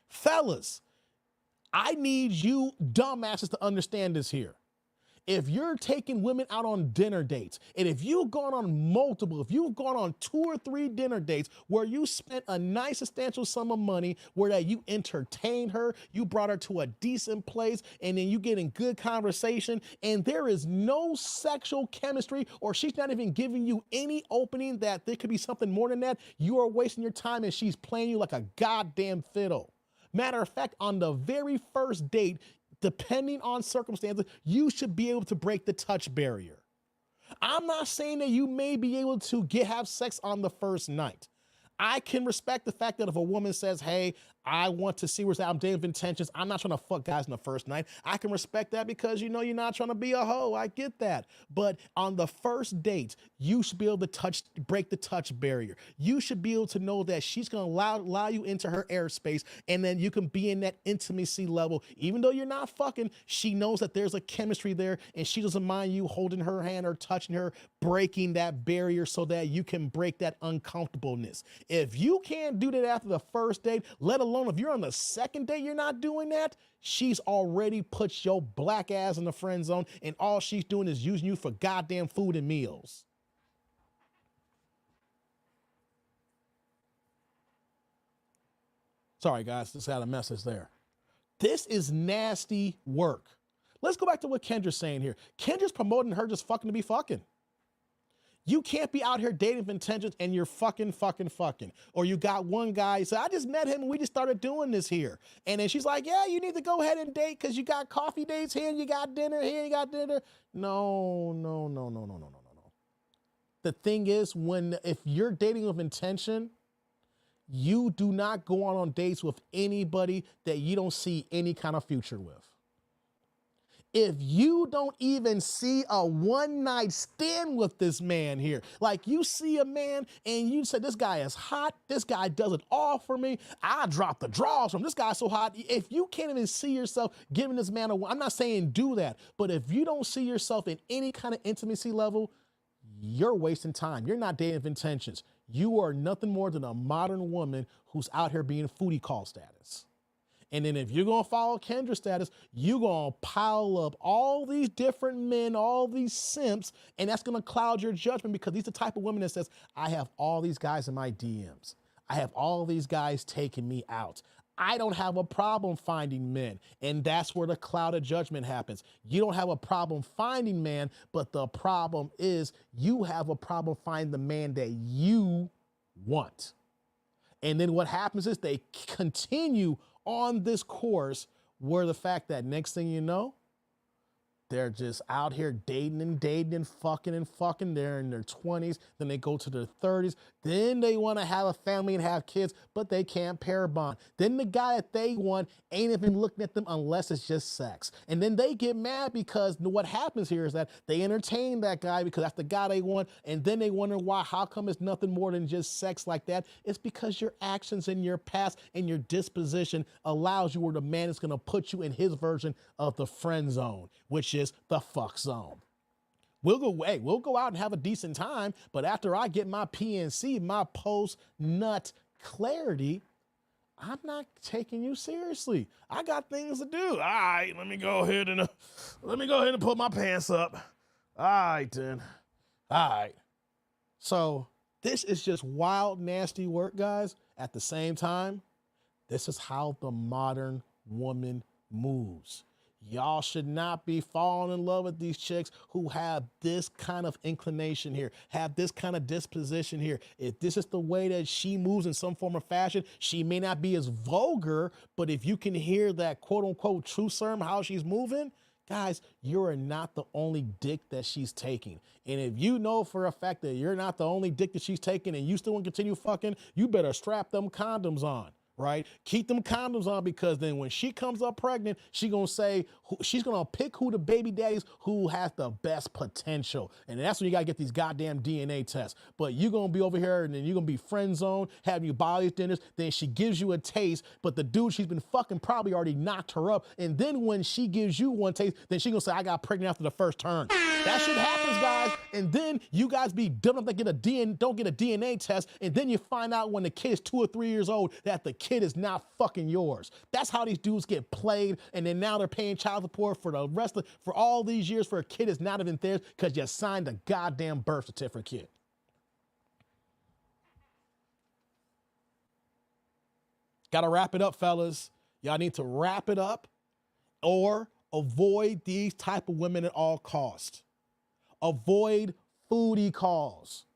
Fellas, I need you dumbasses to understand this here. If you're taking women out on dinner dates, and if you've gone on multiple, if you've gone on 2 or 3 dinner dates where you spent a nice substantial sum of money, where that you entertained her, you brought her to a decent place, and then you get in good conversation, and there is no sexual chemistry, or she's not even giving you any opening that there could be something more than that, you are wasting your time and she's playing you like a goddamn fiddle. Matter of fact, on the very first date, depending on circumstances, you should be able to break the touch barrier. I'm not saying that you may be able to have sex on the first night. I can respect the fact that if a woman says, hey, I want to see where's that, I'm dating with intentions, I'm not trying to fuck guys on the first night. I can respect that because you know you're not trying to be a hoe. I get that. But on the first date, you should be able to break the touch barrier. You should be able to know that she's going to allow you into her airspace, and then you can be in that intimacy level. Even though you're not fucking, she knows that there's a chemistry there, and she doesn't mind you holding her hand or touching her, breaking that barrier so that you can break that uncomfortableness. If you can't do that after the first date, let alone if you're on the second date, you're not doing that, she's already put your black ass in the friend zone, and all she's doing is using you for goddamn food and meals. Sorry, guys, just had a message there. This is nasty work. Let's go back to what Kendra's saying here. Kendra's promoting her just fucking to be fucking. You can't be out here dating with intentions and you're fucking. Or you got one guy, you say, I just met him and we just started doing this here. And then she's like, yeah, you need to go ahead and date because you got coffee dates here and you got dinner here, you got dinner. No. The thing is, if you're dating with intention, you do not go on dates with anybody that you don't see any kind of future with. If you don't even see a one-night stand with this man here, like you see a man and you say, this guy is hot, this guy does it all for me, I drop the draws from this guy so hot. If you can't even see yourself giving this man I'm not saying do that, but if you don't see yourself in any kind of intimacy level, you're wasting time. You're not dating with intentions. You are nothing more than a modern woman who's out here being foodie call status. And then if you're going to follow Kendra's status, you're going to pile up all these different men, all these simps, and that's going to cloud your judgment because these are the type of women that says, I have all these guys in my DMs. I have all these guys taking me out. I don't have a problem finding men. And that's where the cloud of judgment happens. You don't have a problem finding men, but the problem is you have a problem finding the man that you want. And then what happens is they continue on this course where the fact that next thing you know, they're just out here dating and fucking. They're in their 20s, then they go to their 30s. Then they want to have a family and have kids, but they can't pair bond. Then the guy that they want ain't even looking at them unless it's just sex. And then they get mad because what happens here is that they entertain that guy because that's the guy they want. And then they wonder why, how come it's nothing more than just sex like that? It's because your actions and your past and your disposition allows you where the man is going to put you in his version of the friend zone, which is the fuck zone. We'll go out and have a decent time, but after I get my PNC, my post-nut clarity, I'm not taking you seriously. I got things to do. All right, let me go ahead and put my pants up. All right, then. All right. So this is just wild, nasty work, guys. At the same time, this is how the modern woman moves. Y'all should not be falling in love with these chicks who have this kind of inclination here, have this kind of disposition here. If this is the way that she moves in some form of fashion, she may not be as vulgar, but if you can hear that quote unquote true serum, how she's moving, guys, you are not the only dick that she's taking. And if you know for a fact that you're not the only dick that she's taking and you still want to continue fucking, you better strap them condoms on. right? Keep them condoms on, because then when she comes up pregnant, she's going to pick who the baby daddies who has the best potential. And that's when you got to get these goddamn DNA tests. But you're going to be over here and then you're going to be friend zoned, having you buy these dinners. Then she gives you a taste, but the dude she's been fucking probably already knocked her up. And then when she gives you one taste, then she going to say, I got pregnant after the first turn. That shit happens, guys. And then you guys be dumb enough to don't get a DNA test. And then you find out when the kid is 2 or 3 years old that the kid is not fucking yours. That's how these dudes get played. And then now they're paying child support for all these years for a kid that's not even theirs because you signed a goddamn birth certificate. Gotta wrap it up, fellas. Y'all need to wrap it up or avoid these type of women at all costs. Avoid foodie calls.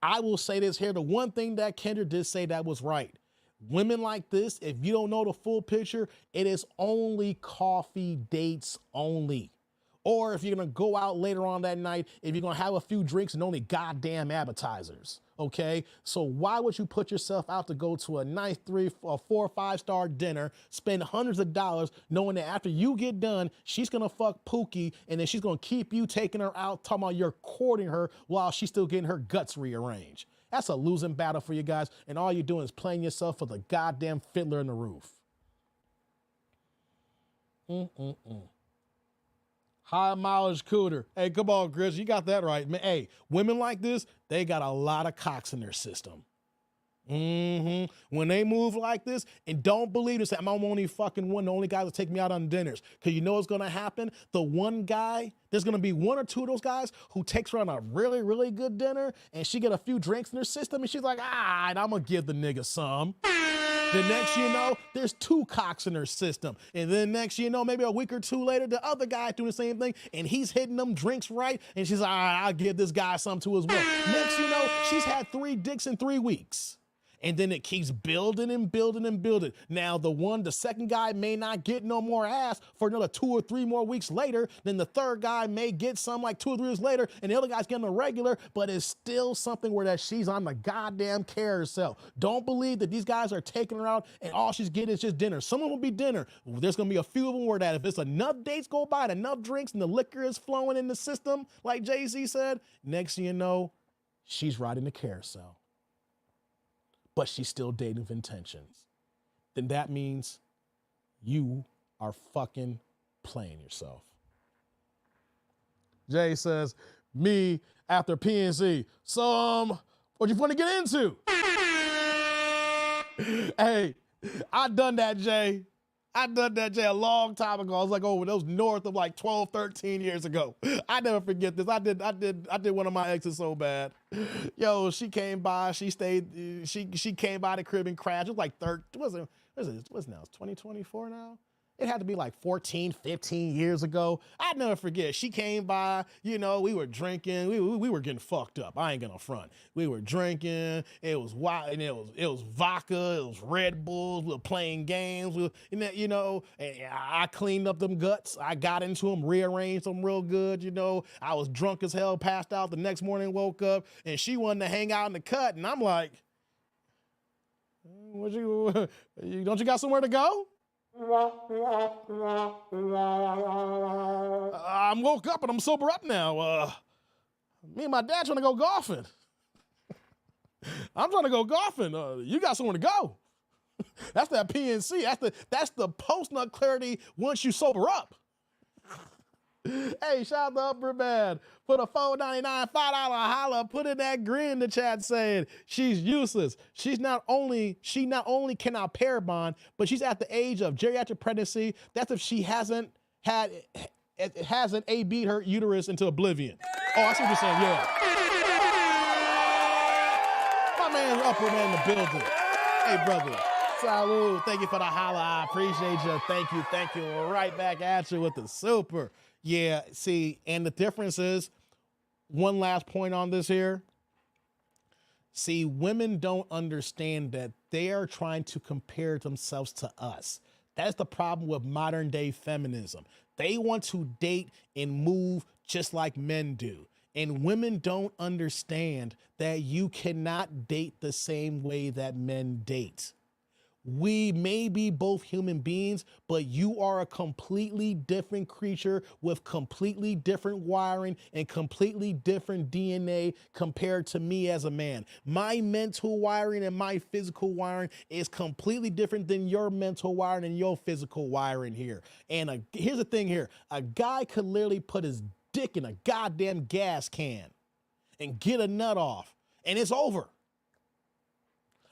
I will say this here. The one thing that Kendra did say that was right. Women like this, if you don't know the full picture, it is only coffee dates only. Or if you're going to go out later on that night, if you're going to have a few drinks and only goddamn appetizers. Okay? So why would you put yourself out to go to a nice 3 or 4 or 5 star dinner, spend hundreds of dollars, knowing that after you get done, she's going to fuck Pookie, and then she's going to keep you taking her out, talking about you're courting her while she's still getting her guts rearranged. That's a losing battle for you guys, and all you're doing is playing yourself for the goddamn Fiddler in the Roof. High mileage cooter. Hey, come on, Chris, you got that right. Man, hey, women like this, they got a lot of cocks in their system. When they move like this, and don't believe this, I'm only fucking one, the only guy that take me out on dinners. Because you know what's going to happen? The one guy, there's going to be 1 or 2 of those guys who takes her on a really, really good dinner, and she get a few drinks in her system, and she's like, all right, I'm going to give the nigga some. The next you know, there's 2 cocks in her system. And then next you know, maybe a week or 2 later, the other guy doing the same thing, and he's hitting them drinks right, and she's like, all right, I'll give this guy some too as well. Next you know, she's had 3 dicks in 3 weeks. And then it keeps building and building and building. Now, the second guy may not get no more ass for another 2 or 3 more weeks later. Then the third guy may get some like 2 or 3 weeks later, and the other guy's getting a regular, but it's still something where that she's on the goddamn care herself. Don't believe that these guys are taking her out and all she's getting is just dinner. Some of them will be dinner. There's gonna be a few of them where that if it's enough dates go by and enough drinks and the liquor is flowing in the system, like Jay-Z said, next thing you know, she's riding the carousel. But she's still dating with intentions. Then that means you are fucking playing yourself. Jay says, me after PNC. So, what you want to get into? Hey, I done that, Jay. A long time ago. I was like, oh, that was north of like 12, 13 years ago. I never forget this. I did one of my exes so bad. Yo, she came by, she came by the crib and crashed. It was like what's now? It's 2024 now? It had to be like 14, 15 years ago. I'd never forget. She came by, you know, we were drinking. We were getting fucked up. I ain't gonna front. We were drinking. It was wild, and it was vodka. It was Red Bulls. We were playing games. And I cleaned up them guts. I got into them, rearranged them real good. You know, I was drunk as hell, passed out. The next morning, woke up, and she wanted to hang out in the cut, and I'm like, don't you got somewhere to go? I'm woke up and I'm sober up now. Me and my dad trying to go golfing. I'm trying to go golfing. You got somewhere to go. That's that PNC. That's the post-nut clarity once you sober up. Hey, shout out to Upper Man for the $4.99 $5 holla. Put in that grin in the chat saying she's useless. She not only cannot pair bond, but she's at the age of geriatric pregnancy. That's if she hasn't AB'd her uterus into oblivion. Oh, I see what you're saying. Yeah. My man Upper Man in the building. Hey, brother. Salud. Thank you for the holla. I appreciate you. Thank you. We're right back at you with the super. Yeah, see, and the difference is, one last point on this here. See, women don't understand that they are trying to compare themselves to us. That's the problem with modern day feminism. They want to date and move just like men do. And women don't understand that you cannot date the same way that men date. We may be both human beings, but you are a completely different creature with completely different wiring and completely different DNA compared to me as a man. My mental wiring and my physical wiring is completely different than your mental wiring and your physical wiring here. And here's the thing here. A guy could literally put his dick in a goddamn gas can and get a nut off, and it's over.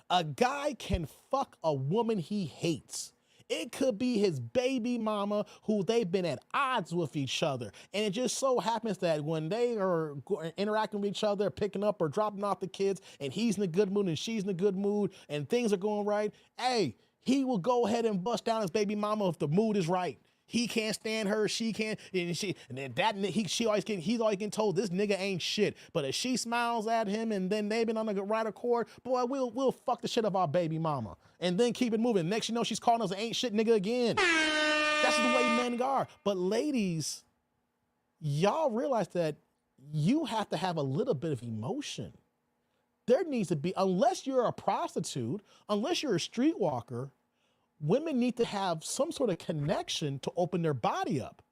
A guy can fuck a woman he hates. It could be his baby mama who they've been at odds with each other. And it just so happens that when they are interacting with each other, picking up or dropping off the kids, and he's in a good mood and she's in a good mood and things are going right, hey, he will go ahead and bust down his baby mama if the mood is right. He can't stand her, she can't, and he's always getting told this nigga ain't shit. But if she smiles at him and then they've been on the right accord, boy, we'll fuck the shit of our baby mama. And then keep it moving. Next you know, she's calling us an ain't shit nigga again. That's the way men are. But ladies, y'all realize that you have to have a little bit of emotion. There needs to be, unless you're a prostitute, unless you're a streetwalker, women need to have some sort of connection to open their body up.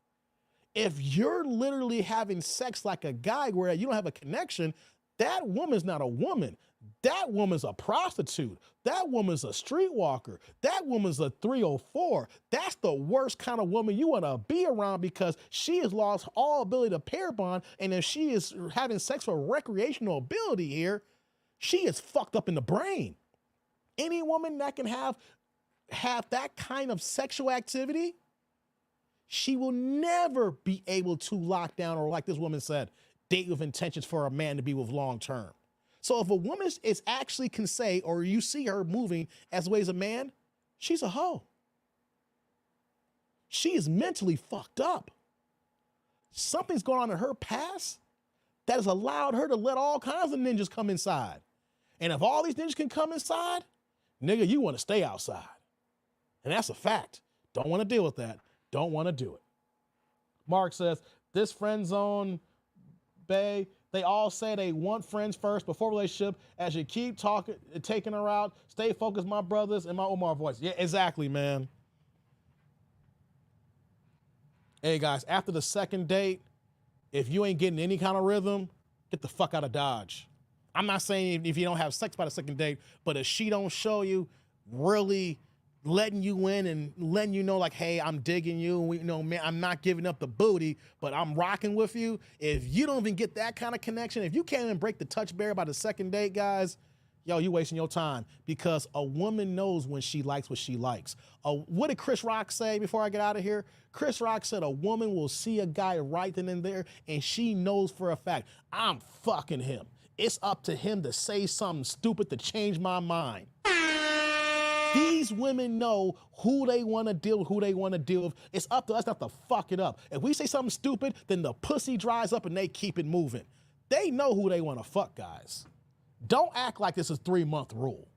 If you're literally having sex like a guy where you don't have a connection, that woman's not a woman. That woman's a prostitute. That woman's a streetwalker. That woman's a 304. That's the worst kind of woman you want to be around because she has lost all ability to pair bond. And if she is having sex for recreational ability here, she is fucked up in the brain. Any woman that can have that kind of sexual activity, she will never be able to lock down, or like this woman said, date with intentions for a man to be with long term. So if a woman is actually can say, or you see her moving as ways a man, she's a hoe. She is mentally fucked up. Something's going on in her past that has allowed her to let all kinds of ninjas come inside. And if all these ninjas can come inside, nigga, you want to stay outside. And that's a fact. Don't want to deal with that. Don't want to do it. Mark says, this friend zone, bae, they all say they want friends first before relationship. As you keep talking, taking her out, stay focused, my brothers, and my Omar voice. Yeah, exactly, man. Hey, guys, after the second date, if you ain't getting any kind of rhythm, get the fuck out of Dodge. I'm not saying if you don't have sex by the second date, but if she don't show you really letting you in and letting you know like, hey, I'm digging you. We, man, I'm not giving up the booty, but I'm rocking with you. If you don't even get that kind of connection, if you can't even break the touch barrier by the second date, guys, yo, you wasting your time because a woman knows when she likes what she likes. What did Chris Rock say before I get out of here? Chris Rock said a woman will see a guy right then and there and she knows for a fact, I'm fucking him. It's up to him to say something stupid to change my mind. These women know who they want to deal with, who they want to deal with. It's up to us not to fuck it up. If we say something stupid, then the pussy dries up and they keep it moving. They know who they want to fuck, guys. Don't act like this is a 3-month rule.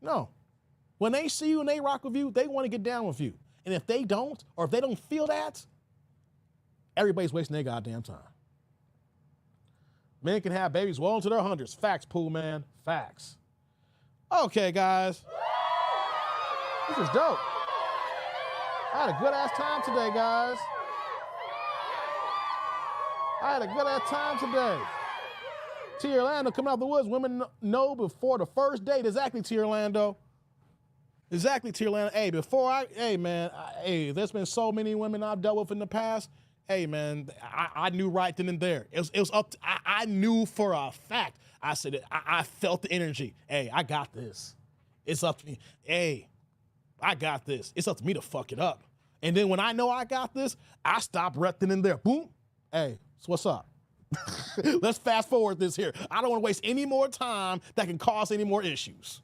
No. When they see you and they rock with you, they want to get down with you. And if they don't, or if they don't feel that, everybody's wasting their goddamn time. Men can have babies well into their hundreds. Facts, Pooh Man. Facts. Okay, guys. This is dope. I had a good ass time today, guys. I had a good ass time today. T. Orlando coming out the woods. Women know before the first date. Exactly, T. Orlando. Exactly, T. Orlando. Hey, man, there's been so many women I've dealt with in the past. Hey, man, I knew right then and there. It was up to, I knew for a fact. I said, I felt the energy. Hey, I got this. It's up to me. Hey, I got this. It's up to me to fuck it up. And then when I know I got this, I stop right then and there. Boom. Hey, so what's up? Let's fast forward this here. I don't want to waste any more time that can cause any more issues.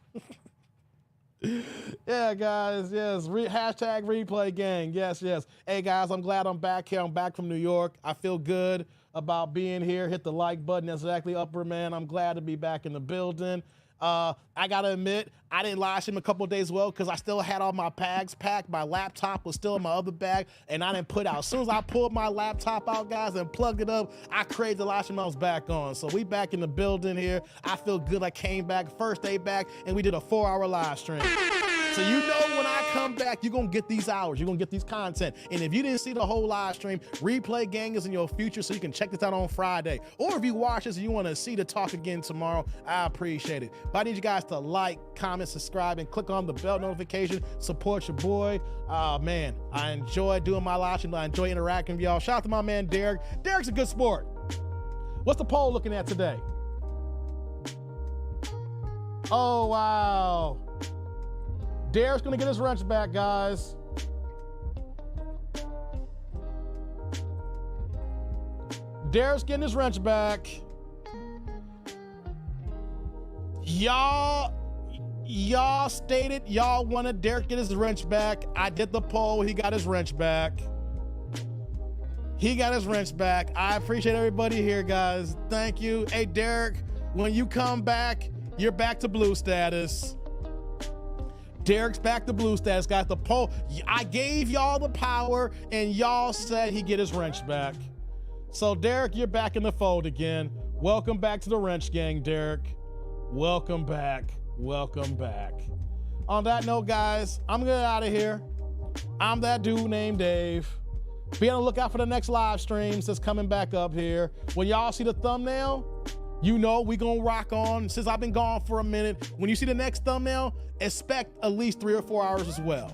Yeah, guys, yes. Hashtag replay gang. Yes, yes. Hey, guys, I'm glad I'm back here. I'm back from New York. I feel good about being here. Hit the like button. That's exactly upper, man. I'm glad to be back in the building. I gotta admit, I didn't live stream a couple of days well because I still had all my bags packed. My laptop was still in my other bag, and I didn't put out. As soon as I pulled my laptop out, guys, and plugged it up, I craved the live stream. I was back on. So we back in the building here. I feel good. I came back, first day back, and we did a 4-hour live stream. So you know when I come back, you're going to get these hours. You're going to get these content. And if you didn't see the whole live stream, replay gang is in your future so you can check this out on Friday. Or if you watch this and you want to see the talk again tomorrow, I appreciate it. But I need you guys to like, comment, subscribe, and click on the bell notification. Support your boy. Man, I enjoy doing my live stream. I enjoy interacting with y'all. Shout out to my man, Derek. Derek's a good sport. What's the poll looking at today? Oh, wow. Derek's gonna get his wrench back, guys. Derek's getting his wrench back. Y'all stated y'all wanted Derek get his wrench back. I did the poll. He got his wrench back. He got his wrench back. I appreciate everybody here, guys. Thank you. Hey, Derek, when you come back, you're back to blue status. Derek's back to blue status, guys. The poll, I gave y'all the power and y'all said he get his wrench back. So Derek, you're back in the fold again. Welcome back to the wrench gang, Derek. Welcome back. Welcome back. On that note, guys, I'm gonna get out of here. I'm that dude named Dave. Be on the lookout for the next live streams that's coming back up here. When y'all see the thumbnail, you know we gonna rock on. Since I've been gone for a minute, when you see the next thumbnail, expect at least 3 or 4 hours as well.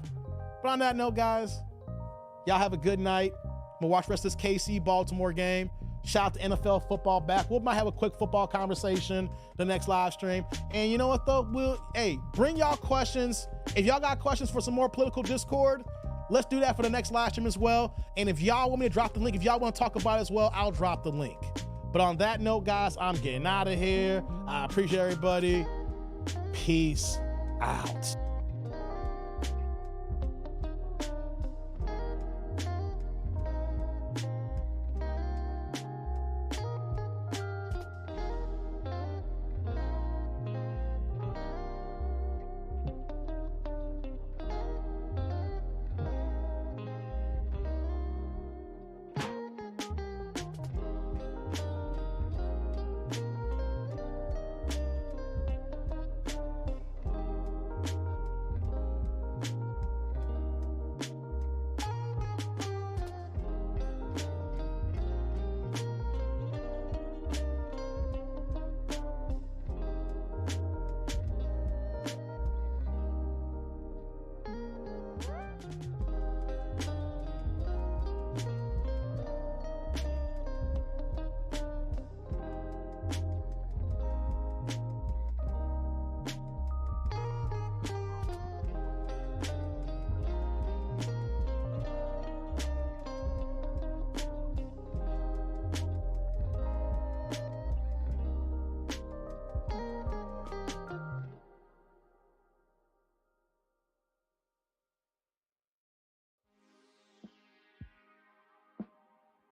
But on that note, guys, y'all have a good night. I'm gonna watch the rest of this KC Baltimore game. Shout out to NFL football back. We might have a quick football conversation the next live stream. And you know what though? Bring y'all questions. If y'all got questions for some more political discord, let's do that for the next live stream as well. And if y'all want me to drop the link, if y'all want to talk about it as well, I'll drop the link. But on that note, guys, I'm getting out of here. I appreciate everybody. Peace out.